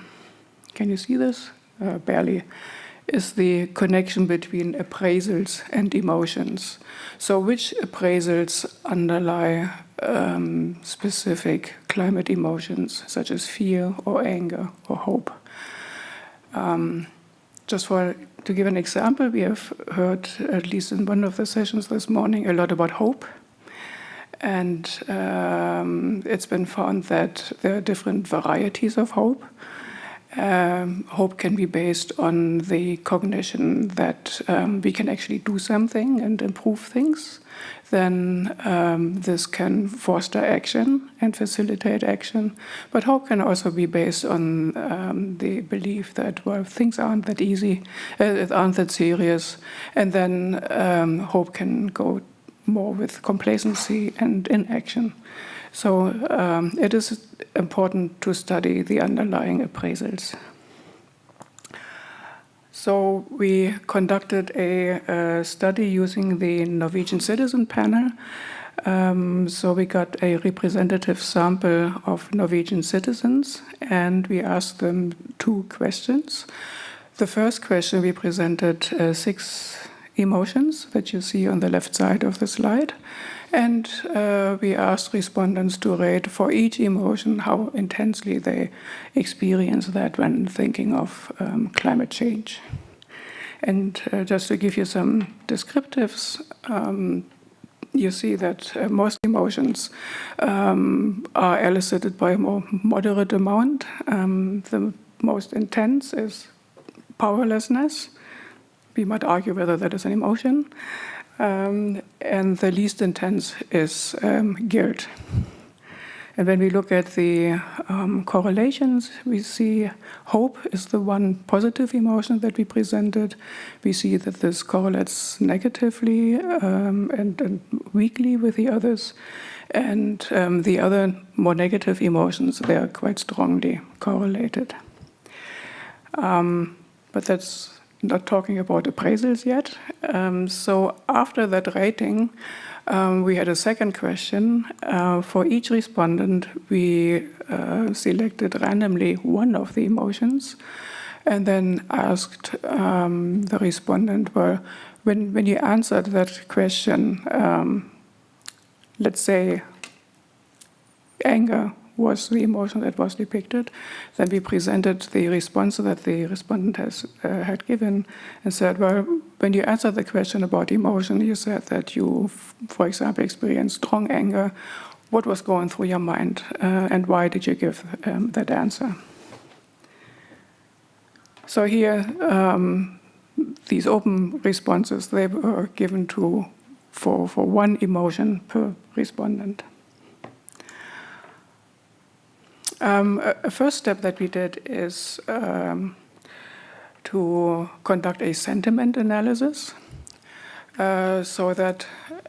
you see this? Barely. Is the connection between appraisals and emotions. So which appraisals underlie specific climate emotions, such as fear or anger or hope? Just to give an example, we have heard, at least in one of the sessions this morning, a lot about hope. And it's been found that there are different varieties of hope. Hope can be based on the cognition that we can actually do something and improve things. Then this can foster action and facilitate action. But hope can also be based on the belief that, well, things aren't that easy, aren't that serious. And then hope can go more with complacency and inaction. So it is important to study the underlying appraisals. So we conducted a study using the Norwegian Citizen Panel. So we got a representative sample of Norwegian citizens, and we asked them 2 questions. The first question, we presented 6 emotions that you see on the left side of the slide. And we asked respondents to rate for each emotion how intensely they experience that when thinking of climate change. And just to give you some descriptives, you see that most emotions are elicited by a more moderate amount. The most intense is powerlessness. We might argue whether that is an emotion. And the least intense is guilt. And when we look at the correlations, we see hope is the one positive emotion that we presented. We see that this correlates negatively and weakly with the others. And the other more negative emotions, they are quite strongly correlated. But that's not talking about appraisals yet. So after that rating, we had a second question. For each respondent, we selected randomly one of the emotions and then asked the respondent, well, when you answered that question, let's say anger was the emotion that was depicted, then we presented the response that the respondent had given and said, well, when you answered the question about emotion, you said that you, for example, experienced strong anger. What was going through your mind and why did you give that answer? So here, these open responses, they were given for one emotion per respondent. A first step that we did is to conduct a sentiment analysis so that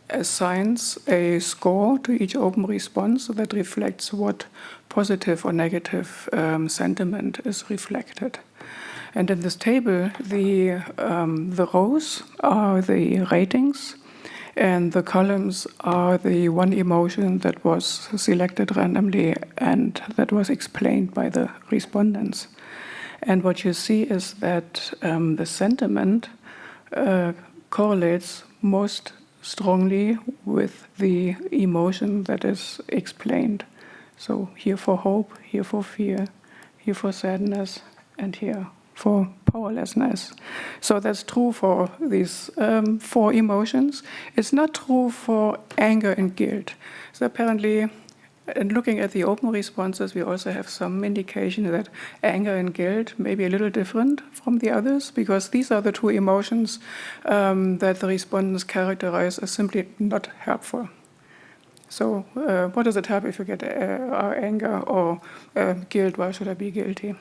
assigns a score to each open response that reflects what positive or negative sentiment is reflected. And in this table, the rows are the ratings, and the columns are the one emotion that was selected randomly and that was explained by the respondents. And what you see is that the sentiment correlates most strongly with the emotion that is explained. So here for hope, here for fear, here for sadness, and here for powerlessness. So that's true for these four emotions. It's not true for anger and guilt. So apparently, in looking at the open responses, we also have some indication that anger and guilt may be a little different from the others, because these are the two emotions that the respondents characterize as simply not helpful. So what does it help if you get anger or guilt? Why should I be guilty?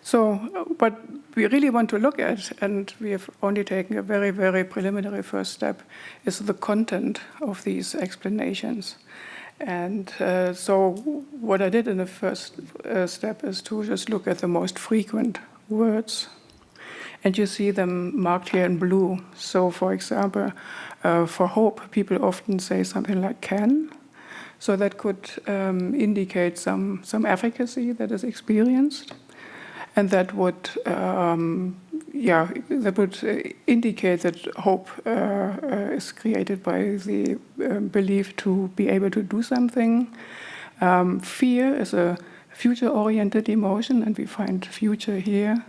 So what we really want to look at, and we have only taken a very, very preliminary first step, is the content of these explanations. And so what I did in the first step is to just look at the most frequent words. And you see them marked here in blue. So for example, for hope, people often say something like can. So that could indicate some efficacy that is experienced. And that would, indicate that hope is created by the belief to be able to do something. Fear is a future-oriented emotion, and we find future here.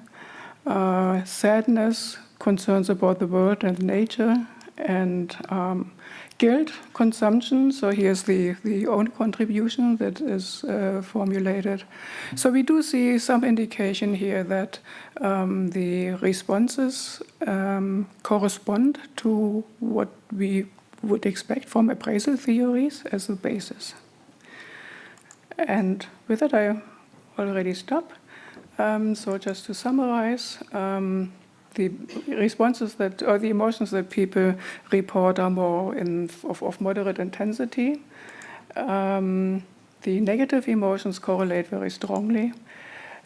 Sadness, concerns about the world and nature, and guilt, consumption. So here's the own contribution that is formulated. So we do see some indication here that the responses correspond to what we would expect from appraisal theories as the basis. And with that, I already stop. So just to summarize, the responses that, or the emotions that people report are more of moderate intensity. The negative emotions correlate very strongly.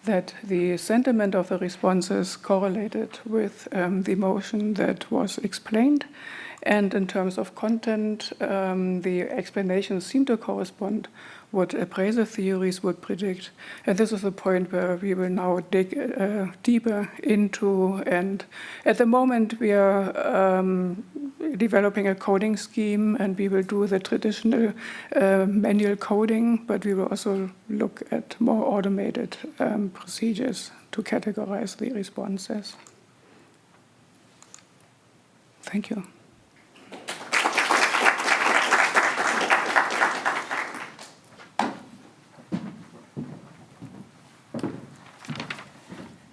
That the sentiment of the responses correlated with the emotion that was explained, And in terms of content, the explanations seem to correspond what appraiser theories would predict. And this is a point where we will now dig deeper into. And at the moment, we are developing a coding scheme, and we will do the traditional manual coding, but we will also look at more automated procedures to categorize the responses. Thank you.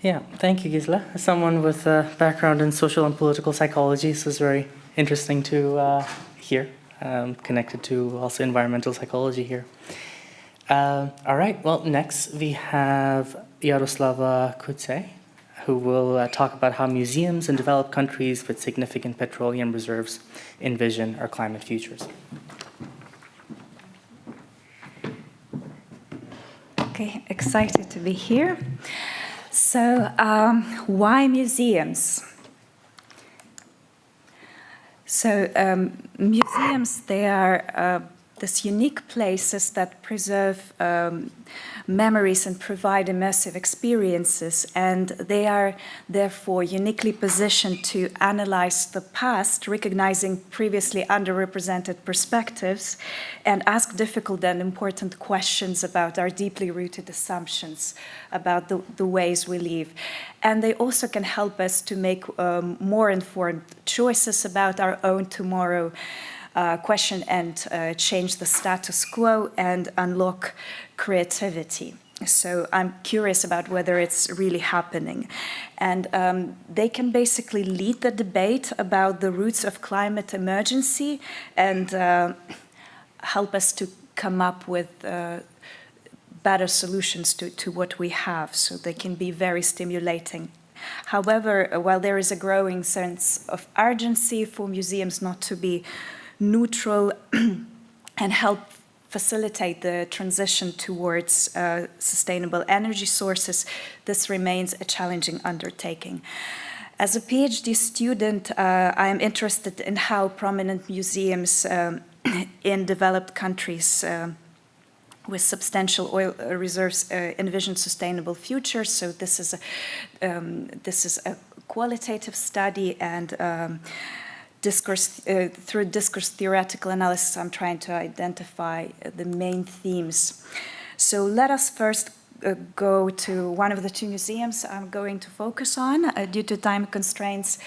Yeah, thank you, Gisela. As someone with a background in social and political psychology, this was very interesting to hear, connected to also environmental psychology here. All right, well, next we have Jaroslava Kutse, who will talk about how museums in developed countries with significant petroleum reserves envision our climate futures. Okay, excited to be here. So, why museums? So, museums, they are these unique places that preserve memories and provide immersive experiences, and they are therefore uniquely positioned to analyze the past, recognizing previously underrepresented perspectives, and ask difficult and important questions about our deeply rooted assumptions about the ways we live. And they also can help us to make more informed choices about our own tomorrow, question and change the status quo and unlock creativity. So I'm curious about whether it's really happening. And they can basically lead the debate about the roots of climate emergency and help us to come up with better solutions to what we have. So they can be very stimulating. However, while there is a growing sense of urgency for museums not to be neutral and help facilitate the transition towards sustainable energy sources, this remains a challenging undertaking. As a PhD student, I am interested in how prominent museums in developed countries with substantial oil reserves envision sustainable futures. So this is a qualitative study, and through discourse theoretical analysis, I'm trying to identify the main themes. So let us first go to one of the two museums I'm going to focus on due to time constraints.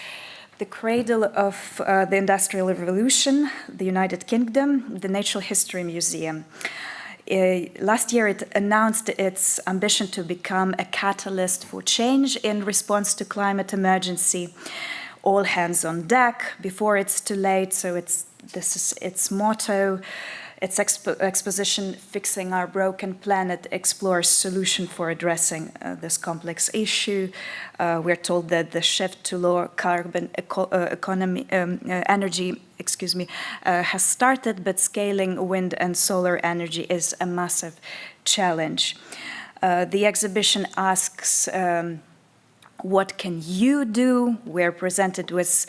The cradle of the Industrial Revolution, the United Kingdom, the Natural History Museum. Last year, it announced its ambition to become a catalyst for change in response to climate emergency. All hands on deck before it's too late. So this is its motto. Its exposition, Fixing Our Broken Planet, explores solution for addressing this complex issue. We're told that the shift to lower carbon energy has started, but scaling wind and solar energy is a massive challenge. The exhibition asks, what can you do? We're presented with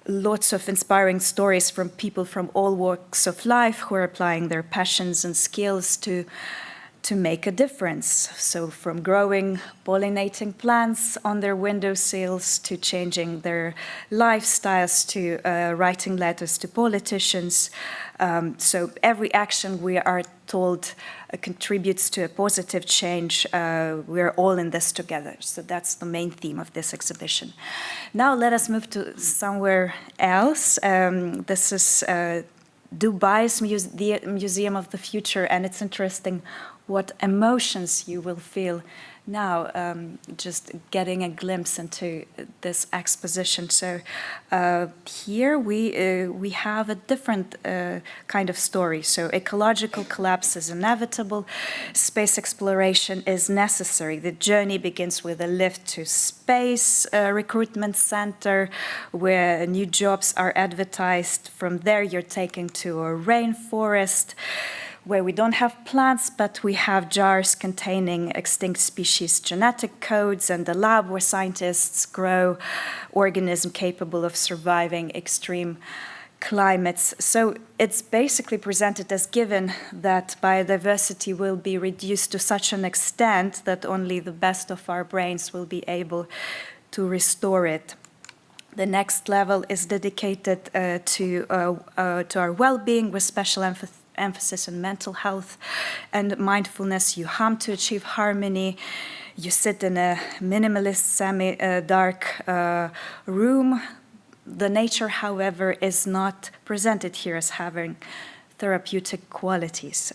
lots of inspiring stories from people from all walks of life who are applying their passions and skills to make a difference. So from growing, pollinating plants on their windowsills to changing their lifestyles to writing letters to politicians. So every action, we are told, contributes to a positive change. We're all in this together. So that's the main theme of this exhibition. Now let us move to somewhere else. This is Dubai's Museum of the Future, and it's interesting what emotions you will feel now, just getting a glimpse into this exposition. So here we have a different kind of story. So ecological collapse is inevitable. Space exploration is necessary. The journey begins with a lift to space recruitment center, where new jobs are advertised. From there, you're taken to a rainforest, where we don't have plants, but we have jars containing extinct species genetic codes, and a lab where scientists grow organisms capable of surviving extreme climates. So it's basically presented as given that biodiversity will be reduced to such an extent that only the best of our brains will be able to restore it. The next level is dedicated to our well-being, with special emphasis on mental health and mindfulness. You hum to achieve harmony. You sit in a minimalist, semi-dark room. The nature, however, is not presented here as having therapeutic qualities.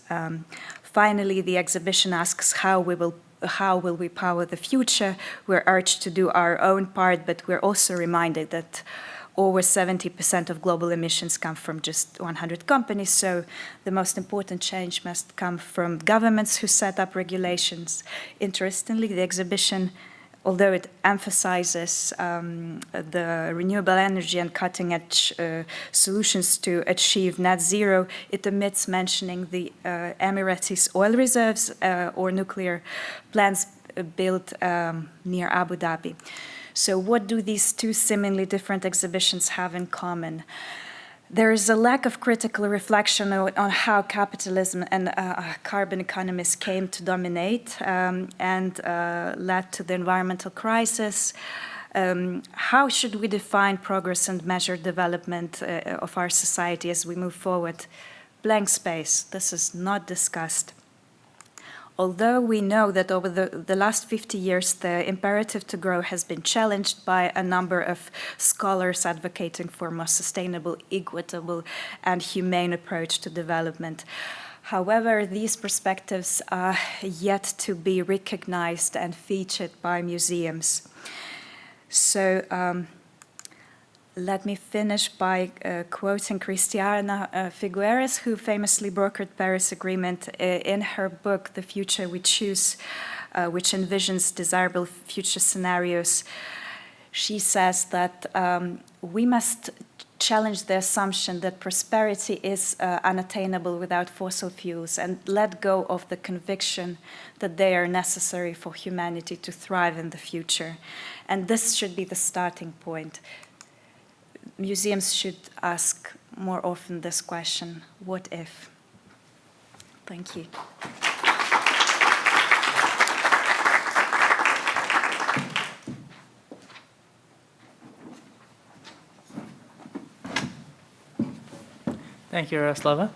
Finally, the exhibition asks how will we power the future? We're urged to do our own part, but we're also reminded that over 70% of global emissions come from just 100 companies, so the most important change must come from governments who set up regulations. Interestingly, the exhibition, although it emphasizes the renewable energy and cutting-edge solutions to achieve net zero, it omits mentioning the Emirates oil reserves or nuclear plants built near Abu Dhabi. So what do these two seemingly different exhibitions have in common? There is a lack of critical reflection on how capitalism and carbon economies came to dominate and led to the environmental crisis. How should we define progress and measure development of our society as we move forward? Blank space. This is not discussed. Although we know that over the last 50 years, the imperative to grow has been challenged by a number of scholars advocating for a more sustainable, equitable, and humane approach to development. However, these perspectives are yet to be recognized and featured by museums. So let me finish by quoting Christiana Figueres, who famously brokered Paris Agreement in her book, The Future We Choose, which envisions desirable future scenarios. She says that we must challenge the assumption that prosperity is unattainable without fossil fuels and let go of the conviction that they are necessary for humanity to thrive in the future. And this should be the starting point. Museums should ask more often this question, what if? Thank you. Thank you, Jaroslava.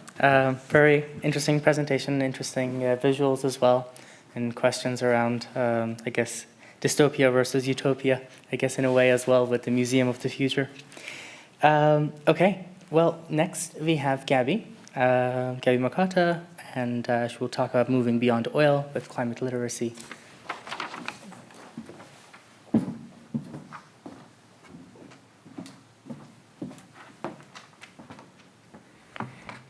Very interesting presentation, interesting visuals as well, and questions around, I guess, dystopia versus utopia, I guess in a way as well, with the Museum of the Future. Okay, well, next we have Gabby Makata, and she will talk about moving beyond oil with climate literacy.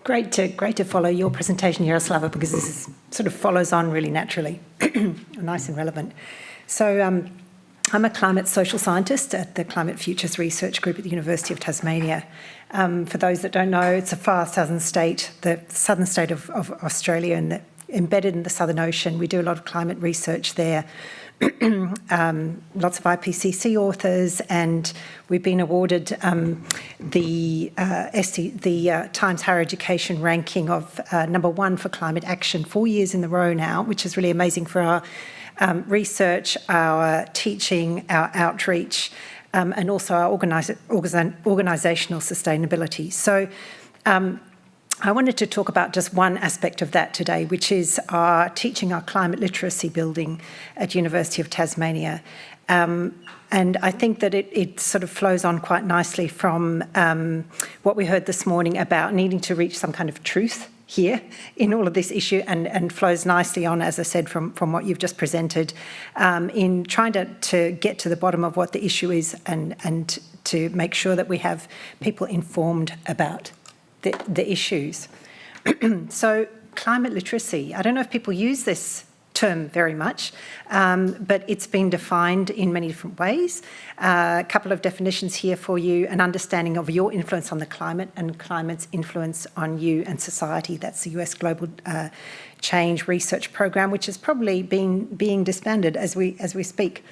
Great to follow your presentation, Jaroslava, because this sort of follows on really naturally, nice and relevant. So I'm a climate social scientist at the Climate Futures Research Group at the University of Tasmania. For those that don't know, it's a far southern state, the southern state of Australia, and embedded in the Southern Ocean. We do a lot of climate research there. Lots of IPCC authors, and we've been awarded the Times Higher Education ranking of #1 for climate action 4 years in a row now, which is really amazing for our research, our teaching, our outreach, and also our organisational sustainability. So I wanted to talk about just one aspect of that today, which is our teaching our climate literacy building at University of Tasmania. And I think that it sort of flows on quite nicely from what we heard this morning about needing to reach some kind of truth here in all of this issue, and flows nicely on, as I said, from what you've just presented, in trying to get to the bottom of what the issue is and to make sure that we have people informed about the issues. So climate literacy, I don't know if people use this term very much, but it's been defined in many different ways. A couple of definitions here for you: an understanding of your influence on the climate and climate's influence on you and society. That's the US Global Change Research Program, which is probably being disbanded as we speak.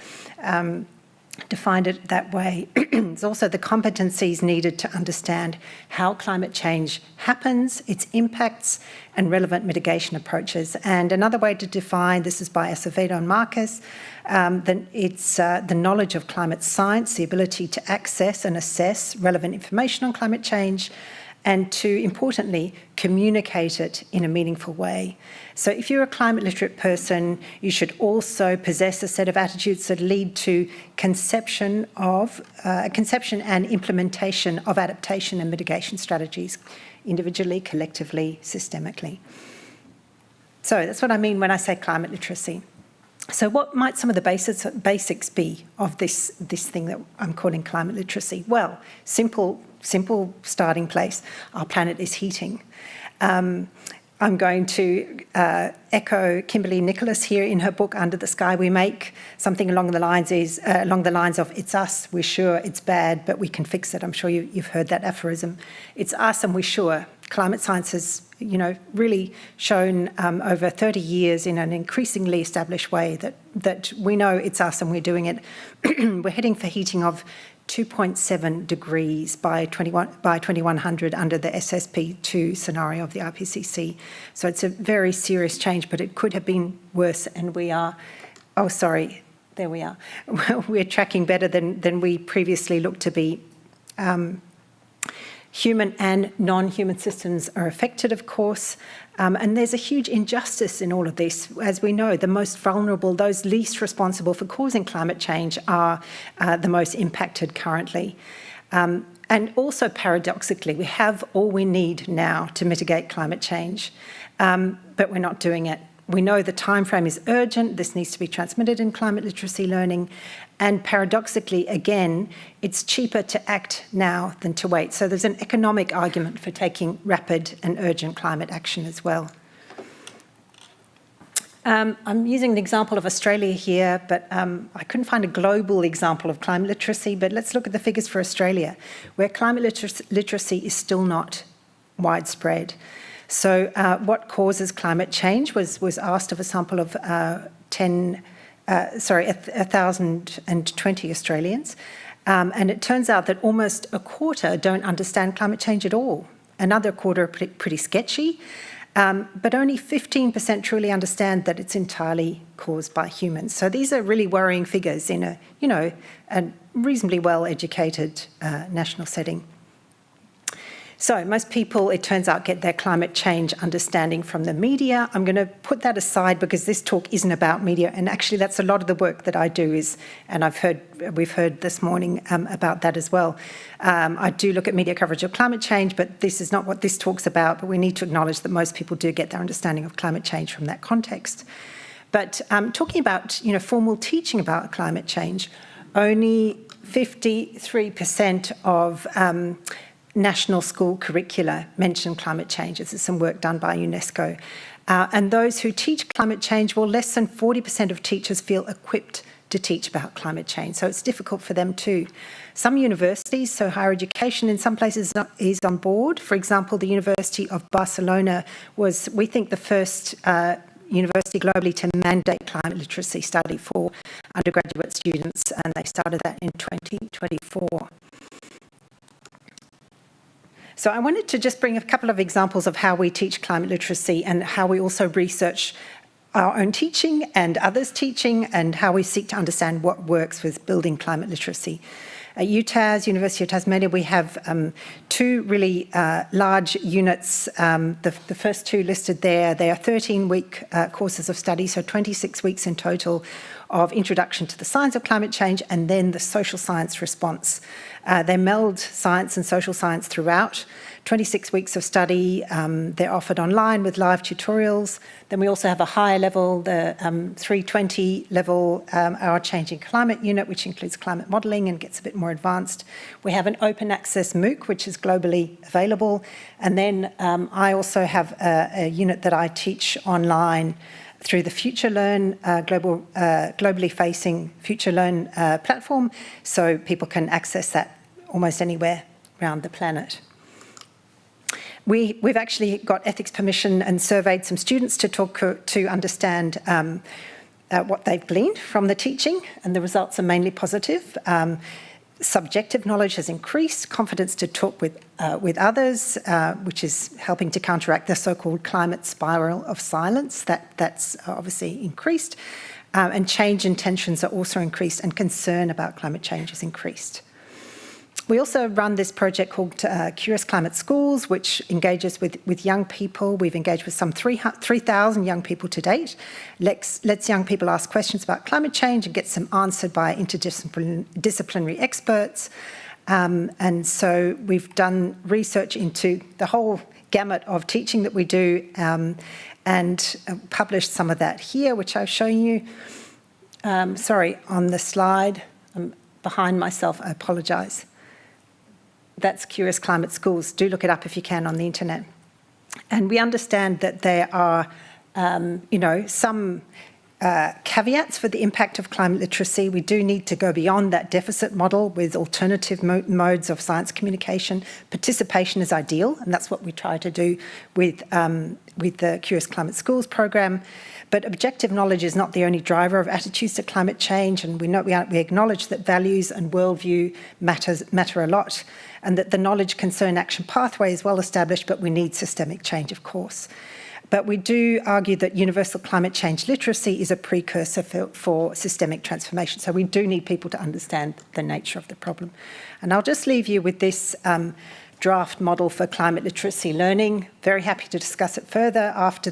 defined it that way. It's also the competencies needed to understand how climate change happens, its impacts, and relevant mitigation approaches. And another way to define, this is by Acevedo and Marcus, it's the knowledge of climate science, the ability to access and assess relevant information on climate change, and to, importantly, communicate it in a meaningful way. So if you're a climate literate person, you should also possess a set of attitudes that lead to conception and implementation of adaptation and mitigation strategies, individually, collectively, systemically. So that's what I mean when I say climate literacy. So what might some of the basics be of this thing that I'm calling climate literacy? Well, simple starting place. Our planet is heating. I'm going to echo Kimberly Nicholas here in her book, Under the Sky We Make. Something along the lines of, it's us, we're sure, it's bad, but we can fix it. I'm sure you've heard that aphorism. It's us and we're sure. Climate science has, really shown over 30 years in an increasingly established way that we know it's us and we're doing it. We're heading for heating of 2.7 degrees by 2100 under the SSP2 scenario of the IPCC. So it's a very serious change, but it could have been worse, and we are, oh, sorry, there we are. We're tracking better than we previously looked to be. Human and non-human systems are affected, of course, and there's a huge injustice in all of this. As we know, the most vulnerable, those least responsible for causing climate change are the most impacted currently. And also, paradoxically, we have all we need now to mitigate climate change, but we're not doing it. We know the timeframe is urgent. This needs to be transmitted in climate literacy learning. And paradoxically, again, it's cheaper to act now than to wait. So there's an economic argument for taking rapid and urgent climate action as well. I'm using an example of Australia here, but I couldn't find a global example of climate literacy. But let's look at the figures for Australia, where climate literacy is still not widespread. So what causes climate change was asked of a sample of 1,020 Australians. And it turns out that almost a quarter don't understand climate change at all. Another quarter are pretty sketchy, but only 15% truly understand that it's entirely caused by humans. So these are really worrying figures in a reasonably well-educated national setting. So most people, it turns out, get their climate change understanding from the media. I'm going to put that aside because this talk isn't about media, and actually that's a lot of the work that I do is, and we've heard this morning about that as well. I do look at media coverage of climate change, but this is not what this talk's about, but we need to acknowledge that most people do get their understanding of climate change from that context. But talking about, formal teaching about climate change, only 53% of national school curricula mention climate change. This is some work done by UNESCO. And those who teach climate change, well, less than 40% of teachers feel equipped to teach about climate change. So it's difficult for them too. Some universities, so higher education in some places is on board. For example, the University of Barcelona was, we think, the first university globally to mandate climate literacy study for undergraduate students, and they started that in 2024. So I wanted to just bring a couple of examples of how we teach climate literacy and how we also research our own teaching and others' teaching and how we seek to understand what works with building climate literacy. At UTAS, University of Tasmania, we have two really large units. The first two listed there, they are 13-week courses of study, so 26 weeks in total of introduction to the science of climate change and then the social science response. They meld science and social science throughout. 26 weeks of study, they're offered online with live tutorials. Then we also have a higher level, the 320 level, our Changing Climate unit, which includes climate modelling and gets a bit more advanced. We have an open access MOOC, which is globally available. And then I also have a unit that I teach online through the FutureLearn, globally facing FutureLearn platform, so people can access that almost anywhere around the planet. We've actually got ethics permission and surveyed some students to talk to understand what they've gleaned from the teaching, and the results are mainly positive. Subjective knowledge has increased, confidence to talk with others, which is helping to counteract the so-called climate spiral of silence. That's obviously increased. And change intentions are also increased, and concern about climate change is increased. We also run this project called Curious Climate Schools, which engages with young people. We've engaged with some 3,000 young people to date. Lets young people ask questions about climate change and gets them answered by interdisciplinary experts. And so we've done research into the whole gamut of teaching that we do, and published some of that here, which I've shown you. Sorry, on the slide. I'm behind myself, I apologise. That's Curious Climate Schools. Do look it up if you can on the internet. And we understand that there are, some caveats for the impact of climate literacy. We do need to go beyond that deficit model with alternative modes of science communication. Participation is ideal, and that's what we try to do with the Curious Climate Schools program. But objective knowledge is not the only driver of attitudes to climate change, and we acknowledge that values and worldview matter a lot, and that the knowledge, concern, action pathway is well established, but we need systemic change, of course. But we do argue that universal climate change literacy is a precursor for systemic transformation. So we do need people to understand the nature of the problem. And I'll just leave you with this draft model for climate literacy learning. Very happy to discuss it further after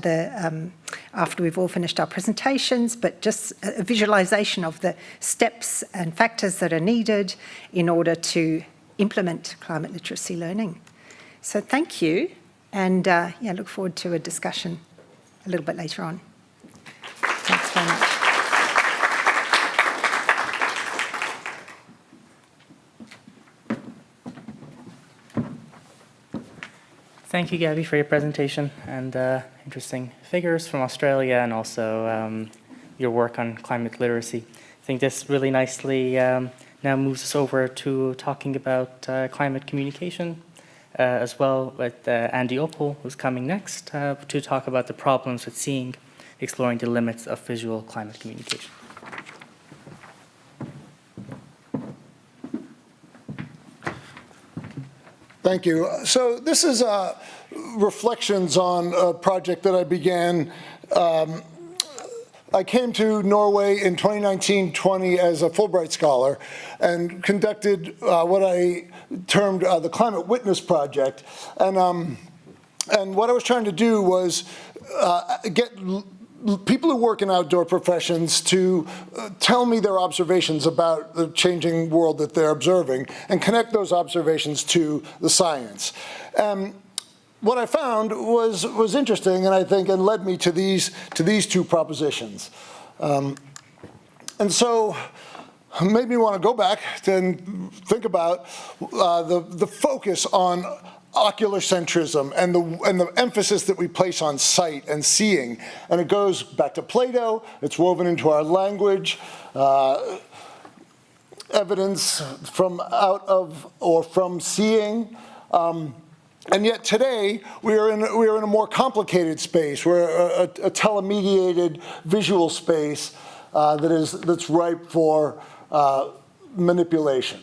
we've all finished our presentations, but just a visualization of the steps and factors that are needed in order to implement climate literacy learning. So thank you, and look forward to a discussion a little bit later on. Thanks very much. Thank you, Gabby, for your presentation and interesting figures from Australia, and also your work on climate literacy. I think this really nicely now moves us over to talking about climate communication as well, with Andy Opel, who's coming next, to talk about the problems with seeing, exploring the limits of visual climate communication. Thank you. So this is reflections on a project that I began. I came to Norway in 2019-20 as a Fulbright scholar and conducted what I termed the Climate Witness Project. And what I was trying to do was get people who work in outdoor professions to tell me their observations about the changing world that they're observing and connect those observations to the science. What I found was interesting, and I think, and led me to these two propositions. And so made me want to go back and think about the focus on ocular centrism and the emphasis that we place on sight and seeing. And it goes back to Plato, it's woven into our language, evidence from out of or from seeing. And yet today, we are in a more complicated space. We're a telemediated visual space that's ripe for manipulation.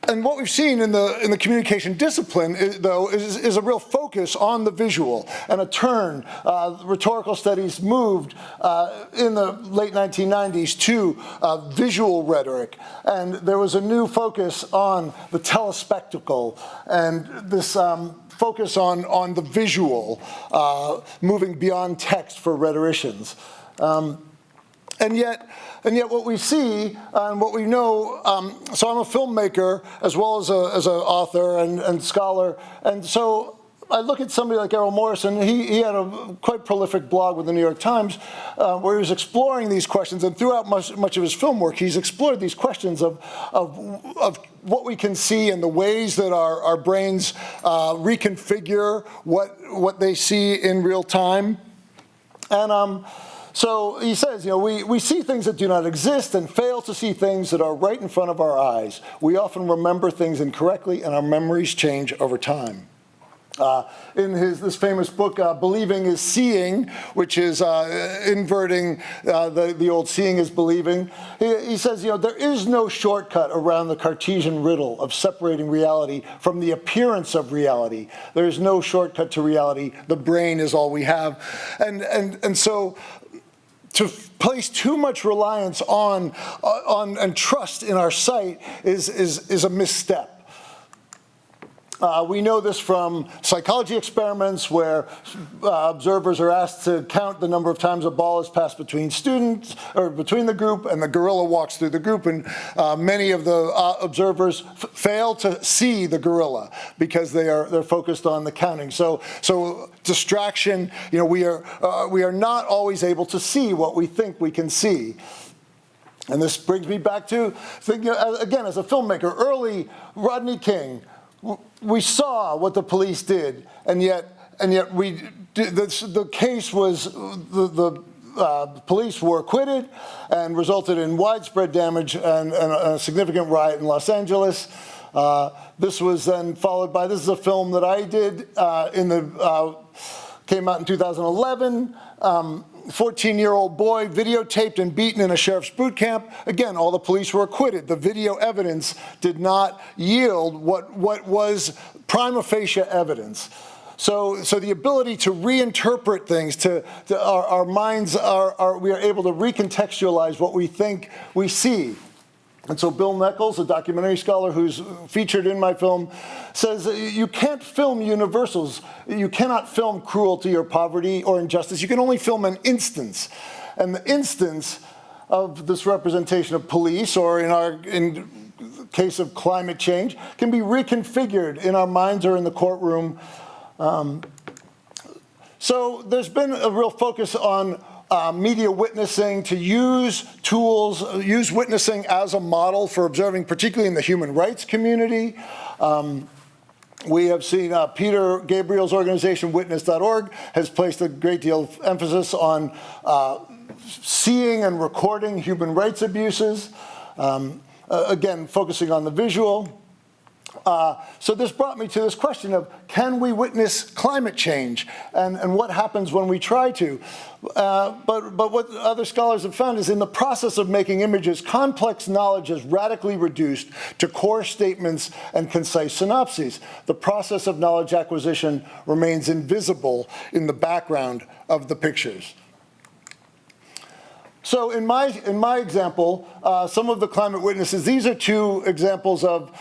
And what we've seen in the communication discipline, though, is a real focus on the visual and a turn. Rhetorical studies moved in the late 1990s to visual rhetoric. And there was a new focus on the telespectacle and this focus on the visual, moving beyond text for rhetoricians. And yet what we see and what we know, so I'm a filmmaker as well as an author and scholar, and so I look at somebody like Errol Morrison. He had a quite prolific blog with the New York Times where he was exploring these questions, and throughout much of his film work, he's explored these questions of what we can see and the ways that our brains reconfigure what they see in real time. And so he says, we see things that do not exist and fail to see things that are right in front of our eyes. We often remember things incorrectly, and our memories change over time. In this famous book, Believing is Seeing, which is inverting the old seeing is believing, he says, there is no shortcut around the Cartesian riddle of separating reality from the appearance of reality. There is no shortcut to reality. The brain is all we have. And so to place too much reliance on and trust in our sight is a misstep. We know this from psychology experiments where observers are asked to count the number of times a ball is passed between students or between the group, and the gorilla walks through the group, and many of the observers fail to see the gorilla because they're focused on the counting. So distraction, we are not always able to see what we think we can see. And this brings me back to thinking, again, as a filmmaker, early Rodney King. We saw what the police did, and yet the case was the police were acquitted and resulted in widespread damage and a significant riot in Los Angeles. This was then followed by, this is a film that I did came out in 2011. 14-year-old boy videotaped and beaten in a sheriff's boot camp. Again, all the police were acquitted. The video evidence did not yield what was prima facie evidence. So the ability to reinterpret things, our minds we are able to recontextualize what we think we see. And so Bill Nichols, a documentary scholar who's featured in my film, says you can't film universals. You cannot film cruelty or poverty or injustice. You can only film an instance. And the instance of this representation of police, or in case of climate change, can be reconfigured in our minds or in the courtroom. So there's been a real focus on media witnessing, to use tools, use witnessing as a model for observing, particularly in the human rights community. We have seen Peter Gabriel's organization, Witness.org, has placed a great deal of emphasis on seeing and recording human rights abuses, again, focusing on the visual. So this brought me to this question of, can we witness climate change, and what happens when we try to? But what other scholars have found is, in the process of making images, complex knowledge is radically reduced to core statements and concise synopses. The process of knowledge acquisition remains invisible in the background of the pictures. So in my example, some of the climate witnesses, these are two examples of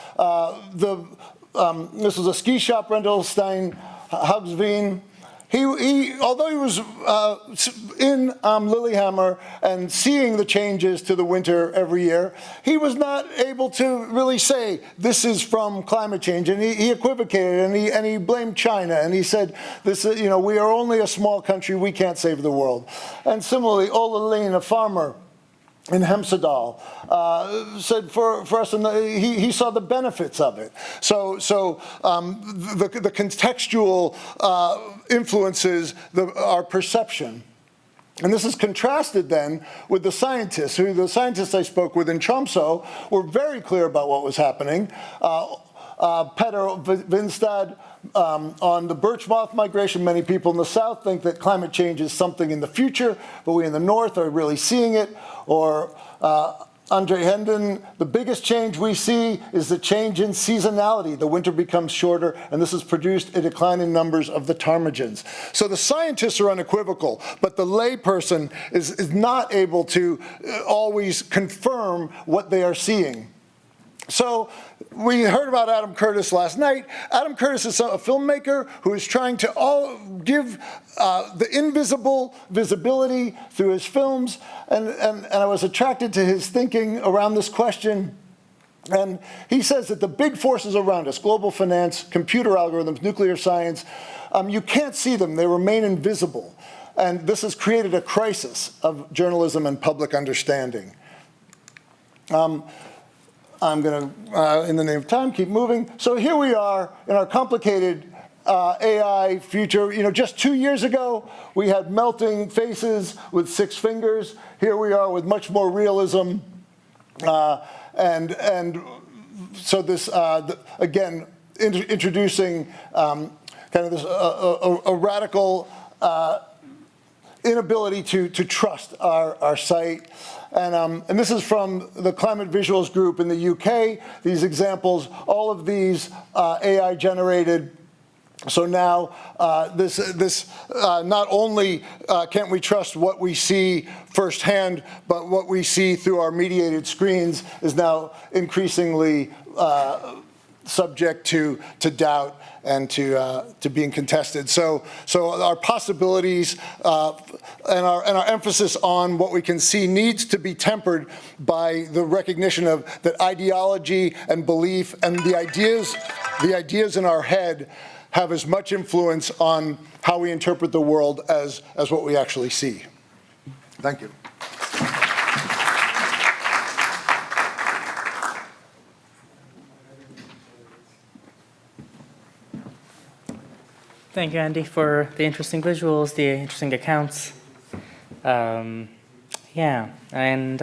this was a ski shop rental, Stein Haugsveen. Although he was in Lillehammer and seeing the changes to the winter every year, he was not able to really say, this is from climate change. And he equivocated, and he blamed China. And he said, we are only a small country, we can't save the world. And similarly, Ola Lane, a farmer in Hemsedal, said for us, and he saw the benefits of it. So the contextual influences our perception. And this is contrasted then with the scientists, the scientists I spoke with in Tromsø were very clear about what was happening. Petter Vinstad, on the birch moth migration, many people in the south think that climate change is something in the future, but we in the north are really seeing it. Or Andre Hendon, the biggest change we see is the change in seasonality. The winter becomes shorter, and this has produced a decline in numbers of the ptarmigans. So the scientists are unequivocal, but the layperson is not able to always confirm what they are seeing. So we heard about Adam Curtis last night. Adam Curtis is a filmmaker who is trying to give the invisible visibility through his films, and I was attracted to his thinking around this question. And he says that the big forces around us, global finance, computer algorithms, nuclear science, you can't see them, they remain invisible. And this has created a crisis of journalism and public understanding. I'm going to, in the name of time, keep moving. So here we are in our complicated AI future. Just 2 years ago, we had melting faces with 6 fingers. Here we are with much more realism. And so this, again, introducing kind of this a radical inability to trust our site. And this is from the Climate Visuals group in the UK. These examples, all of these AI generated. So now this not only can't we trust what we see firsthand, but what we see through our mediated screens is now increasingly subject to doubt and to being contested. So our possibilities and our emphasis on what we can see needs to be tempered by the recognition of that ideology and belief and the ideas in our head have as much influence on how we interpret the world as what we actually see. Thank you. Thank you, Andy, for the interesting visuals, the interesting accounts. Yeah, and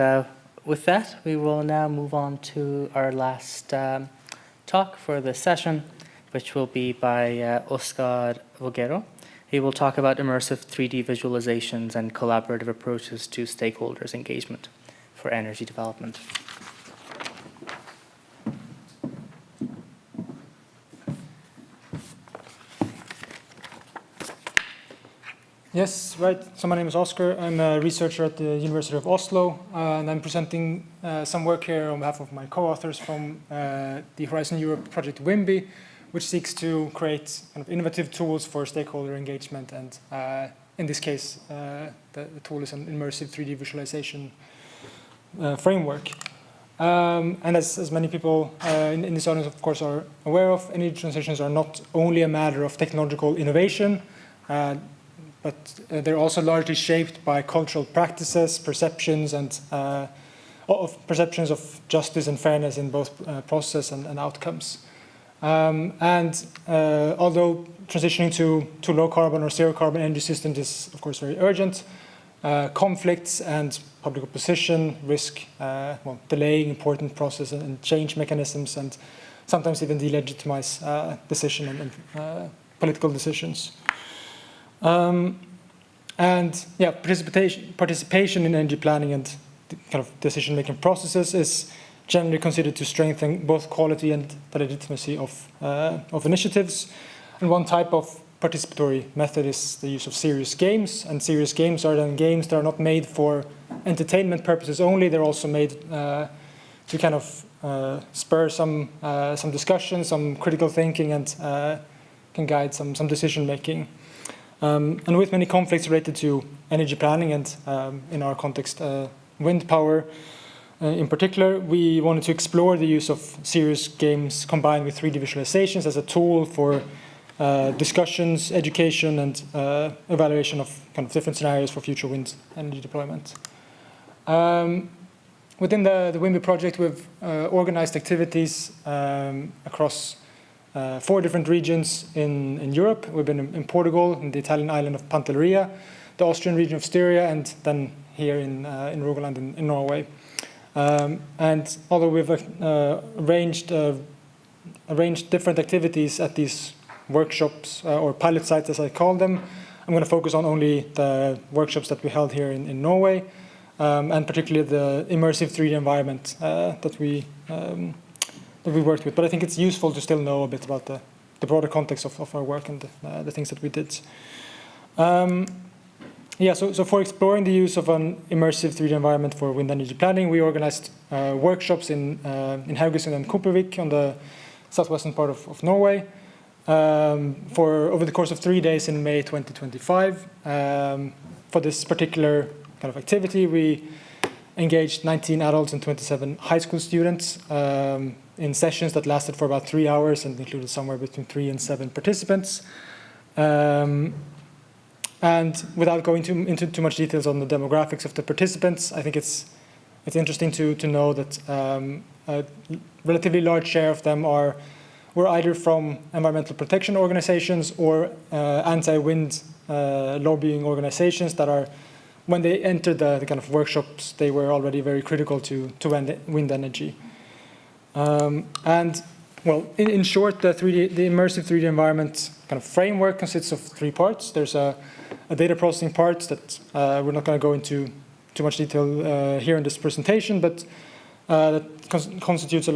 with that, we will now move on to our last talk for the session, which will be by Oscar Voguero. He will talk about immersive 3D visualizations and collaborative approaches to stakeholders' engagement for energy development. Yes, right. So my name is Oscar. I'm a researcher at the University of Oslo, and I'm presenting some work here on behalf of my co-authors from the Horizon Europe project WIMBY, which seeks to create kind of innovative tools for stakeholder engagement. And in this case, the tool is an immersive 3D visualization framework. And as many people in this audience, of course, are aware of, energy transitions are not only a matter of technological innovation, but they're also largely shaped by cultural practices, perceptions, and perceptions of justice and fairness in both process and outcomes. Although transitioning to low carbon or zero carbon energy systems is, of course, very urgent, conflicts and public opposition risk delaying important process and change mechanisms, and sometimes even delegitimize decision and political decisions. Participation in energy planning and kind of decision-making processes is generally considered to strengthen both quality and the legitimacy of initiatives. And one type of participatory method is the use of serious games. And serious games are then games that are not made for entertainment purposes only. They're also made to kind of spur some discussion, some critical thinking, and can guide some decision-making. And with many conflicts related to energy planning and, in our context, wind power, in particular, we wanted to explore the use of serious games combined with 3D visualizations as a tool for discussions, education, and evaluation of kind of different scenarios for future wind energy deployment. Within the WIMBY project, we've organized activities across 4 different regions in Europe. We've been in Portugal, in the Italian island of Pantelleria, the Austrian region of Styria, and then here in Rogaland in Norway. And although we've arranged different activities at these workshops or pilot sites, as I call them, I'm going to focus on only the workshops that we held here in Norway, and particularly the immersive 3D environment that we worked with. But I think it's useful to still know a bit about the broader context of our work and the things that we did. So for exploring the use of an immersive 3D environment for wind energy planning, we organized workshops in Haugesund and Kopervik on the southwestern part of Norway for over the course of 3 days in May 2025. For this particular kind of activity, we engaged 19 adults and 27 high school students in sessions that lasted for about 3 hours and included somewhere between 3 and 7 participants. And without going into too much details on the demographics of the participants, I think it's interesting to know that a relatively large share of them were either from environmental protection organizations or anti-wind lobbying organizations that are, when they entered the kind of workshops, they were already very critical to wind energy. And well, in short, the immersive 3D environment kind of framework consists of 3 parts. There's a data processing part that we're not going to go into too much detail here in this presentation, but that constitutes a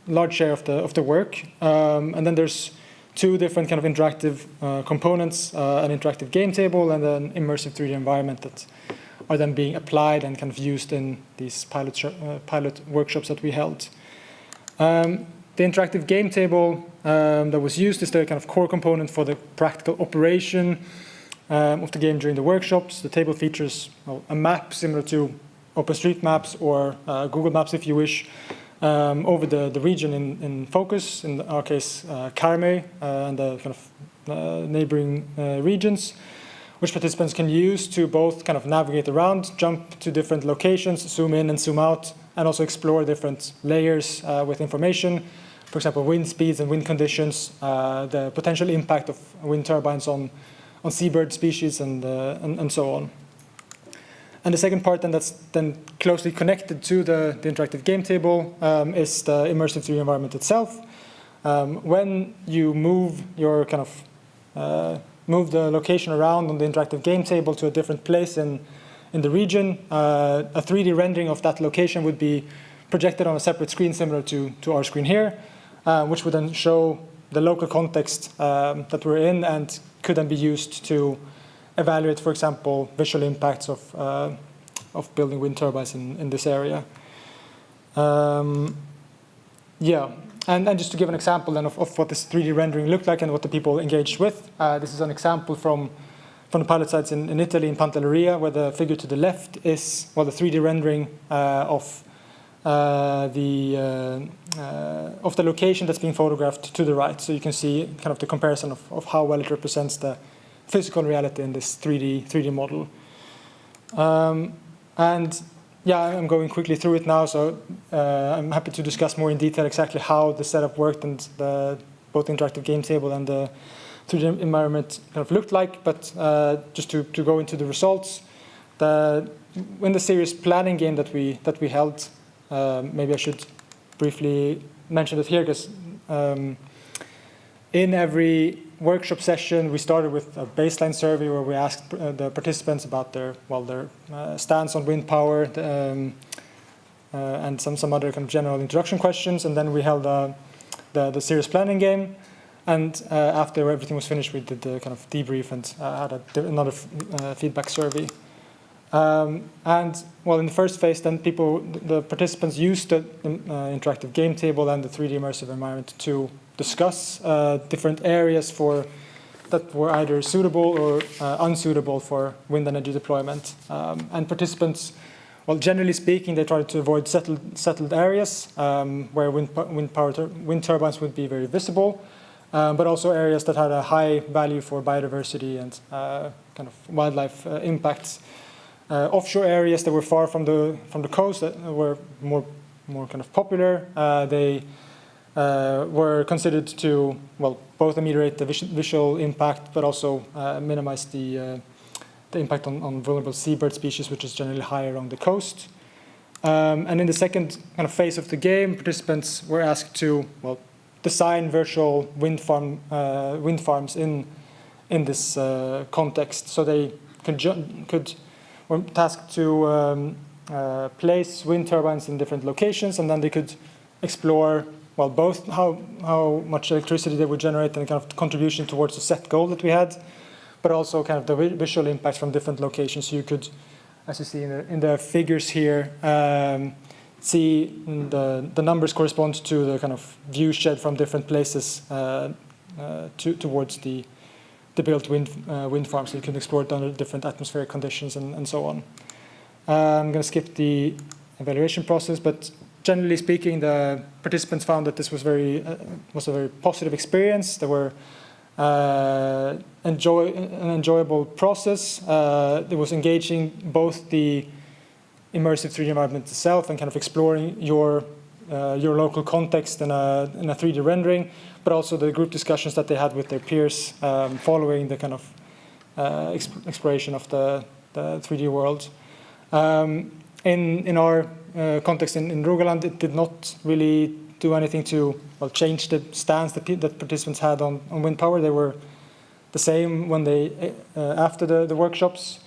large share of the work. And then there's 2 different kind of interactive components, an interactive game table and an immersive 3D environment that are then being applied and kind of used in these pilot workshops that we held. The interactive game table that was used is the kind of core component for the practical operation of the game during the workshops. The table features a map similar to OpenStreetMaps or Google Maps, if you wish, over the region in focus, in our case, Carme and the kind of neighboring regions, which participants can use to both kind of navigate around, jump to different locations, zoom in and zoom out, and also explore different layers with information. For example, wind speeds and wind conditions, the potential impact of wind turbines on seabird species, and so on. And the second part, then, that's then closely connected to the interactive game table is the immersive 3D environment itself. When you move your kind of move the location around on the interactive game table to a different place in the region, a 3D rendering of that location would be projected on a separate screen similar to our screen here, which would then show the local context that we're in and could then be used to evaluate, for example, visual impacts of building wind turbines in this area. Yeah, and just to give an example then of what this 3D rendering looked like and what the people engaged with, this is an example from the pilot sites in Italy, in Pantelleria, where the figure to the left is, well, the 3D rendering of the location that's being photographed to the right. So you can see kind of the comparison of how well it represents the physical reality in this 3D model. And yeah, I'm going quickly through it now, so I'm happy to discuss more in detail exactly how the setup worked and both the interactive game table and the 3D environment kind of looked like. But just to go into the results, in the serious planning game that we held, maybe I should briefly mention it here, because in every workshop session we started with a baseline survey where we asked the participants about their stance on wind power and some other kind of general introduction questions, and then we held the serious planning game, and after everything was finished we did the kind of debrief and had another feedback survey. And well, in the first phase, then the participants used the interactive game table and the 3D immersive environment to discuss different areas that were either suitable or unsuitable for wind energy deployment. And participants, well, generally speaking, they tried to avoid settled areas where wind turbines would be very visible, but also areas that had a high value for biodiversity and kind of wildlife impacts. Offshore areas that were far from the coast that were more kind of popular. They were considered to, well, both ameliorate the visual impact, but also minimize the impact on vulnerable seabird species, which is generally high along the coast. And in the second kind of phase of the game, participants were asked to, well, design virtual wind farms in this context, so they were tasked to place wind turbines in different locations, and then they could explore, well, both how much electricity they would generate and kind of contribution towards the set goal that we had, but also kind of the visual impacts from different locations. So you could, as you see in the figures here, see the numbers correspond to the kind of view shed from different places towards the built wind farm, so you can explore it under different atmospheric conditions and so on. I'm going to skip the evaluation process, but generally speaking, the participants found that this was a very positive experience. There were an enjoyable process. It was engaging both the immersive 3D environment itself and kind of exploring your local context in a 3D rendering, but also the group discussions that they had with their peers following the kind of exploration of the 3D world. In our context in Rogaland, it did not really do anything to change the stance that participants had on wind power. They were the same when they after the workshops,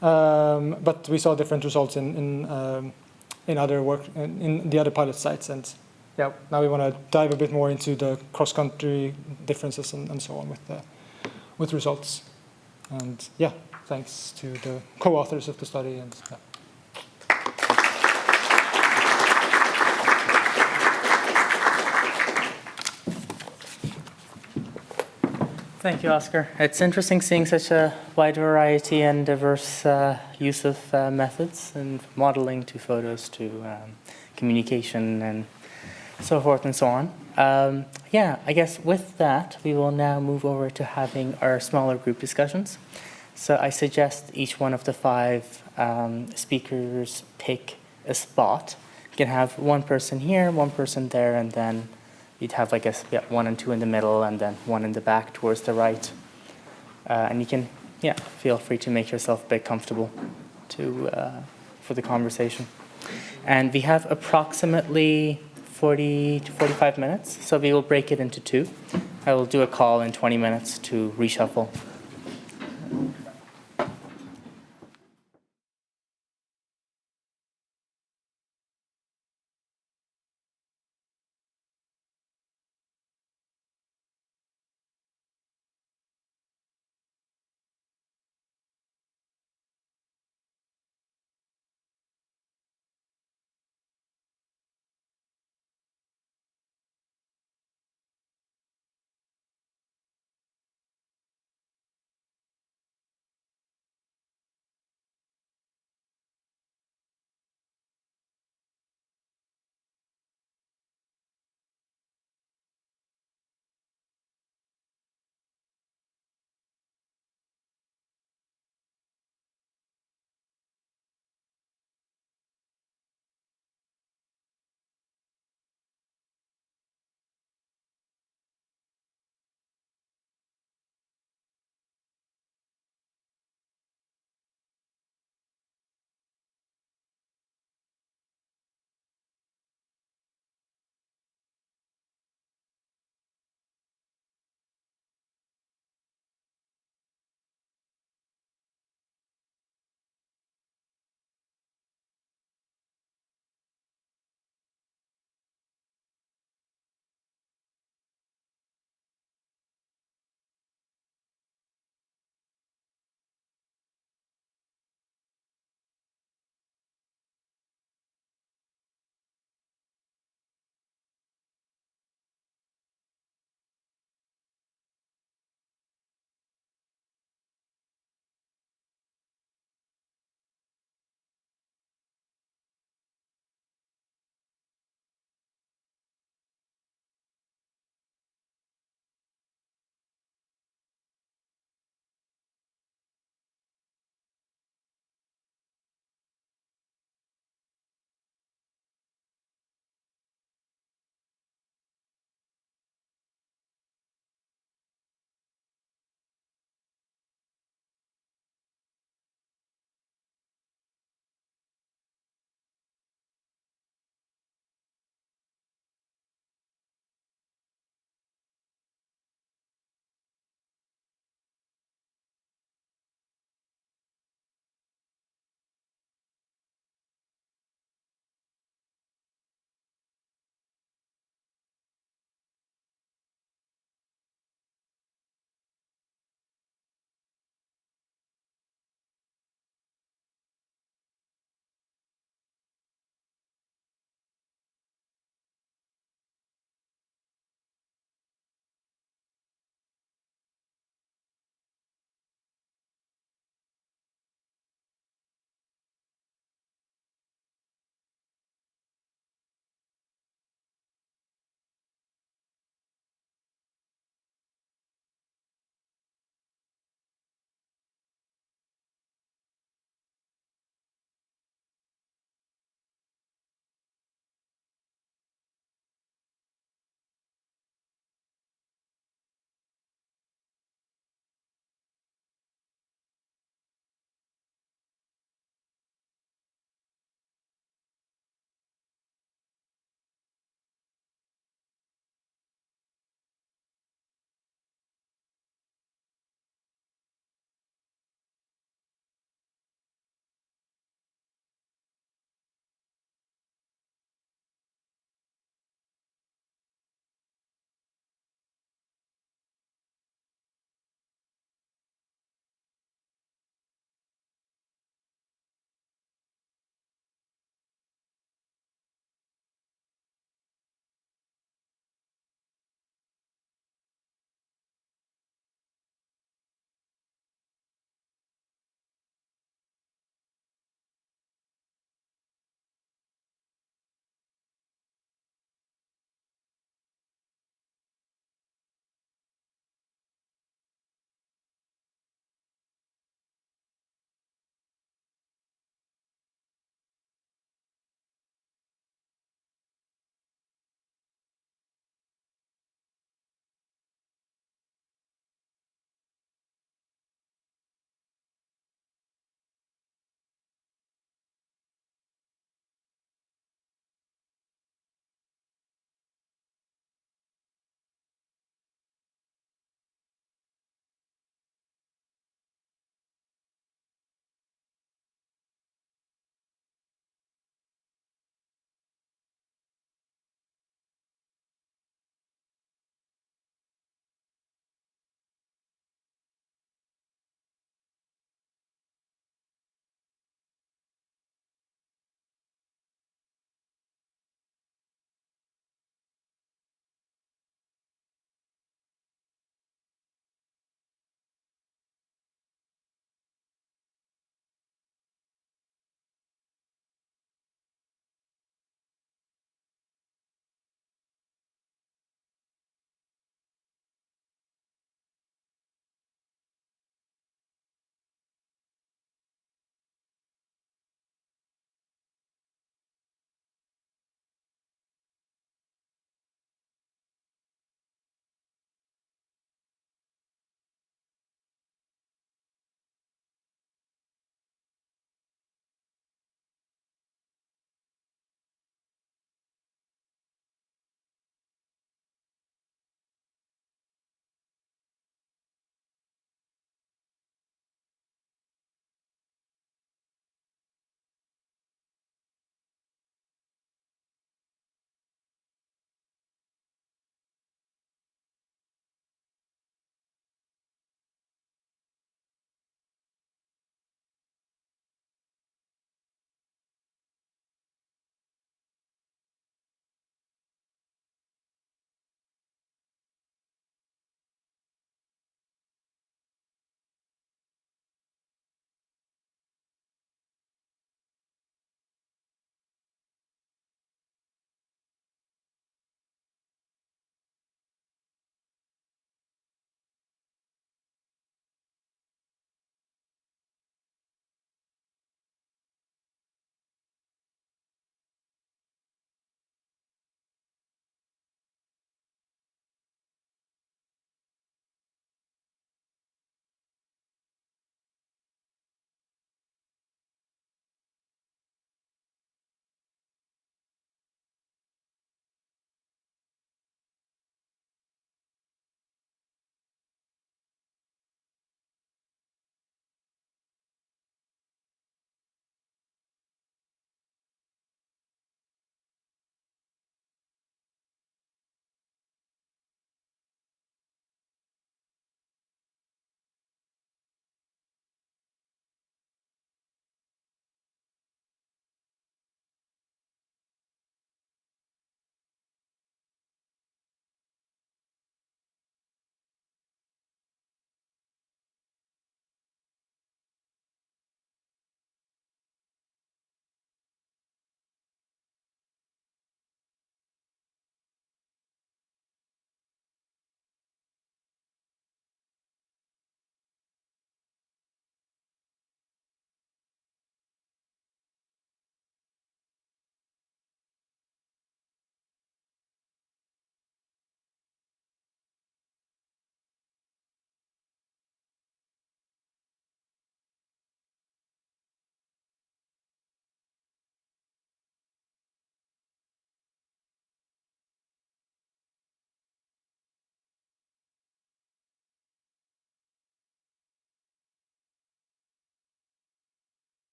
but we saw different results in other in the other pilot sites. And yeah, now we want to dive a bit more into the cross-country differences and so on with results. And yeah, thanks to the co-authors of the study. And yeah. Thank you, Oscar. It's interesting seeing such a wide variety and diverse use of methods, and modeling to photos to communication and so forth and so on. Yeah, I guess with that, we will now move over to having our smaller group discussions. So I suggest each one of the 5 speakers pick a spot. You can have one person here, one person there, and then you'd have, I guess, 1 and 2 in the middle, and then 1 in the back towards the right. And you can, feel free to make yourself a bit comfortable for the conversation. And we have approximately 40 to 45 minutes, so we will break it into 2. I will do a call in 20 minutes to reshuffle.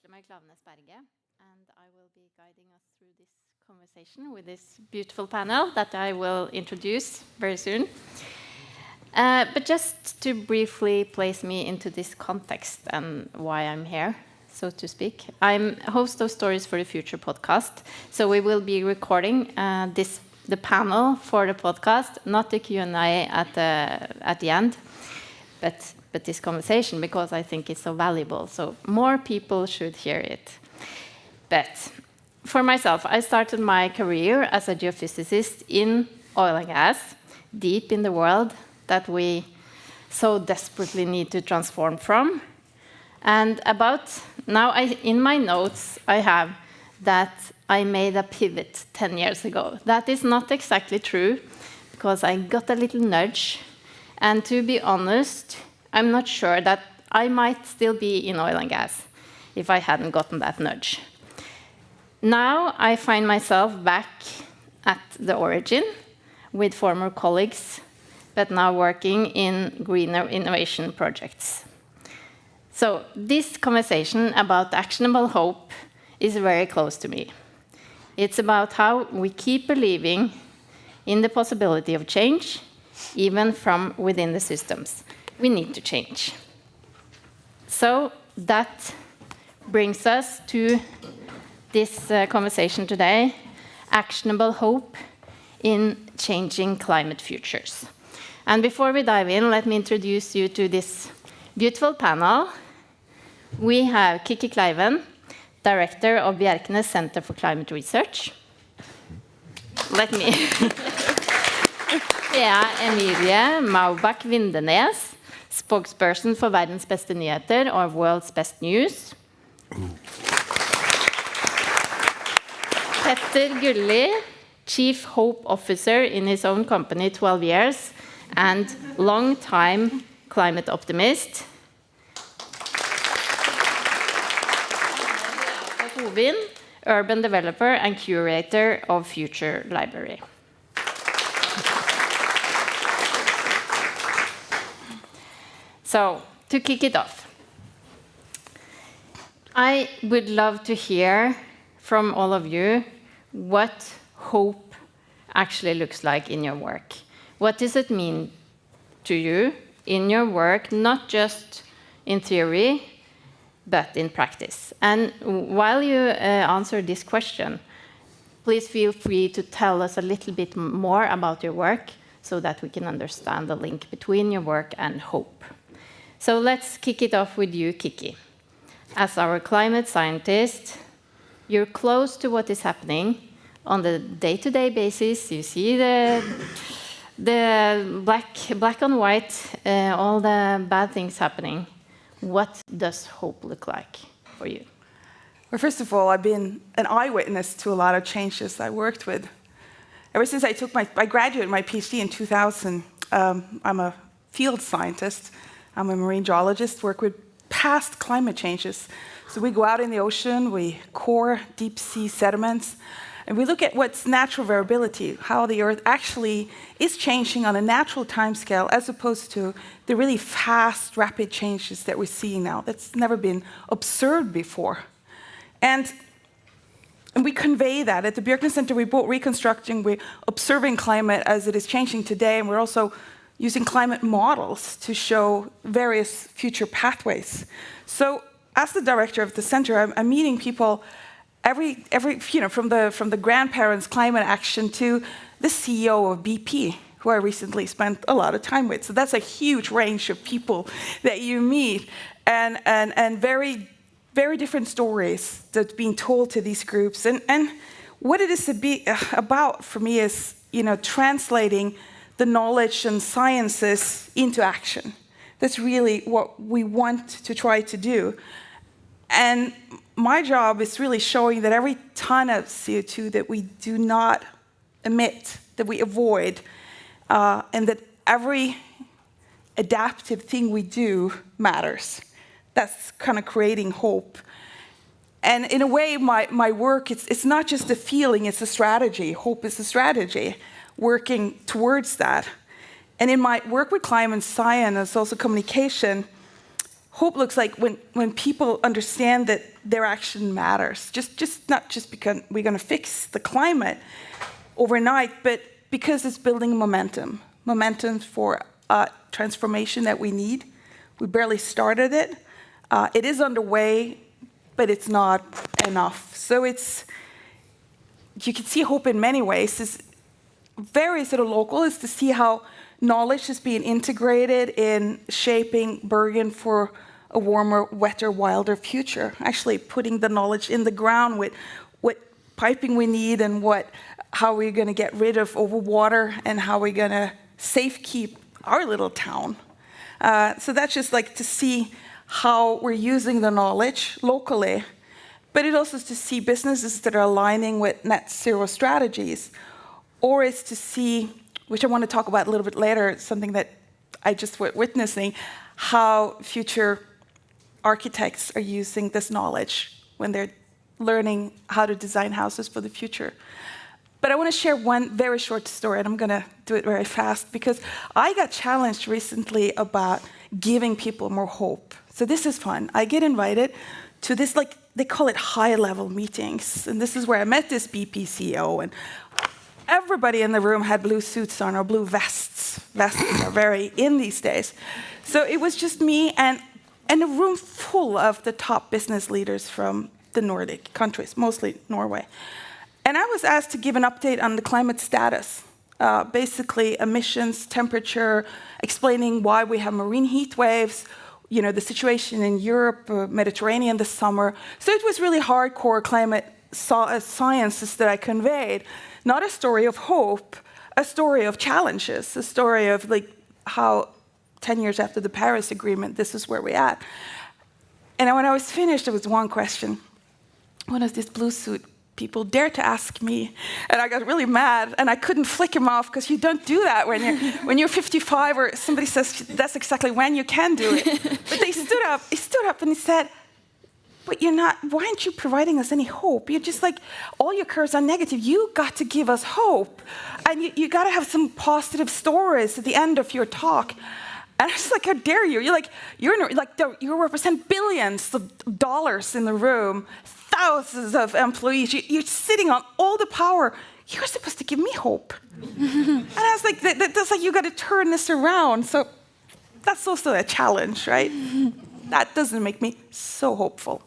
and I will be guiding us through this conversation with this beautiful panel that I will introduce very soon. But just to briefly place me into this context and why I'm here, so to speak. I'm host of Stories for the Future podcast, so we will be recording the panel for the podcast, not the Q&A at the end, but this conversation, because I think it's so valuable. So more people should hear it. But for myself, I started my career as a geophysicist in oil and gas, deep in the world that we so desperately need to transform from. And about now, in my notes, I have that I made a pivot 10 years ago. That is not exactly true, because I got a little nudge. And to be honest, I'm not sure that I might still be in oil and gas if I hadn't gotten that nudge. Now I find myself back at the origin with former colleagues, but now working in greener innovation projects. So this conversation about actionable hope is very close to me. It's about how we keep believing in the possibility of change, even from within the systems. We need to change. So that brings us to this conversation today, actionable hope in changing climate futures. And before we dive in, let me introduce you to this beautiful panel. We have Kiki Kleiven, Director of Bjerknes Center for Climate Research. Let me. Thea Emilie Maubach Vindenes, spokesperson for Verdens beste nyheter or World's Best News. Petter Gulli, Chief Hope Officer in his own company, 12 years, and long-time climate optimist. Hovin, urban developer and curator of Future Library. So, to kick it off, I would love to hear from all of you what hope actually looks like in your work. What does it mean to you in your work, not just in theory, but in practice? And while you answer this question, please feel free to tell us a little bit more about your work so that we can understand the link between your work and hope. So let's kick it off with you, Kiki. As our climate scientist, you're close to what is happening on the day-to-day basis. You see the black on white, all the bad things happening. What does hope look like for you? Well, first of all, I've been an eyewitness to a lot of changes I worked with. Ever since I graduated my PhD in 2000, I'm a field scientist. I'm a marine geologist, work with past climate changes. So we go out in the ocean, we core deep sea sediments, and we look at what's natural variability, how the Earth actually is changing on a natural timescale as opposed to the really fast, rapid changes that we're seeing now. That's never been observed before. And we convey that. At the Bjerknes Center, we're both reconstructing, we're observing climate as it is changing today, and we're also using climate models to show various future pathways. So as the director of the center, I'm meeting people every from the grandparents' climate action to the CEO of BP, who I recently spent a lot of time with. So that's a huge range of people that you meet, and very, very different stories that's being told to these groups. And what it is about for me is, translating the knowledge and sciences into action. That's really what we want to try to do. And my job is really showing that every ton of CO2 that we do not emit, that we avoid, and that every adaptive thing we do matters. That's kind of creating hope. And in a way, my work, it's not just a feeling, it's a strategy. Hope is a strategy, working towards that. And in my work with climate science, also communication, hope looks like when people understand that their action matters. Just not just because we're going to fix the climate overnight, but because it's building momentum for transformation that we need. We barely started it. It is underway, but it's not enough. So you can see hope in many ways. It's very sort of local is to see how knowledge is being integrated in shaping Bergen for a warmer, wetter, wilder future. Actually putting the knowledge in the ground with what piping we need and how we're going to get rid of overwater and how we're going to safe keep our little town. So that's just like to see how we're using the knowledge locally, but it also is to see businesses that are aligning with net zero strategies, or is to see, which I want to talk about a little bit later, something that I just was witnessing, how future architects are using this knowledge when they're learning how to design houses for the future. But I want to share one very short story, and I'm going to do it very fast, because I got challenged recently about giving people more hope. So this is fun. I get invited to this, like, they call it high-level meetings. And this is where I met this BP CEO, and everybody in the room had blue suits on or blue vests. Vests are very in these days. So it was just me and a room full of the top business leaders from the Nordic countries, mostly Norway. And I was asked to give an update on the climate status, basically emissions, temperature, explaining why we have marine heat waves, the situation in Europe, Mediterranean this summer. So it was really hardcore climate sciences that I conveyed. Not a story of hope, a story of challenges, a story of like how 10 years after the Paris Agreement, this is where we're at. And when I was finished, there was one question. One of these blue suit people dared to ask me, and I got really mad, and I couldn't flick him off because you don't do that when you're 55 or somebody says that's exactly when you can do it. But he stood up and he said, "But why aren't you providing us any hope? You're just like, all your curves are negative. You got to give us hope. And you got to have some positive stories at the end of your talk." And I was like, how dare you? You represent billions of dollars in the room, thousands of employees. You're sitting on all the power. You're supposed to give me hope. And I was like, that's like, you got to turn this around. So that's also a challenge, right? That doesn't make me so hopeful.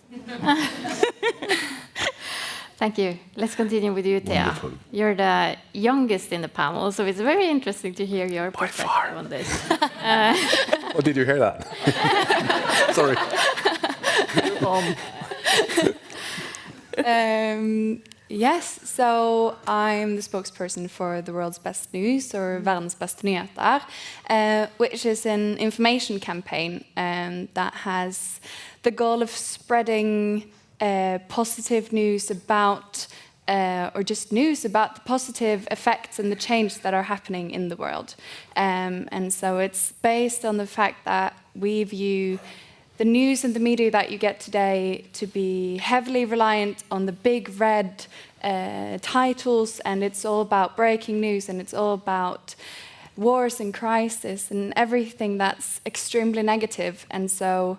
Thank you. Let's continue with you, Thea. Wonderful. You're the youngest in the panel, so it's very interesting to hear your perspective on this. Oh, did you hear that? Sorry. Yes, so I'm the spokesperson for the World's Best News, or Verdens Beste Nyheter, which is an information campaign that has the goal of spreading positive news about, or just news about the positive effects and the change that are happening in the world. And so it's based on the fact that we view the news and the media that you get today to be heavily reliant on the big red titles, and it's all about breaking news, and it's all about wars and crisis and everything that's extremely negative. And so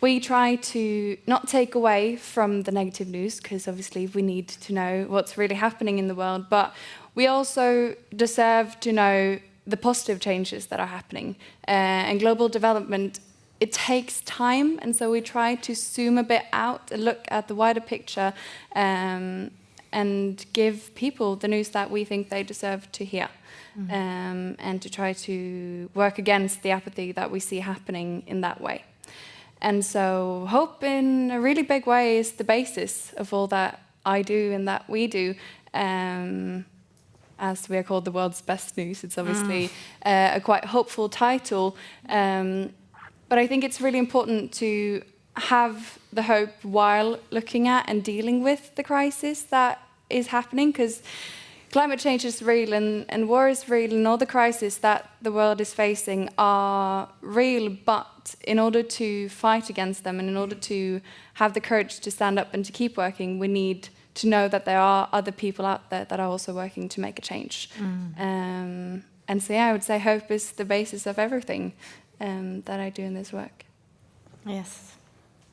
we try to not take away from the negative news, because obviously we need to know what's really happening in the world, but we also deserve to know the positive changes that are happening. And global development, it takes time, and so we try to zoom a bit out and look at the wider picture and give people the news that we think they deserve to hear. And to try to work against the apathy that we see happening in that way. And so hope in a really big way is the basis of all that I do and that we do. As we are called the world's best news, it's obviously a quite hopeful title. But I think it's really important to have the hope while looking at and dealing with the crisis that is happening, because climate change is real, and war is real, and all the crises that the world is facing are real. But in order to fight against them, and in order to have the courage to stand up and to keep working, we need to know that there are other people out there that are also working to make a change. And so, yeah, I would say hope is the basis of everything that I do in this work. Yes.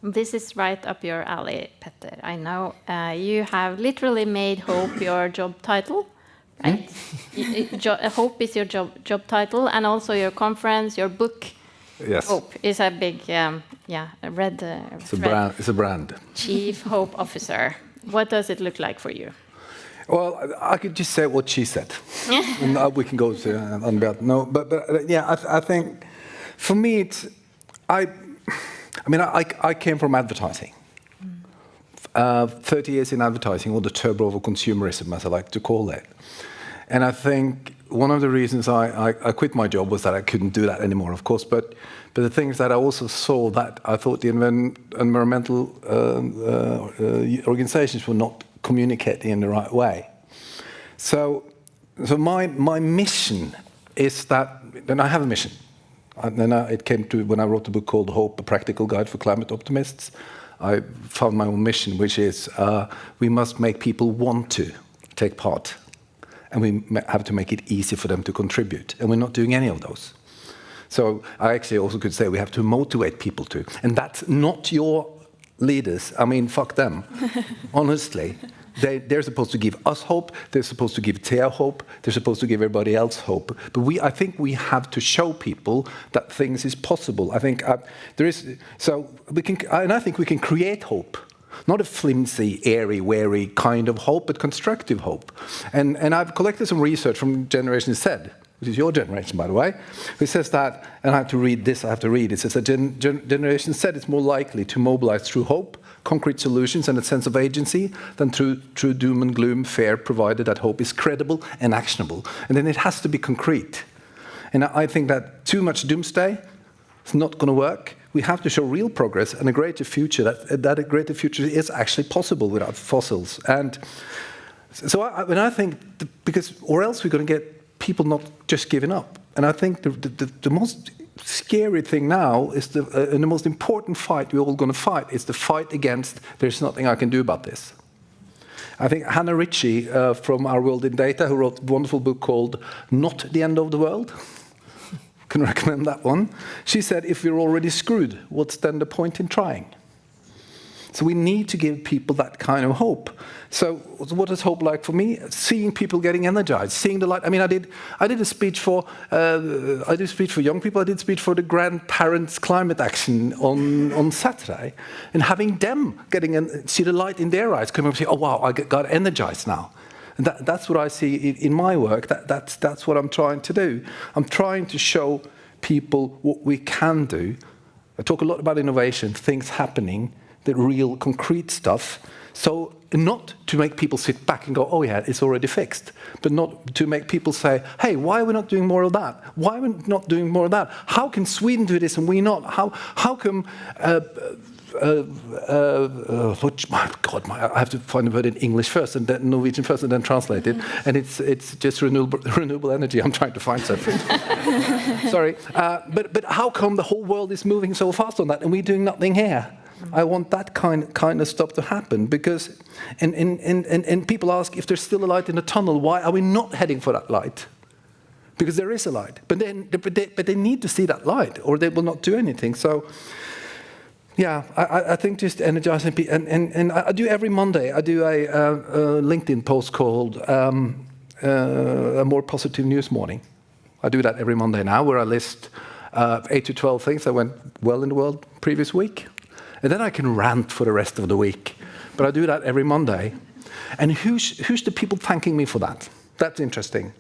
This is right up your alley, Petter. I know you have literally made hope your job title, right? Hope is your job title, and also your conference, your book. Yes. Hope is a big, a red thread. It's a brand. Chief Hope Officer. What does it look like for you? Well, I could just say what she said. And we can go to unbound. No, but yeah, I think for me it's I came from advertising. 30 years in advertising, or the turbo of consumerism, as I like to call it. And I think one of the reasons I quit my job was that I couldn't do that anymore, of course. But the thing is that I also saw that I thought the environmental organizations were not communicating in the right way. So my mission is that, and I have a mission. And then it came to when I wrote a book called Hope, A Practical Guide for Climate Optimists. I found my own mission, which is we must make people want to take part. And we have to make it easy for them to contribute. And we're not doing any of those. So I actually also could say we have to motivate people to. And that's not your leaders. I mean, fuck them. Honestly. They're supposed to give us hope. They're supposed to give Thea hope. They're supposed to give everybody else hope. But I think we have to show people that things is possible. I think there is. So we can, and I think we can create hope, not a flimsy, airy, wary kind of hope, but constructive hope. And I've collected some research from Generation Z, which is your generation, by the way, which says that, and I have to read this. It says that Generation Z is more likely to mobilize through hope, concrete solutions and a sense of agency than through doom and gloom fear, provided that hope is credible and actionable. And then it has to be concrete. And I think that too much doomsday is not going to work. We have to show real progress and a greater future, that a greater future is actually possible without fossils. And so I think, because, or else we're going to get people not just giving up. And I think the most scary thing now is and the most important fight we're all going to fight is the fight against there's nothing I can do about this. I think Hannah Ritchie from Our World in Data, who wrote a wonderful book called Not the End of the World, can recommend that one. She said, if we're already screwed, what's then the point in trying? So we need to give people that kind of hope. So what is hope like for me? Seeing people getting energized, seeing the light. I mean, I did a speech for young people. I did a speech for the grandparents' climate action on Saturday, and having them see the light in their eyes, coming up and say, "Oh wow, I got energized now." And that's what I see in my work. That's what I'm trying to do. I'm trying to show people what we can do. I talk a lot about innovation, things happening, the real concrete stuff. So not to make people sit back and go, oh yeah, it's already fixed, but not to make people say, hey, why are we not doing more of that? Why are we not doing more of that? How can Sweden do this and we not? How come, my God, I have to find a word in English first and then Norwegian first and then translate it. And it's just renewable energy. I'm trying to find something. Sorry. But how come the whole world is moving so fast on that and we're doing nothing here? I want that kind of stuff to happen because, and people ask if there's still a light in the tunnel, why are we not heading for that light? Because there is a light, but they need to see that light or they will not do anything. So, yeah, I think just energizing people, and I do every Monday. I do a LinkedIn post called A More Positive News Morning. I do that every Monday now, where I list 8 to 12 things that went well in the world previous week. And then I can rant for the rest of the week. But I do that every Monday. And who's the people thanking me for that? That's interesting.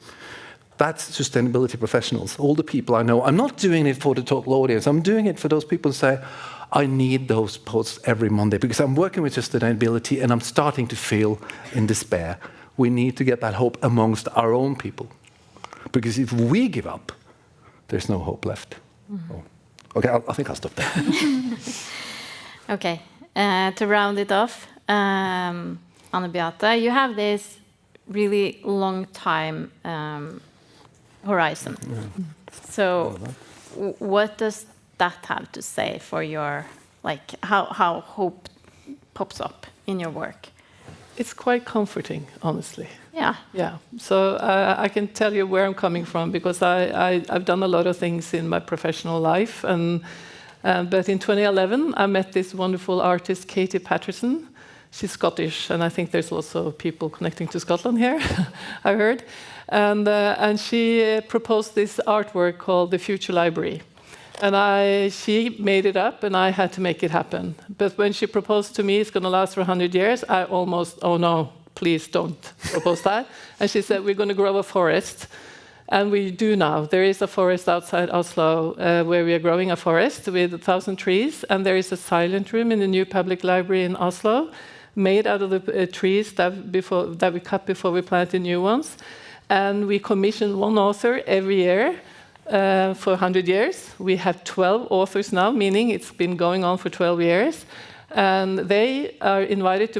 That's sustainability professionals, all the people I know. I'm not doing it for the total audience. I'm doing it for those people who say, I need those posts every Monday because I'm working with sustainability and I'm starting to feel in despair. We need to get that hope amongst our own people. Because if we give up, there's no hope left. Mm-hmm. Oh. Okay, I think I'll stop there. Okay, to round it off, Anne Beate, you have this really long time horizon. Yeah. So what does that have to say for your, like, how hope pops up in your work? It's quite comforting, honestly. Yeah. Yeah. So I can tell you where I'm coming from because I've done a lot of things in my professional life, and But in 2011, I met this wonderful artist, Katie Patterson. She's Scottish, and I think there's also people connecting to Scotland here, I heard. And she proposed this artwork called The Future Library. And she made it up, and I had to make it happen. But when she proposed to me, it's going to last for 100 years, I almost, oh no, please don't propose that. And she said, we're going to grow a forest. And we do now. There is a forest outside Oslo where we are growing a forest with 1,000 trees. And there is a silent room in the new public library in Oslo, made out of the trees that we cut before we planted new ones. And we commission one author every year for 100 years. We have 12 authors now, meaning it's been going on for 12 years. And they are invited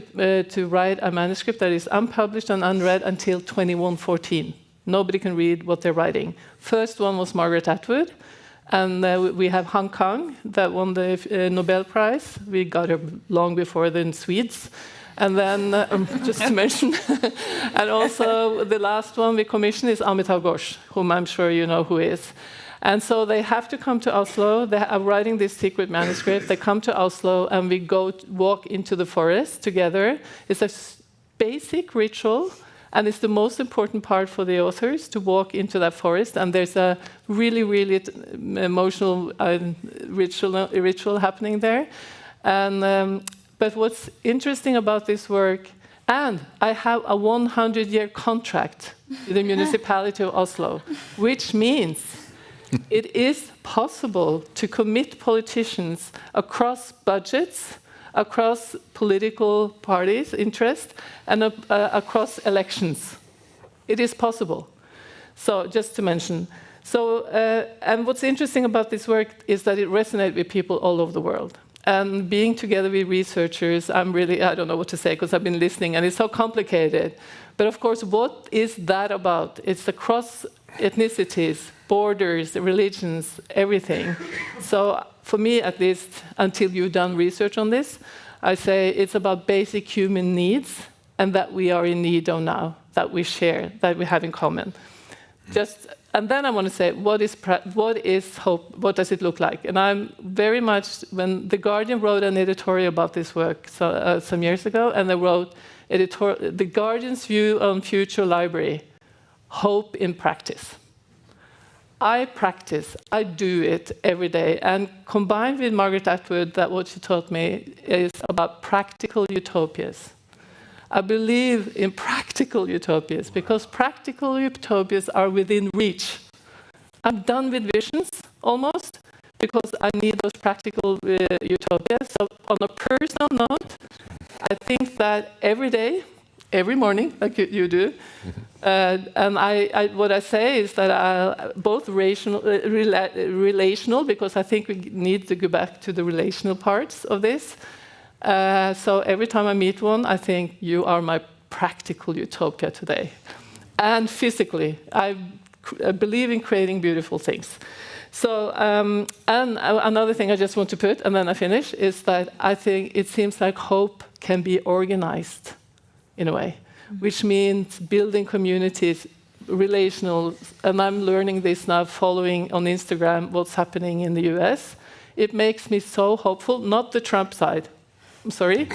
to write a manuscript that is unpublished and unread until 2114. Nobody can read what they're writing. First one was Margaret Atwood. And we have Han Kang that won the Nobel Prize. We got her long before the Swedes. And then, just to mention, and also the last one we commissioned is Amitav Ghosh, whom I'm sure you know who is. And so they have to come to Oslo. They are writing this secret manuscript. They come to Oslo, and we go walk into the forest together. It's a basic ritual. And it's the most important part for the authors to walk into that forest. And there's a really, really emotional ritual happening there. And, but what's interesting about this work, and I have a 100-year contract with the municipality of Oslo, which means it is possible to commit politicians across budgets, across political parties' interest, and across elections. It is possible. So just to mention. So, and what's interesting about this work is that it resonates with people all over the world. And being together with researchers, I don't know what to say because I've been listening, and it's so complicated. But of course, what is that about? It's across ethnicities, borders, religions, everything. So for me, at least, until you've done research on this, I say it's about basic human needs and that we are in need of now, that we share, that we have in common. And then I want to say, what is hope? What does it look like? And I'm very much, when The Guardian wrote an editorial about this work some years ago, and they wrote, The Guardian's view on future library, hope in practice. I practice, I do it every day. And combined with Margaret Atwood, that what she taught me is about practical utopias. I believe in practical utopias because practical utopias are within reach. I'm done with visions, almost, because I need those practical utopias. So on a personal note, I think that every day, every morning, like you do, and what I say is that both relational, because I think we need to go back to the relational parts of this. So every time I meet one, I think you are my practical utopia today. And physically, I believe in creating beautiful things. So, and another thing I just want to put, and then I finish, is that I think it seems like hope can be organized in a way, which means building communities, relational, and I'm learning this now following on Instagram what's happening in the US. It makes me so hopeful, not the Trump side, I'm sorry,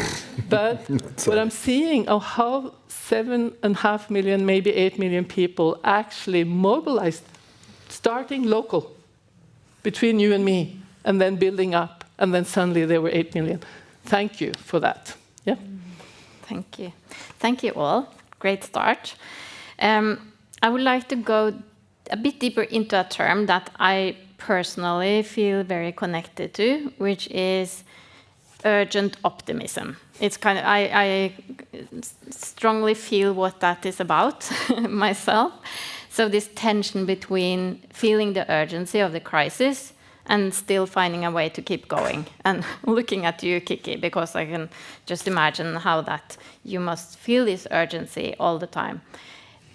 but what I'm seeing of how 7.5 million, maybe 8 million people actually mobilized, starting local, between you and me, and then building up, and then suddenly there were 8 million. Thank you for that. Yeah. Thank you. Thank you all. Great start. I would like to go a bit deeper into a term that I personally feel very connected to, which is urgent optimism. It's kind of, I strongly feel what that is about myself. So this tension between feeling the urgency of the crisis and still finding a way to keep going. And looking at you, Kiki, because I can just imagine how that you must feel this urgency all the time.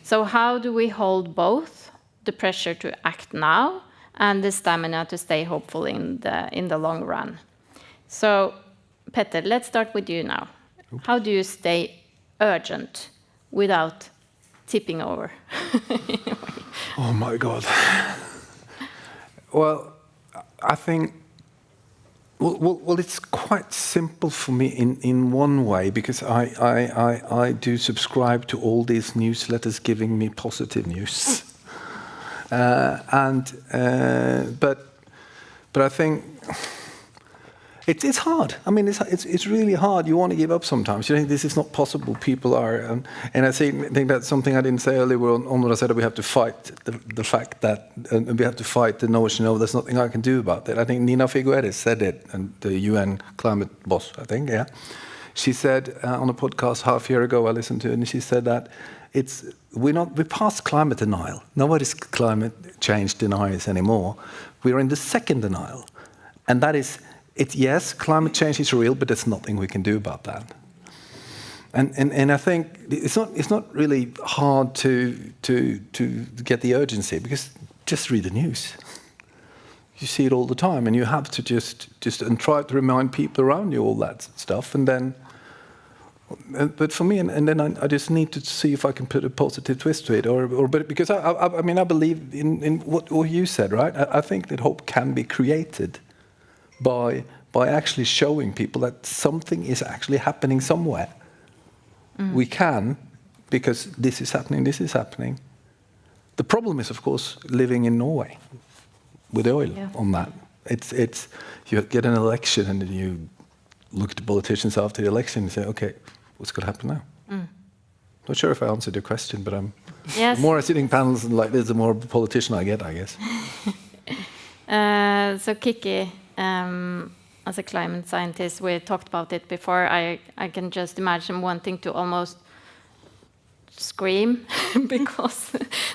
So how do we hold both the pressure to act now and the stamina to stay hopeful in the long run? So, Petter, let's start with you now. Oops. How do you stay urgent without tipping over? Oh my God. Well, I think Well, it's quite simple for me in one way, because I do subscribe to all these newsletters giving me positive news, but I think it's hard. I mean, it's really hard. You want to give up sometimes. You think this is not possible. People are, and I think that's something I didn't say earlier on when I said that we have to fight the fact that we have to fight the notion of there's nothing I can do about it. I think Nina Figueres said it, and the UN climate boss, I think, yeah. She said on a podcast half a year ago, I listened to it, and she said that we're past climate denial. Nobody's climate change deniers anymore. We're in the second denial, and that is. Yes, climate change is real, but there's nothing we can do about that. And I think it's not really hard to get the urgency, because just read the news. You see it all the time, and you have to just and try to remind people around you all that stuff. And then, but for me, and then I just need to see if I can put a positive twist to it, but because I mean I believe in what you said, right? I think that hope can be created by actually showing people that something is actually happening somewhere. We can, because this is happening. The problem is, of course, living in Norway with the oil on that. It's you get an election and you look at the politicians after the election and say, okay, what's going to happen now? Not sure if I answered your question, but the more I sit in panels like this, the more politician I get, I guess. So Kiki, as a climate scientist, we talked about it before. I can just imagine wanting to almost scream because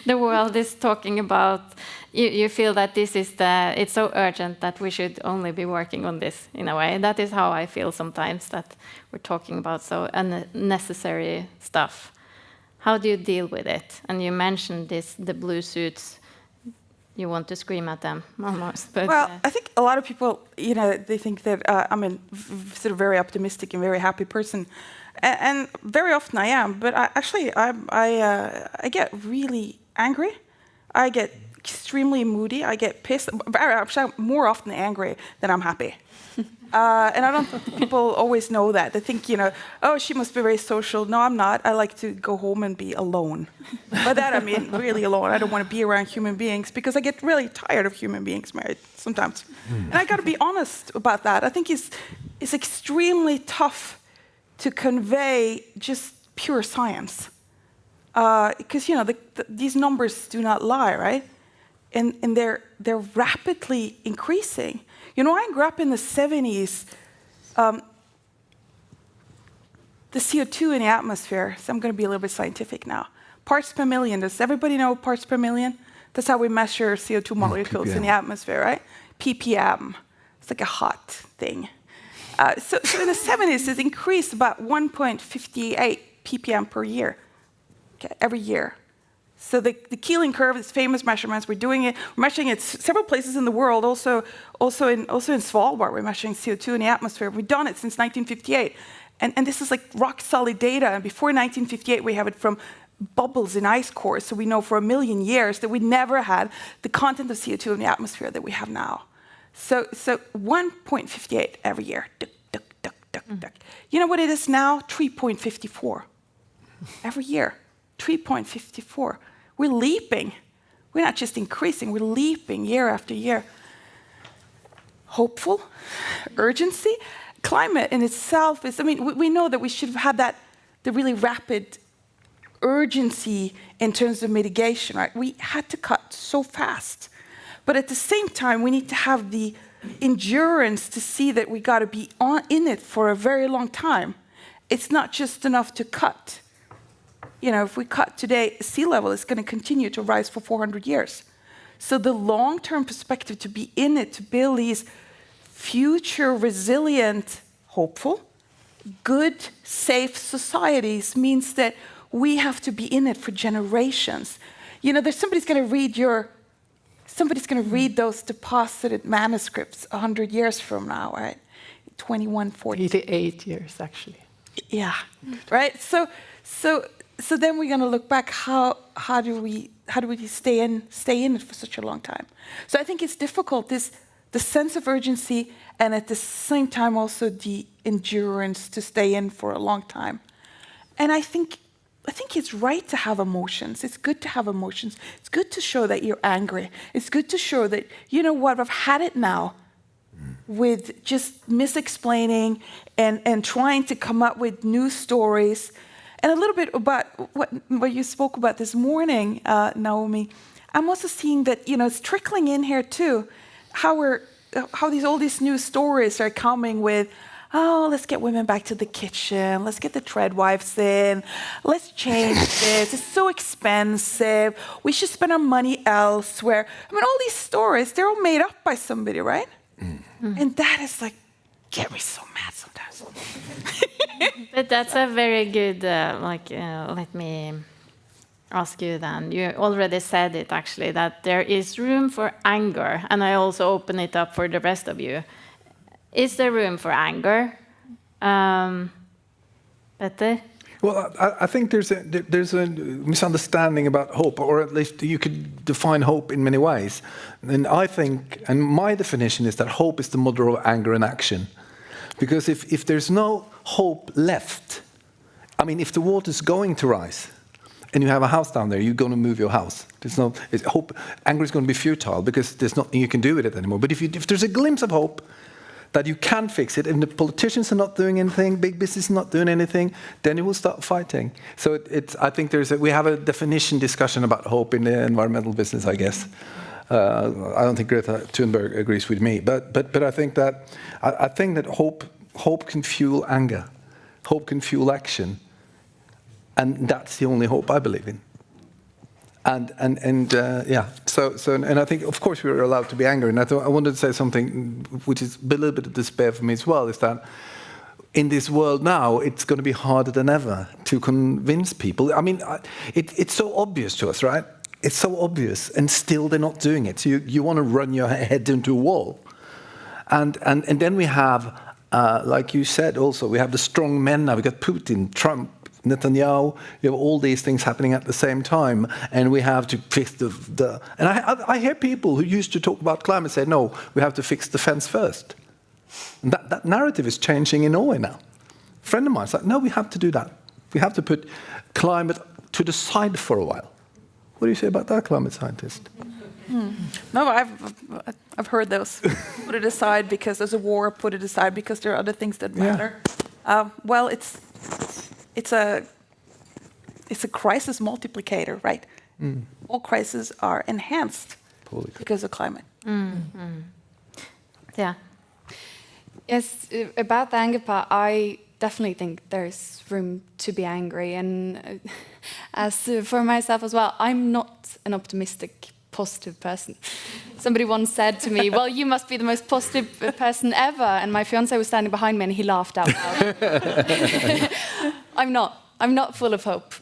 the world is talking about. You feel that it's so urgent that we should only be working on this in a way. That is how I feel sometimes, that we're talking about so unnecessary stuff. How do you deal with it? And you mentioned the blue suits. You want to scream at them almost. But, well, I think a lot of people, they think that I'm a sort of very optimistic and very happy person, and very often I am. But I get really angry. I get extremely moody. I get pissed. I'm more often angry than I'm happy. And I don't think people always know that. They think, oh, she must be very social. No, I'm not. I like to go home and be alone. By that, I mean really alone. I don't want to be around human beings because I get really tired of human beings married sometimes. And I got to be honest about that. I think it's extremely tough to convey just pure science. Because, these numbers do not lie, right? And they're rapidly increasing. I grew up in the 70s. The CO2 in the atmosphere, so I'm going to be a little bit scientific now. Parts per million. Does everybody know parts per million? That's how we measure CO2 molecules in the atmosphere, right? ppm. It's like a hot thing. So in the 70s, it increased about 1.58 ppm per year, every year. So the Keeling curve is famous measurements. We're measuring it several places in the world, also in Svalbard. We're measuring CO2 in the atmosphere. We've done it since 1958. And this is like rock solid data. And before 1958, we have it from bubbles in ice cores. So we know for 1 million years that we never had the content of CO2 in the atmosphere that we have now. So 1.58 every year. Duck, duck, duck, duck, duck. You know what it is now? 3.54 every year. 3.54. We're leaping. We're not just increasing, we're leaping year after year. Hopeful, urgency. Climate in itself is, we know that we should have had the really rapid urgency in terms of mitigation, right? We had to cut so fast. But at the same time, we need to have the endurance to see that we got to be in it for a very long time. It's not just enough to cut. If we cut today, sea level is going to continue to rise for 400 years. So the long-term perspective to be in it, to build these future resilient, hopeful, good, safe societies means that we have to be in it for generations. Somebody's going to read those deposited manuscripts 100 years from now, right? 2140. 88 years, actually. Yeah, right. So then we're going to look back. How do we stay in it for such a long time? So I think it's difficult. the sense of urgency, and at the same time also the endurance to stay in for a long time. And I think it's right to have emotions. It's good to have emotions. It's good to show that you're angry. It's good to show that, you know what, I've had it now with just misexplaining and trying to come up with new stories. And a little bit about what you spoke about this morning, Naomi. I'm also seeing that, you know, it's trickling in here too, how all these new stories are coming with, oh, let's get women back to the kitchen. Let's get the treadwives in. Let's change this. It's so expensive. We should spend our money elsewhere. I mean, all these stories, they're all made up by somebody, right? Mm-hmm. And that is like, get me so mad sometimes. But that's a very good, let me ask you then. You already said it, actually, that there is room for anger. And I also open it up for the rest of you. Is there room for anger? Petter? Well, I think there's a misunderstanding about hope, or at least you could define hope in many ways. And I think, and my definition is that hope is the mother of anger and action. Because if there's no hope left, I mean, if the water's going to rise, and you have a house down there, you're going to move your house. Hope. Anger is going to be futile because there's nothing you can do with it anymore. But if there's a glimpse of hope that you can fix it, and the politicians are not doing anything, big business is not doing anything, then you will start fighting. So I think we have a definition discussion about hope in the environmental business, I guess. I don't think Greta Thunberg agrees with me, but I think that hope can fuel anger, hope can fuel action. And that's the only hope I believe in. And I think, of course, we're allowed to be angry. And I wanted to say something which is a little bit of despair for me as well, is that in this world now, it's going to be harder than ever to convince people. I mean, it's so obvious to us, right? It's so obvious, and still they're not doing it. So you want to run your head into a wall. And then we have, like you said also, we have the strong men now. We've got Putin, Trump, Netanyahu, you have all these things happening at the same time, and we have to fix and I hear people who used to talk about climate say, no, we have to fix the fence first. And that narrative is changing in Norway now. A friend of mine said, no, we have to do that. We have to put climate to the side for a while. What do you say about that, climate scientist? No, I've heard those. Put it aside because there's a war, put it aside because there are other things that matter. Yeah. Well, it's a crisis multiplicator, right? Mm. All crises are enhanced because of climate. Mm-hmm. Yeah. Yes, about the anger part, I definitely think there's room to be angry. And as for myself as well, I'm not an optimistic, positive person. Somebody once said to me, well, you must be the most positive person ever. And my fiancé was standing behind me and he laughed out loud. I'm not full of hope.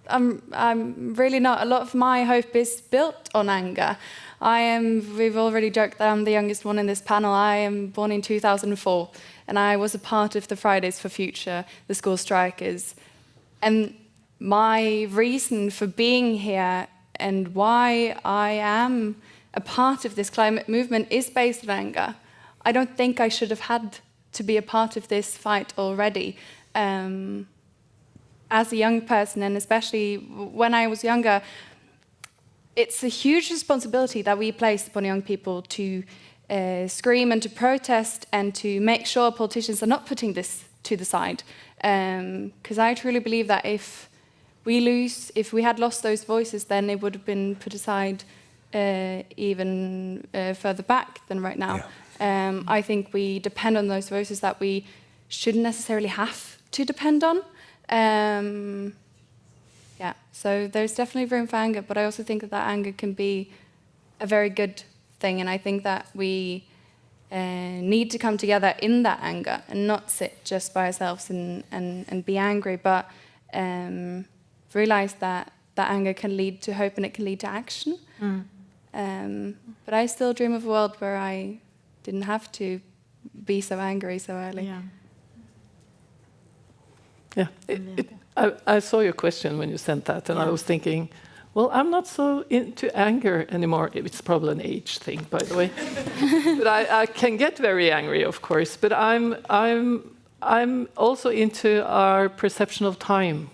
I'm really not. A lot of my hope is built on anger. We've already joked that I'm the youngest one in this panel. I am born in 2004, and I was a part of the Fridays for Future, the school strikers. And my reason for being here and why I am a part of this climate movement is based on anger. I don't think I should have had to be a part of this fight already. As a young person, and especially when I was younger, it's a huge responsibility that we place upon young people to scream and to protest and to make sure politicians are not putting this to the side. Because I truly believe that if we had lost those voices, then it would have been put aside even further back than right now. Yeah. I think we depend on those voices that we shouldn't necessarily have to depend on. So there's definitely room for anger, but I also think that anger can be a very good thing, and I think that we need to come together in that anger and not sit just by ourselves and be angry, but realize that anger can lead to hope and it can lead to action. But I still dream of a world where I didn't have to be so angry so early. Yeah, I saw your question when you sent that, and I was thinking, Well, I'm not so into anger anymore. It's probably an age thing, by the way. But I can get very angry, of course. But I'm also into our perception of time.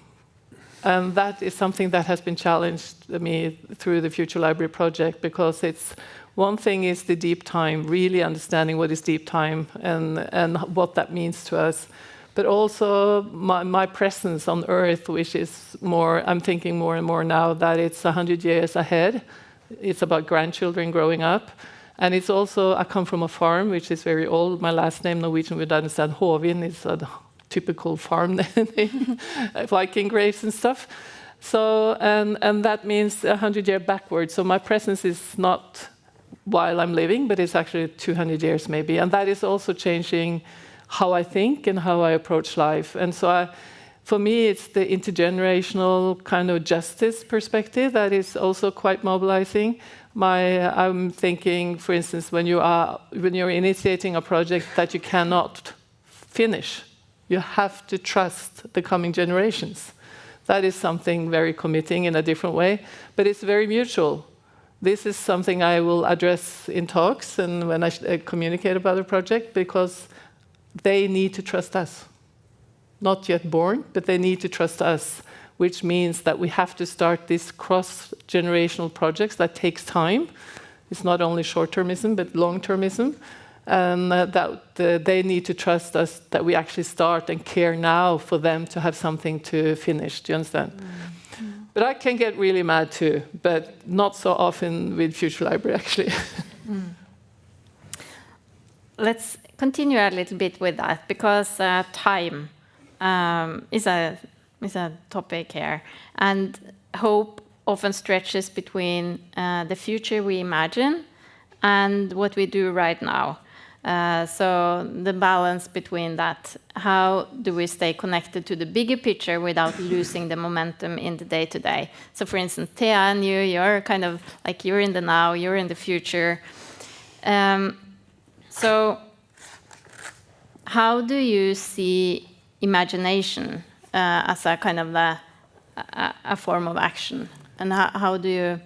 And that is something that has been challenged me through the Future Library project, because it's one thing is the deep time, really understanding what is deep time and what that means to us. But also my presence on Earth, which is more, I'm thinking more and more now that it's 100 years ahead. It's about grandchildren growing up. And it's also, I come from a farm, which is very old. My last name, Norwegian, would understand, Hovin, is a typical farm name, Viking graves and stuff. So, and that means 100 years backwards. So my presence is not while I'm living, but it's actually 200 years maybe. And that is also changing how I think and how I approach life. And so for me, it's the intergenerational kind of justice perspective that is also quite mobilizing. I'm thinking, for instance, when you're initiating a project that you cannot finish, you have to trust the coming generations. That is something very committing in a different way, but it's very mutual. This is something I will address in talks and when I communicate about the project, because they need to trust us. Not yet born, but they need to trust us, which means that we have to start these cross-generational projects that takes time. It's not only short-termism, but long-termism. And they need to trust us that we actually start and care now for them to have something to finish. Do you understand? Mm-hmm. But I can get really mad too, but not so often with Future Library, actually. Let's continue a little bit with that, because time is a topic here, and hope often stretches between the future we imagine and what we do right now. So the balance between that, how do we stay connected to the bigger picture without losing the momentum in the day-to-day? So for instance, Thea and you're kind of like, you're in the now, you're in the future. So how do you see imagination as a kind of a form of action? And how do you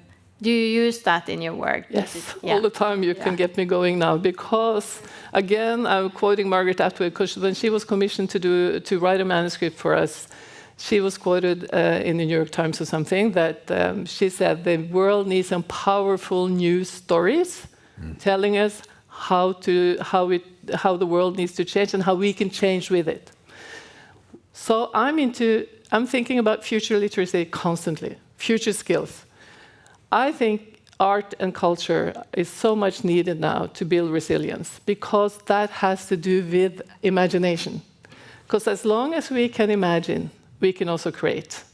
use that in your work? Yes, all the time you can get me going now, because again, I'm quoting Margaret Atwood, because when she was commissioned to write a manuscript for us, she was quoted in the New York Times or something that she said the world needs some powerful news stories telling us how the world needs to change and how we can change with it. So I'm thinking about future literacy constantly, future skills. I think art and culture is so much needed now to build resilience, because that has to do with imagination. Because as long as we can imagine, we can also create.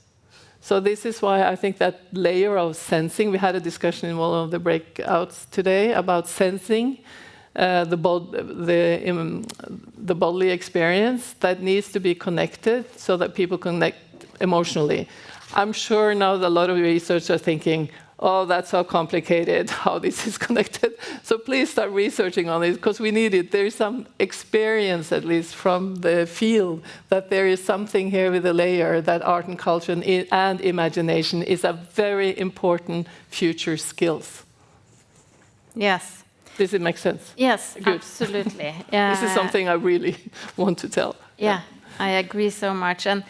So this is why I think that layer of sensing, we had a discussion in one of the breakouts today about sensing the bodily experience that needs to be connected so that people connect emotionally. I'm sure now that a lot of researchers are thinking, oh, that's so complicated, how this is connected. So please start researching on it, because we need it. There is some experience, at least from the field, that there is something here with a layer that art and culture and imagination is a very important future skills. Yes. Does it make sense? Yes, good. Absolutely. This is something I really want to tell. Yeah, I agree so much. And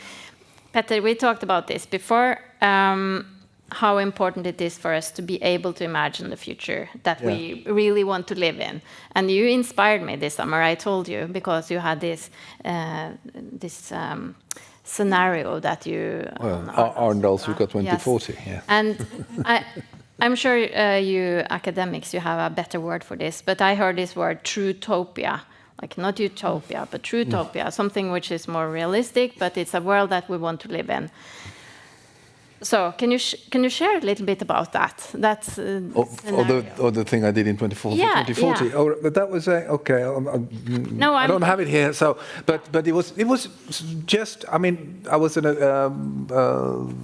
Petter, we talked about this before, how important it is for us to be able to imagine the future that we really want to live in. And you inspired me this summer, I told you, because you had this scenario that you... Arendals, we've got 2040, yes. yeah. And I'm sure you academics, you have a better word for this, but I heard this word, trutopia. Like not utopia, but trutopia, something which is more realistic, but it's a world that we want to live in. So can you share a little bit about that? That's the thing I did in 2040. Yeah. Oh, but that was okay. No, I don't have it here. So, but it was just. I mean, I was in a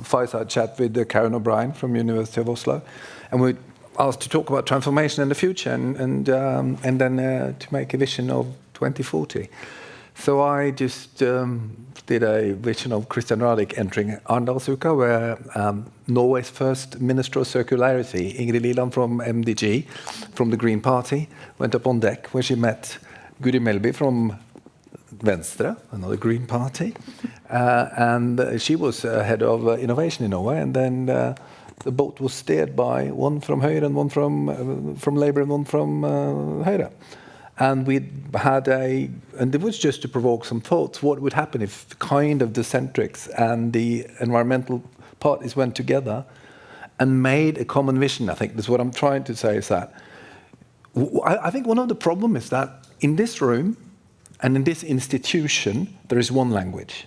fireside chat with Karen O'Brien from University of Oslo, and we asked to talk about transformation in the future, and then to make a vision of 2040. So I just did a vision of Christian Radich entering Arendalsuka, where Norway's first Minister of Circularity, Ingrid Liland from MDG, from the Green Party, went up on deck where she met Guri Melby from Venstre, another Green Party, and she was head of innovation in Norway, and then the boat was steered by one from Høyre and one from Labour and one from Høyre. And we had and it was just to provoke some thoughts, what would happen if kind of the centrics and the environmental parties went together and made a common vision. I think that's what I'm trying to say, is that I think one of the problems is that in this room and in this institution, there is one language.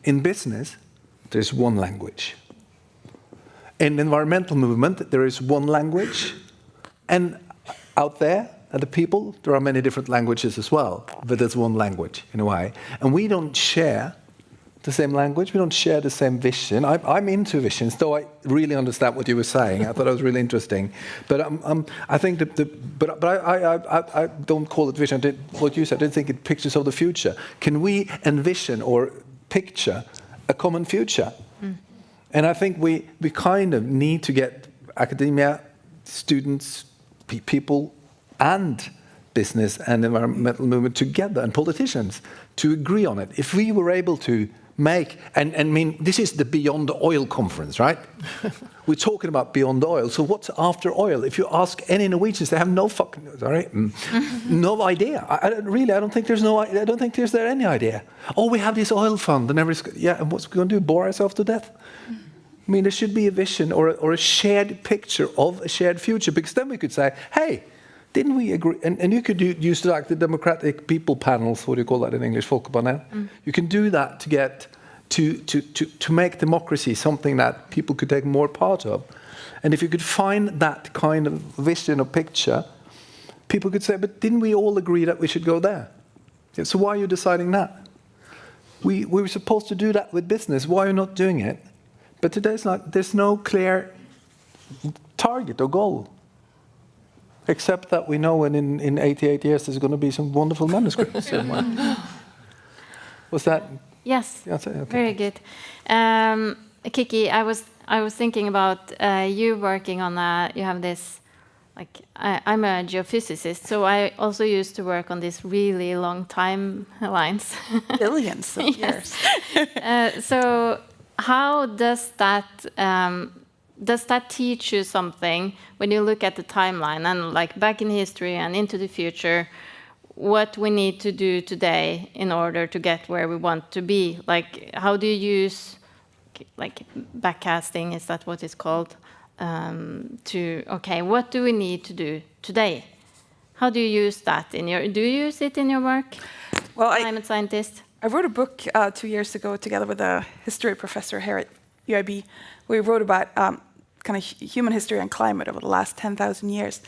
In business, there is one language. In the environmental movement, there is one language. And out there, the people, there are many different languages as well, but there's one language in a way. And we don't share the same language, we don't share the same vision. I'm into visions, though I really understand what you were saying. I thought it was really interesting. But I think I don't call it vision. What you said, I didn't think it pictures of the future. Can we envision or picture a common future? And I think we kind of need to get academia, students, people, and business and environmental movement together, and politicians, to agree on it. If we were able to make, and I mean, this is the Beyond Oil conference, right? We're talking about beyond oil. So what's after oil? If you ask any Norwegians, they have no no idea. I don't think there's there any idea. Oh, we have this oil fund, and and what's we going to do? Bore ourselves to death? I mean, there should be a vision or a shared picture of a shared future, because then we could say, hey, didn't we agree? And you could use like the democratic people panels, what do you call that in English, Folkepanel? You can do that to get to make democracy something that people could take more part of. And if you could find that kind of vision or picture, people could say, but didn't we all agree that we should go there? Yeah, so why are you deciding that? We were supposed to do that with business. Why are you not doing it? But today there's no clear target or goal. Except that we know in 88 years there's going to be some wonderful manuscripts somewhere. Was that? Yes, okay. Very good. Kiki, I was thinking about you working on you have this, like, I'm a geophysicist, so I also used to work on these really long timelines. Billions of years. So how does that teach you something when you look at the timeline and like back in history and into the future, what we need to do today in order to get where we want to be? Like, how do you use like backcasting, is that what it's called? What do we need to do today? How do you use that do you use it in your work? Well, climate scientist? I wrote a book 2 years ago together with a history professor here at UIB. We wrote about kind of human history and climate over the last 10,000 years.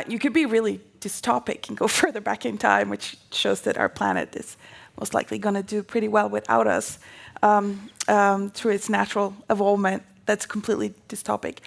You could be really dystopic and go further back in time, which shows that our planet is most likely going to do pretty well without us through its natural evolvement. That's completely dystopic.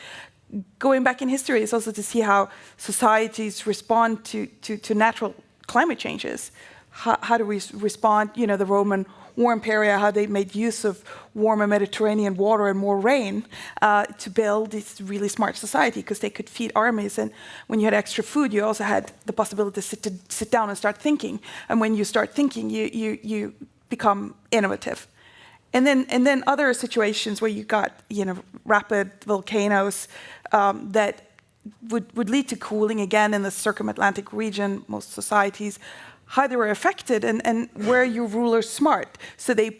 Going back in history is also to see how societies respond to natural climate changes. How do we respond? You know, the Roman War Imperia, how they made use of warmer Mediterranean water and more rain to build this really smart society, because they could feed armies. And when you had extra food, you also had the possibility to sit down and start thinking. And when you start thinking, you become innovative. And then other situations where you got rapid volcanoes that would lead to cooling again in the circum-Atlantic region, most societies, how they were affected and where your rulers smart. So they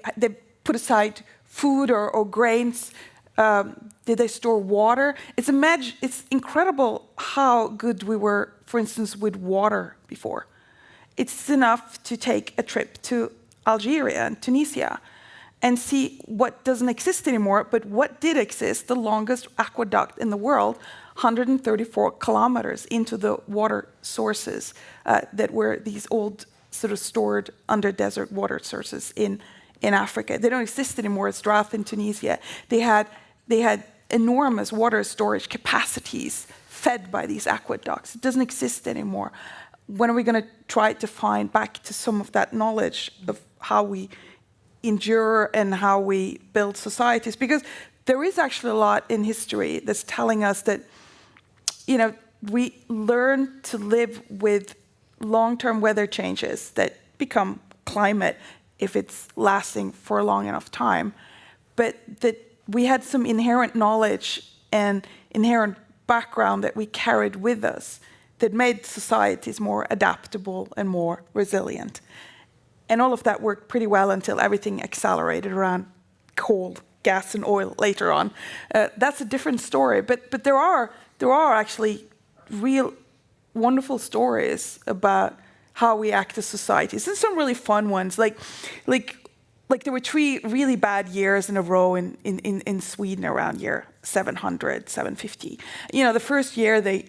put aside food or grains. Did they store water? It's incredible how good we were, for instance, with water before. It's enough to take a trip to Algeria and Tunisia and see what doesn't exist anymore, but what did exist, the longest aqueduct in the world, 134 kilometers into the water sources that were these old sort of stored under desert water sources in Africa. They don't exist anymore. It's Drath in Tunisia. They had enormous water storage capacities fed by these aqueducts. It doesn't exist anymore. When are we going to try to find back to some of that knowledge of how we endure and how we build societies. Because there is actually a lot in history that's telling us that, we learn to live with long-term weather changes that become climate if it's lasting for a long enough time. But that we had some inherent knowledge and inherent background that we carried with us that made societies more adaptable and more resilient. And all of that worked pretty well until everything accelerated around coal, gas, and oil later on. That's a different story. But there are actually real wonderful stories about how we act as societies, and some really fun ones. Like there were 3 really bad years in a row in Sweden around year 700, 750. The first year they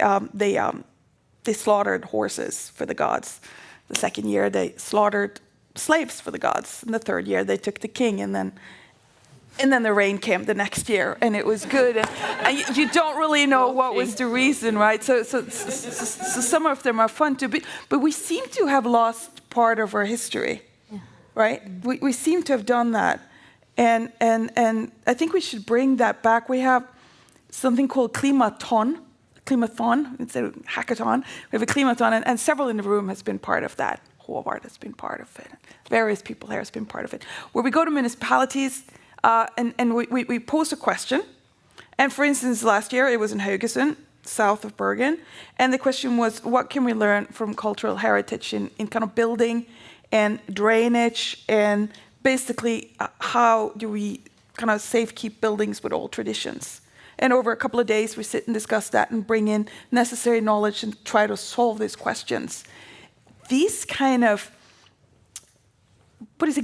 slaughtered horses for the gods. The second year they slaughtered slaves for the gods. And the third year they took the king, and then the rain came the next year, and it was good. And you don't really know what was the reason, right? So some of them are fun too, but we seem to have lost part of our history, right? We seem to have done that, and I think we should bring that back. We have something called klimathon instead of hackathon. We have a klimathon, and several in the room has been part of that. Håvard has been part of it. Various people here has been part of it. Where we go to municipalities. And we pose a question. And for instance, last year it was in Haugesund, south of Bergen. And the question was, what can we learn from cultural heritage in kind of building and drainage? And basically, how do we kind of keep buildings with old traditions? And over a couple of days, we sit and discuss that and bring in necessary knowledge and try to solve these questions. These kind of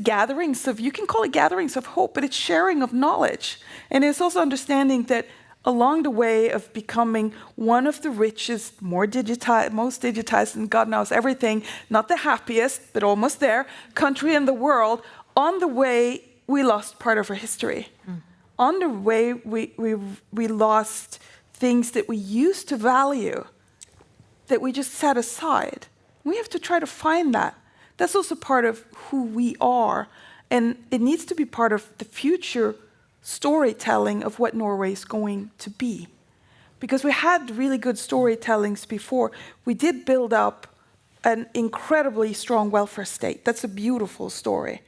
gatherings of, you can call it gatherings of hope, but it's sharing of knowledge. And it's also understanding that along the way of becoming one of the richest, most digitized, and God knows everything, not the happiest, but almost there, country in the world, on the way, we lost part of our history. On the way, we lost things that we used to value, that we just set aside. We have to try to find that. That's also part of who we are, and it needs to be part of the future storytelling of what Norway is going to be. Because we had really good storytellings before. We did build up an incredibly strong welfare state. That's a beautiful story.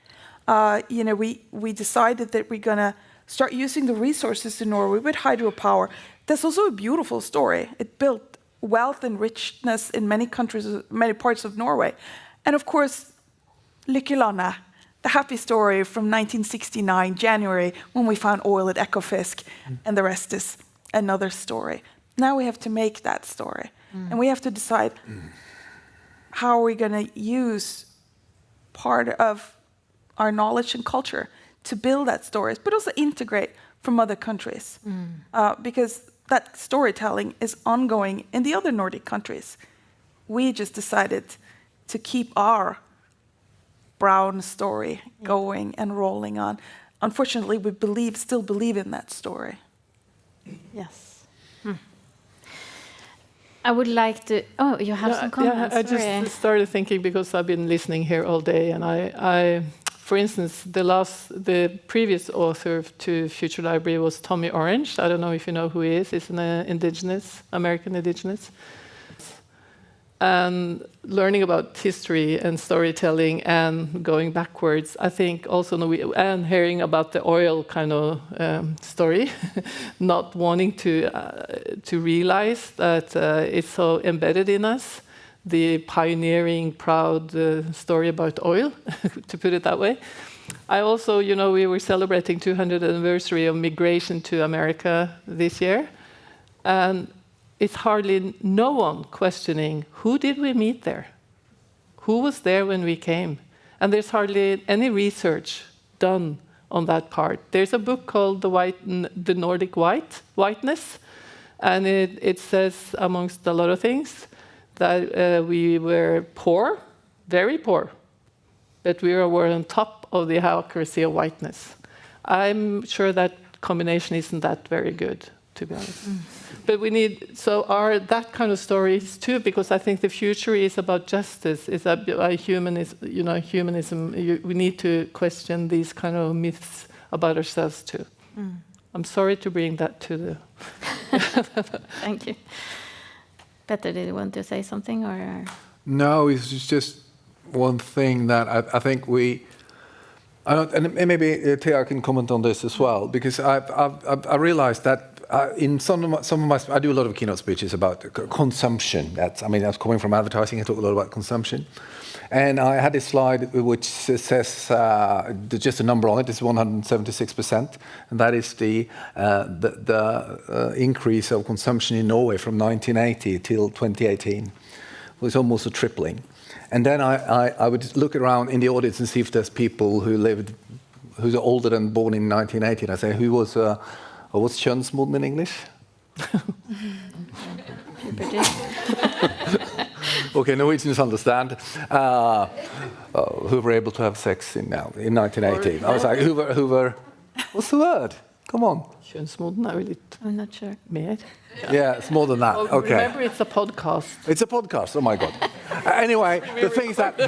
We decided that we're going to start using the resources in Norway with hydropower. That's also a beautiful story. It built wealth and richness in many countries, many parts of Norway. And of course, Lykkelandet, the happy story from 1969, January, when we found oil at Ekofisk, and the rest is another story. Now we have to make that story. And we have to decide how are we going to use part of our knowledge and culture to build that story, but also integrate from other countries. Because that storytelling is ongoing in the other Nordic countries. We just decided to keep our brown story going and rolling on. Unfortunately, we still believe in that story. Yes. I would like to... Oh, you have some comments? Yeah, I just started thinking, because I've been listening here all day, and I for instance, the previous author to Future Library was Tommy Orange. I don't know if you know who he is. He's an American indigenous. And learning about history and storytelling and going backwards, I think also, and hearing about the oil kind of story, not wanting to realize that it's so embedded in us, the pioneering, proud story about oil, to put it that way. I also, we were celebrating 200th anniversary of migration to America this year, and it's hardly no one questioning, who did we meet there? Who was there when we came? And there's hardly any research done on that part. There's a book called The Nordic Whiteness, and it says, amongst a lot of things, that we were poor, very poor, but we were on top of the hierarchy of whiteness. I'm sure that combination isn't that very good to be honest. But we need, so are that kind of stories too, because I think the future is about justice, is about humanism, humanism. We need to question these kind of myths about ourselves too. I'm sorry to bring that to the... Thank you. Petter, did you want to say something, or? No, it's just one thing that I think we... and maybe Thea can comment on this as well, because I realized that in some of my I do a lot of keynote speeches about consumption. That's coming from advertising. I talk a lot about consumption, and I had this slide which says just a number on it. It's 176%, and that is the increase of consumption in Norway from 1980 till 2018. It was almost a tripling. And then I would look around in the audience and see if there's people who's older than born in 1980. And I say, what's könsmoden in English? Okay, Norwegians understand. Who were able to have sex in 1980. I was like, who were, what's the word? Come on. Könsmoden är lite... I'm not sure. Mer. Yeah, it's more than that. Oh, okay. Remember, it's a podcast. It's a podcast. Oh my God. Anyway, the thing is that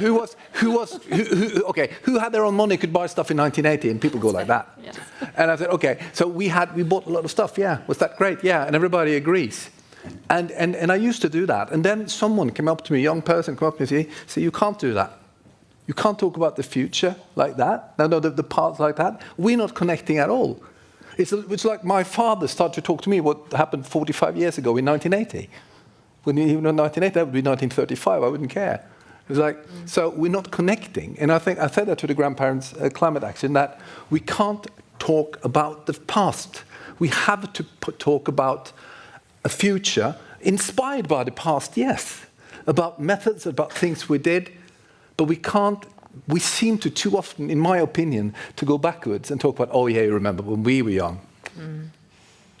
who had their own money could buy stuff in 1980, and people go like that. Yes. And I said, okay, so we bought a lot of stuff. Yeah, was that great? Yeah, and everybody agrees. And I used to do that, and then someone came up to me, a young person came up to me and said, you can't do that. You can't talk about the future like that. No, the past like that. We're not connecting at all. It's like my father started to talk to me what happened 45 years ago in 1980. When even in 1980, that would be 1935. I wouldn't care. It was like, so we're not connecting. And I think I said that to the grandparents' climate action, that we can't talk about the past. We have to talk about a future inspired by the past, yes. About methods, about things we did, but we can't. We seem to too often, in my opinion, to go backwards and talk about, oh yeah, you remember when we were young.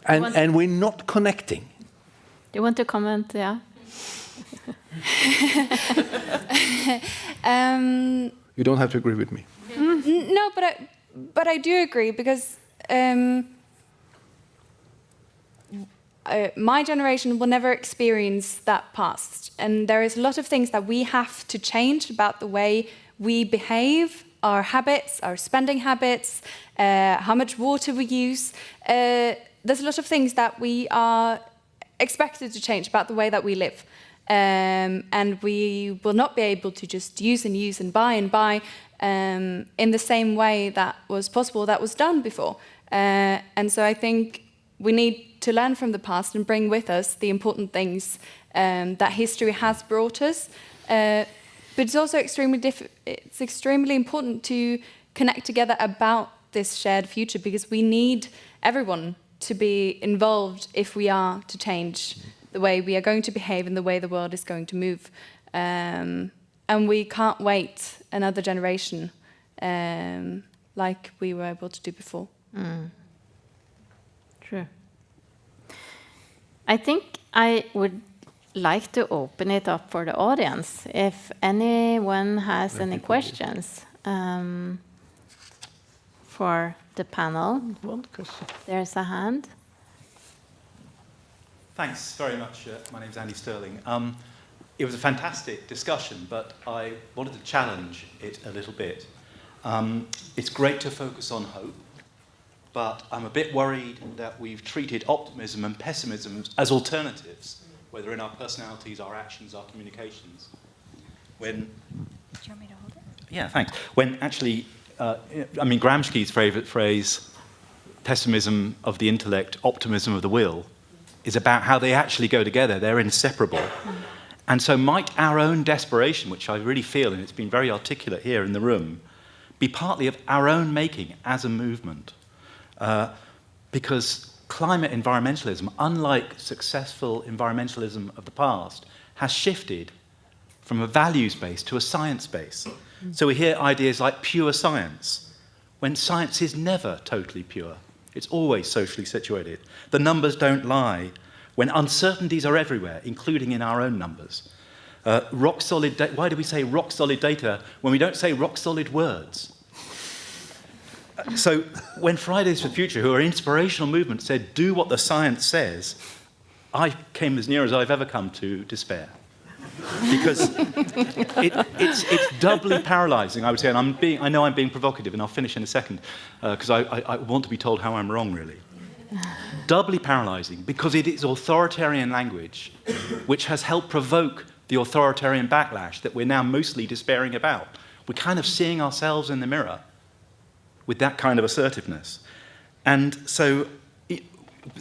And we're not connecting. Do you want to comment? Yeah. You don't have to agree with me. No, but I do agree, because my generation will never experience that past, and there is a lot of things that we have to change about the way we behave, our habits, our spending habits, how much water we use. There's a lot of things that we are expected to change about the way that we live. And we will not be able to just use and buy in the same way that was possible, that was done before. And so I think we need to learn from the past and bring with us the important things that history has brought us. But it's also extremely important to connect together about this shared future, because we need everyone to be involved if we are to change the way we are going to behave and the way the world is going to move. And we can't wait another generation like we were able to do before. True. I think I would like to open it up for the audience. If anyone has any questions for the panel. One question. There's a hand. Thanks very much. My name's Andy Sterling. It was a fantastic discussion, but I wanted to challenge it a little bit. It's great to focus on hope, but I'm a bit worried that we've treated optimism and pessimism as alternatives, whether in our personalities, our actions, our communications. When, do you want me to hold it? Yeah, thanks. When actually, Gramsci's favourite phrase, pessimism of the intellect, optimism of the will, is about how they actually go together. They're inseparable. And so might our own desperation, which I really feel, and it's been very articulate here in the room, be partly of our own making as a movement? Because climate environmentalism, unlike successful environmentalism of the past, has shifted from a values base to a science base. So we hear ideas like pure science, when science is never totally pure. It's always socially situated. The numbers don't lie, when uncertainties are everywhere, including in our own numbers. Rock solid. Why do we say rock solid data when we don't say rock solid words? So when Fridays for Future, who are an inspirational movement, said, do what the science says, I came as near as I've ever come to despair. Because it's doubly paralysing, I would say, and I know I'm being provocative, and I'll finish in a second, because I want to be told how I'm wrong, really. Doubly paralysing, because it is authoritarian language which has helped provoke the authoritarian backlash that we're now mostly despairing about. We're kind of seeing ourselves in the mirror with that kind of assertiveness. And so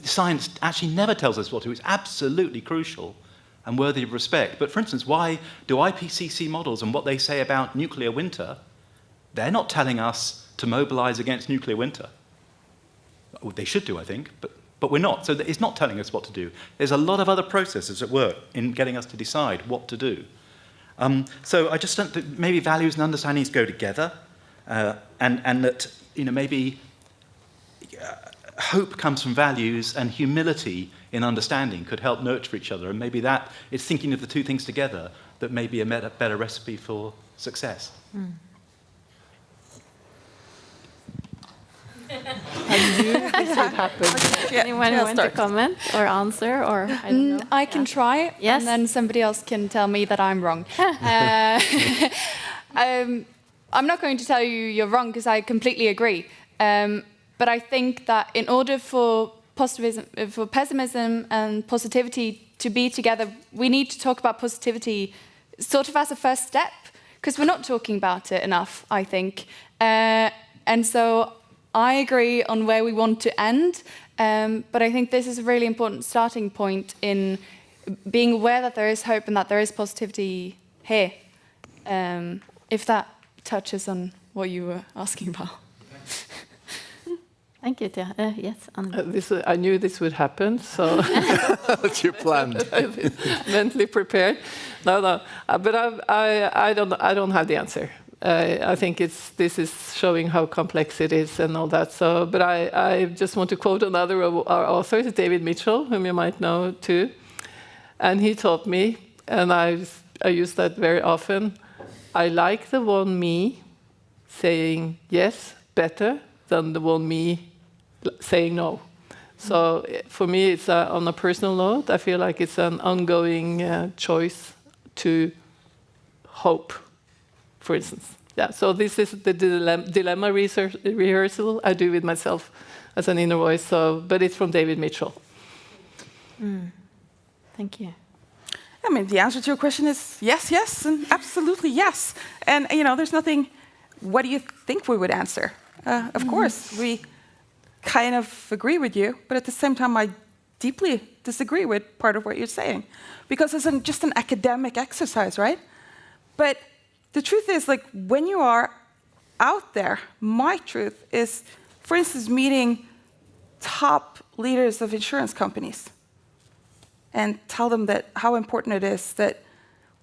science actually never tells us what to do. It's absolutely crucial and worthy of respect. But for instance, why do IPCC models and what they say about nuclear winter, they're not telling us to mobilize against nuclear winter. Well, they should do, I think, but we're not. So it's not telling us what to do. There's a lot of other processes at work in getting us to decide what to do. So I just don't think maybe values and understandings go together, and that maybe hope comes from values, and humility in understanding could help nurture each other. And maybe that it's thinking of the two things together that may be a better recipe for success. I knew this would happen. Anyone want to comment or answer? Or I don't know. I can try, yes. And then somebody else can tell me that I'm wrong. I'm not going to tell you you're wrong, because I completely agree. But I think that in order for pessimism and positivity to be together, we need to talk about positivity sort of as a first step, because we're not talking about it enough, I think. And so I agree on where we want to end, but I think this is a really important starting point in being aware that there is hope and that there is positivity here, if that touches on what you were asking about. Thank you, Tia. Yes, I knew this would happen, so that's your plan. Mentally prepared. No, but I don't have the answer. I think this is showing how complex it is and all that. So, but I just want to quote another of our authors, David Mitchell, whom you might know too, and he taught me, and I use that very often. I like the one me saying yes better than the one me saying no. So for me, it's on a personal note. I feel like it's an ongoing choice to hope, for instance. Yeah. So this is the dilemma rehearsal I do with myself as an inner voice. So, but it's from David Mitchell. Thank you. I mean, the answer to your question is yes, yes, and absolutely yes. And there's nothing. What do you think we would answer? Of course, we kind of agree with you, but at the same time, I deeply disagree with part of what you're saying, because it's just an academic exercise, right? But the truth is, like, when you are out there, my truth is, for instance, meeting top leaders of insurance companies and tell them that how important it is that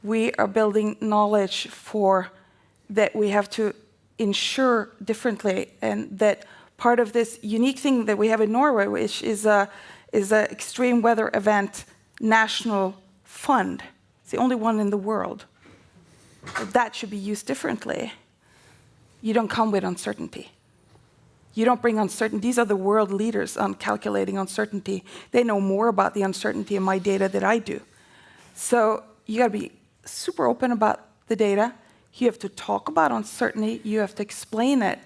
we are building knowledge that we have to insure differently, and that part of this unique thing that we have in Norway, which is a extreme weather event national fund. It's the only one in the world. That should be used differently. You don't come with uncertainty. You don't bring uncertainty. These are the world leaders on calculating uncertainty. They know more about the uncertainty in my data than I do. So you got to be super open about the data. You have to talk about uncertainty. You have to explain it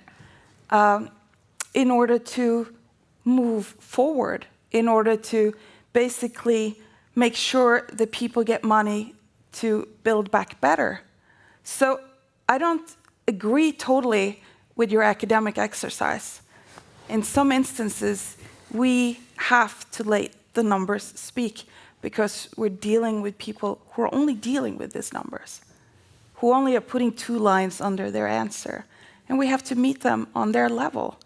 in order to move forward, in order to basically make sure that people get money to build back better. So I don't agree totally with your academic exercise. In some instances, we have to let the numbers speak, because we're dealing with people who are only dealing with these numbers, who only are putting 2 lines under their answer. And we have to meet them on their level.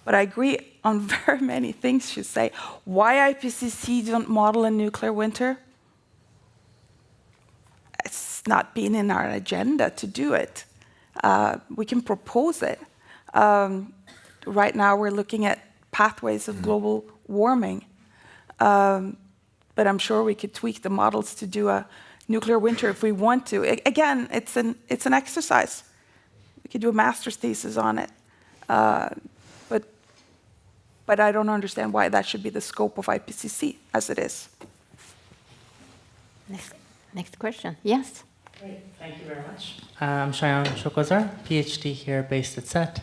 But I agree on very many things you say. Why IPCC don't model a nuclear winter? It's not been in our agenda to do it. We can propose it. Right now, we're looking at pathways of global warming. But I'm sure we could tweak the models to do a nuclear winter if we want to. Again, it's an exercise. We could do a master's thesis on it. But I don't understand why that should be the scope of IPCC as it is. Next question. Yes. Great. Thank you very much. I'm Shayan Shokozar, PhD here based at SET.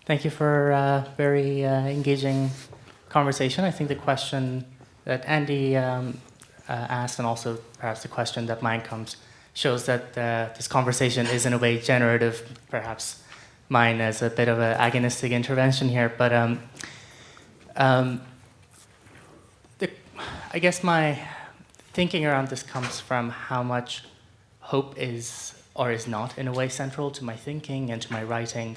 Thank you for a very engaging conversation. I think the question that Andy asked, and also perhaps the question that mine comes, shows that this conversation is in a way generative, perhaps mine as a bit of an agonistic intervention here. But I guess my thinking around this comes from how much hope is or is not in a way central to my thinking and to my writing.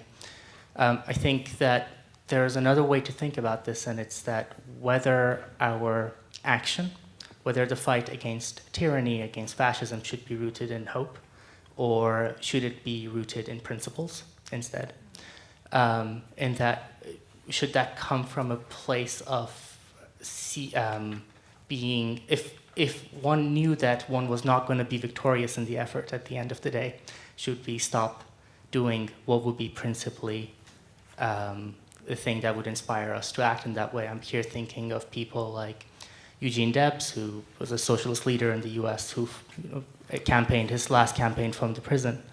I think that there is another way to think about this, and it's that whether our action, whether the fight against tyranny, against fascism should be rooted in hope, or should it be rooted in principles instead? In that, should that come from a place of being, if one knew that one was not going to be victorious in the effort at the end of the day, should we stop doing what would be principally the thing that would inspire us to act in that way? I'm here thinking of people like Eugene Debs, who was a socialist leader in the US, who campaigned his last campaign from the prison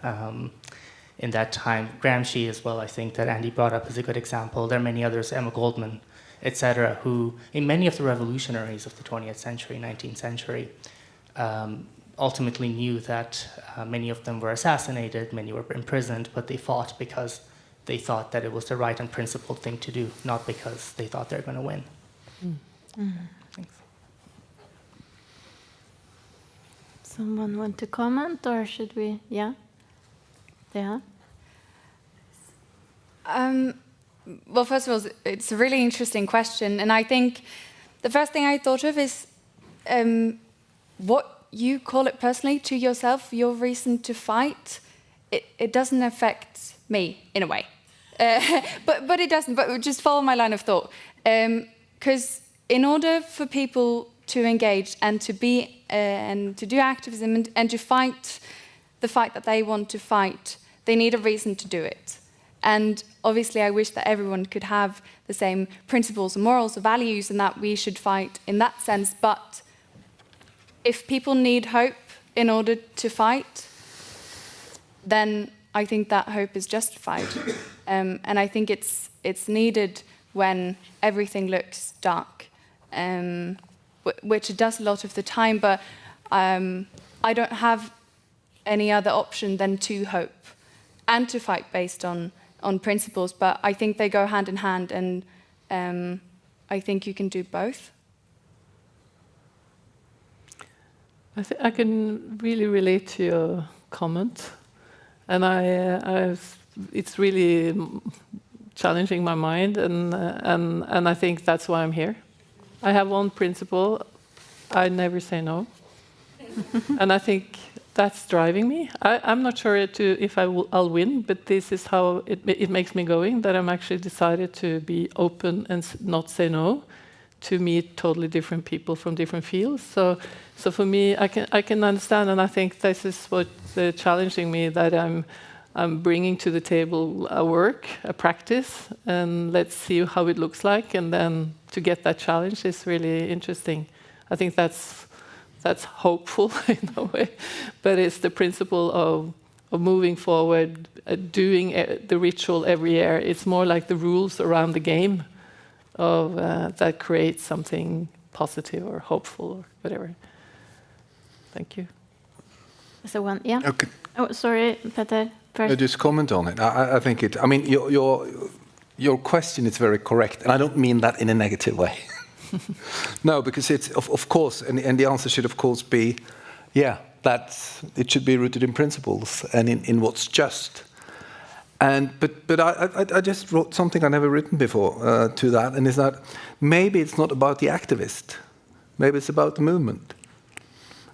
in that time. Gramsci as well, I think, that Andy brought up is a good example. There are many others, Emma Goldman, etc., who, in many of the revolutionaries of the 20th century, 19th century, ultimately knew that many of them were assassinated, many were imprisoned, but they fought because they thought that it was the right and principled thing to do, not because they thought they were going to win. Thanks. Someone want to comment, or should we? Yeah? Yeah? Well, first of all, it's a really interesting question. And I think the first thing I thought of is what you call it personally to yourself, your reason to fight. It doesn't affect me in a way. But it doesn't. But just follow my line of thought. Because in order for people to engage and to be and to do activism and to fight the fight that they want to fight, they need a reason to do it. And obviously, I wish that everyone could have the same principles and morals and values, and that we should fight in that sense. But if people need hope in order to fight, then I think that hope is justified. And I think it's needed when everything looks dark, which it does a lot of the time. But I don't have any other option than to hope and to fight based on principles. But I think they go hand in hand, and I think you can do both. I can really relate to your comment, and it's really challenging my mind, and I think that's why I'm here. I have one principle: I never say no, and I think that's driving me. I'm not sure if I'll win, but this is how it makes me going, that I'm actually decided to be open and not say no, to meet totally different people from different fields. So for me, I can understand, and I think this is what's challenging me, that I'm bringing to the table a work, a practice, and let's see how it looks like, and then to get that challenge is really interesting. I think that's hopeful in a way, but it's the principle of moving forward, doing the ritual every year. It's more like the rules around the game of that creates something positive or hopeful or whatever. Thank you. So one, yeah. Okay. Oh, sorry, Peter. First. Just comment on it. I think it. I mean, your question is very correct, and I don't mean that in a negative way. No, because it's of course, and the answer should of course be, yeah, it should be rooted in principles and in what's just. But I just wrote something I never written before to that, and is that maybe it's not about the activist, maybe it's about the movement.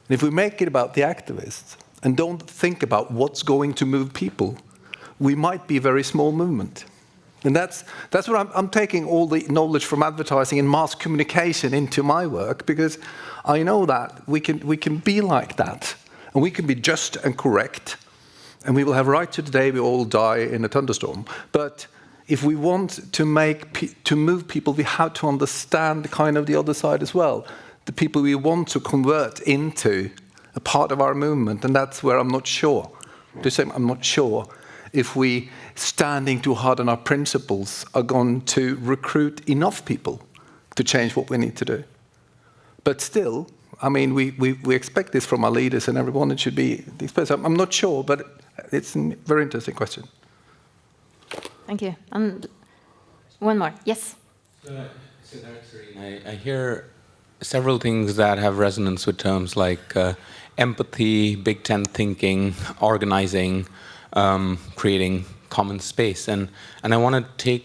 And if we make it about the activists and don't think about what's going to move people, we might be a very small movement. And that's what I'm taking all the knowledge from advertising and mass communication into my work, because I know that we can be like that, and we can be just and correct, and we will have right to the day we all die in a thunderstorm. But if we want to move people, we have to understand kind of the other side as well. The people we want to convert into a part of our movement, and that's where I'm not sure. I'm not sure if we, standing too hard on our principles, are going to recruit enough people to change what we need to do. But still, I mean, we expect this from our leaders and everyone. It should be expressed. I'm not sure, but it's a very interesting question. Thank you. And one more. Yes. I hear several things that have resonance with terms like empathy, Big Tent thinking, organizing, creating common space. And I want to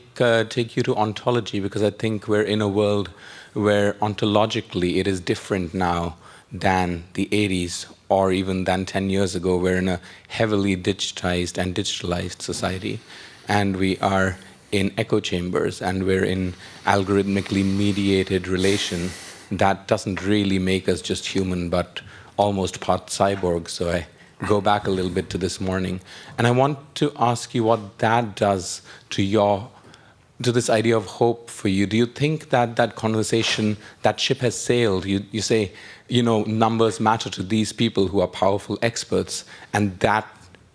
take you to ontology, because I think we're in a world where ontologically it is different now than the 80s or even than 10 years ago. We're in a heavily digitized and digitalized society, and we are in echo chambers, and we're in algorithmically mediated relation that doesn't really make us just human, but almost part cyborg. So I go back a little bit to this morning, and I want to ask you what that does to this idea of hope for you. Do you think that that conversation, that ship has sailed? You say, you know, numbers matter to these people who are powerful experts, and that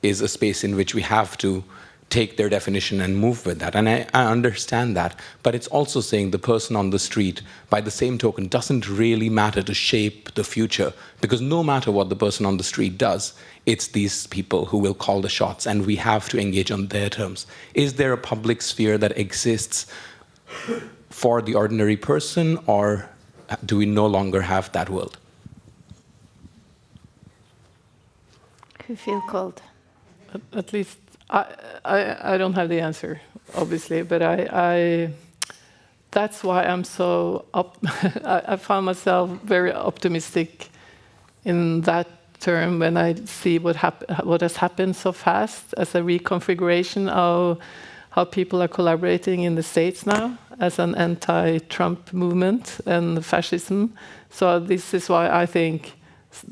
is a space in which we have to take their definition and move with that. And I understand that, but it's also saying the person on the street, by the same token, doesn't really matter to shape the future, because no matter what the person on the street does, it's these people who will call the shots, and we have to engage on their terms. Is there a public sphere that exists for the ordinary person, or do we no longer have that world? Who feel called? At least I don't have the answer, obviously, but that's why I'm so I found myself very optimistic in that term when I see what has happened so fast as a reconfiguration of how people are collaborating in the States now as an anti-Trump movement and fascism. So this is why I think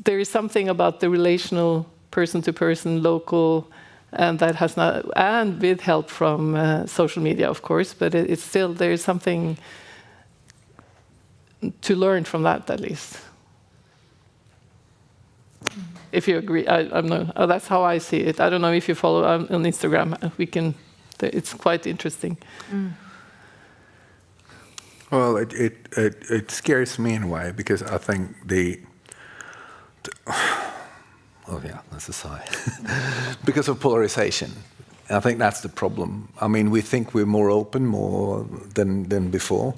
there is something about the relational person-to-person, local, and that has not, and with help from social media, of course, but it's still, there is something to learn from that, at least. If you agree, I'm not, that's how I see it. I don't know if you follow on Instagram. It's quite interesting. Mm. Well, it scares me in a way, because I think oh yeah, that's a sigh. Because of polarization. I think that's the problem. I mean, we think we're more open, more than before,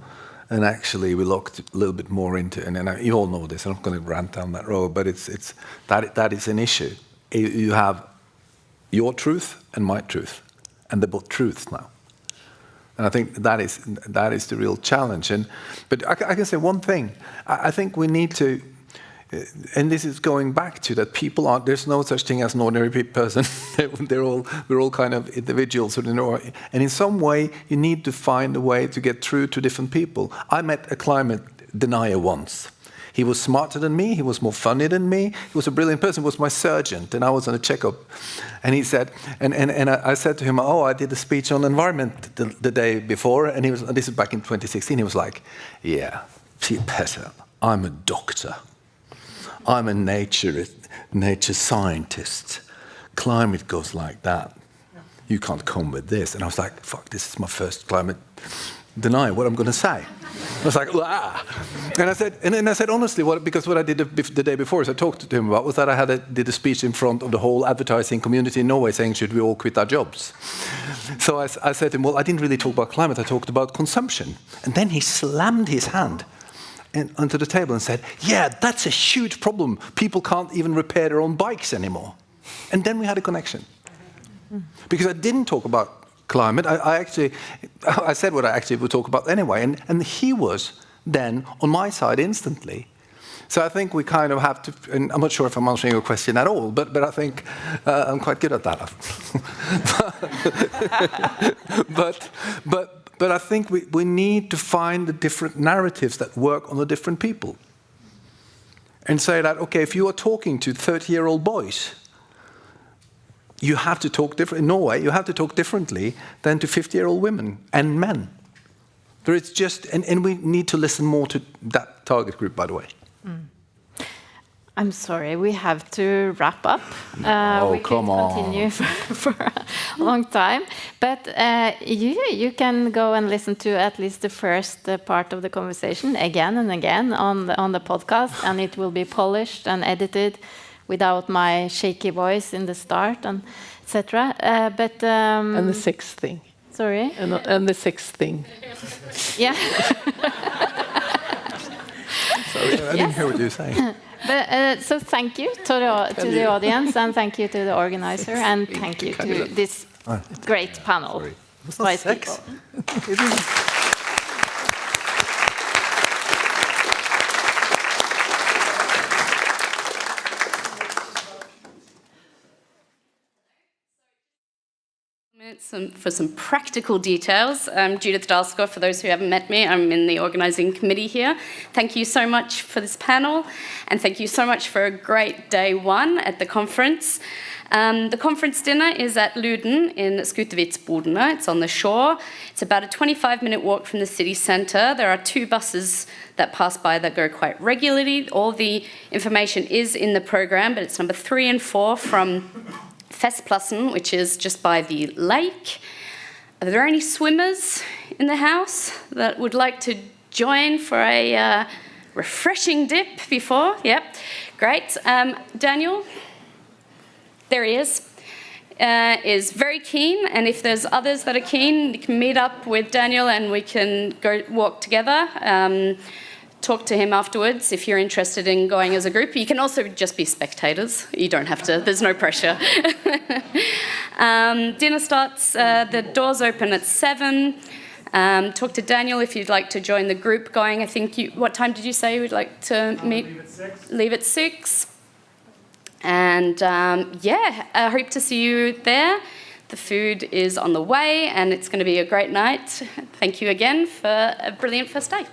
and actually we looked a little bit more into it. And you all know this, I'm not going to rant down that road, but that is an issue. You have your truth and my truth, and they're both truths now. And I think that is the real challenge. But I can say one thing. I think we need to, and this is going back to that people aren't, there's no such thing as an ordinary person. we're all kind of individuals. And in some way, you need to find a way to get through to different people. I met a climate denier once. He was smarter than me, he was more funny than me, he was a brilliant person, he was my surgeon, and I was on a checkup. And he said, and I said to him, oh, I did a speech on environment the day before, and this is back in 2016, he was like, yeah, Peter, I'm a doctor. I'm a nature scientist. Climate goes like that. You can't come with this. And I was like, fuck, this is my first climate denier. What I'm going to say? I was like, ah. And I said, honestly, because what I did the day before is I talked to him about was that I did a speech in front of the whole advertising community in Norway saying, should we all quit our jobs? So I said to him, well, I didn't really talk about climate. I talked about consumption. And then he slammed his hand onto the table and said, yeah, that's a huge problem. People can't even repair their own bikes anymore. And then we had a connection. Because I didn't talk about climate. I said what I actually would talk about anyway. And he was then on my side instantly. So I think we kind of have to, and I'm not sure if I'm answering your question at all, but I think I'm quite good at that. But I think we need to find the different narratives that work on the different people. And say that, okay, if you are talking to 30-year-old boys, you have to talk different. In Norway, you have to talk differently than to 50-year-old women and men. There is just, and we need to listen more to that target group, by the way. I'm sorry, we have to wrap up. We come can continue for a long time. But you can go and listen to at least the first part of the conversation again and again on the podcast, and it will be polished and edited without my shaky voice in the start, and etc. And the sixth thing. Sorry? And the sixth thing. Yeah. Sorry, I didn't hear what you were saying. But, so thank you to the audience, and thank you to the organizer, and thank you to this great panel. It's not sex. It is. For some practical details, I'm Judith Dalsgaard. For those who haven't met me, I'm in the organising committee here. Thank you so much for this panel, and thank you so much for a great day one at the conference. The conference dinner is at Luden in Skutervitsbodene. It's on the shore. It's about a 25-minute walk from the city centre. There are 2 buses that pass by that go quite regularly. All the information is in the programme, but it's number 3 and 4 from Festplassen, which is just by the lake. Are there any swimmers in the house that would like to join for a refreshing dip before? Yep, great. Daniel, there he is very keen, and if there's others that are keen, you can meet up with Daniel and we can go walk together. Talk to him afterwards if you're interested in going as a group. You can also just be spectators. You don't have to, there's no pressure. Dinner starts, the doors open at 7. Talk to Daniel if you'd like to join the group going. I think what time did you say you would like to meet? Leave at 6. Leave at 6. And yeah, I hope to see you there. The food is on the way and it's going to be a great night. Thank you again for a brilliant first day.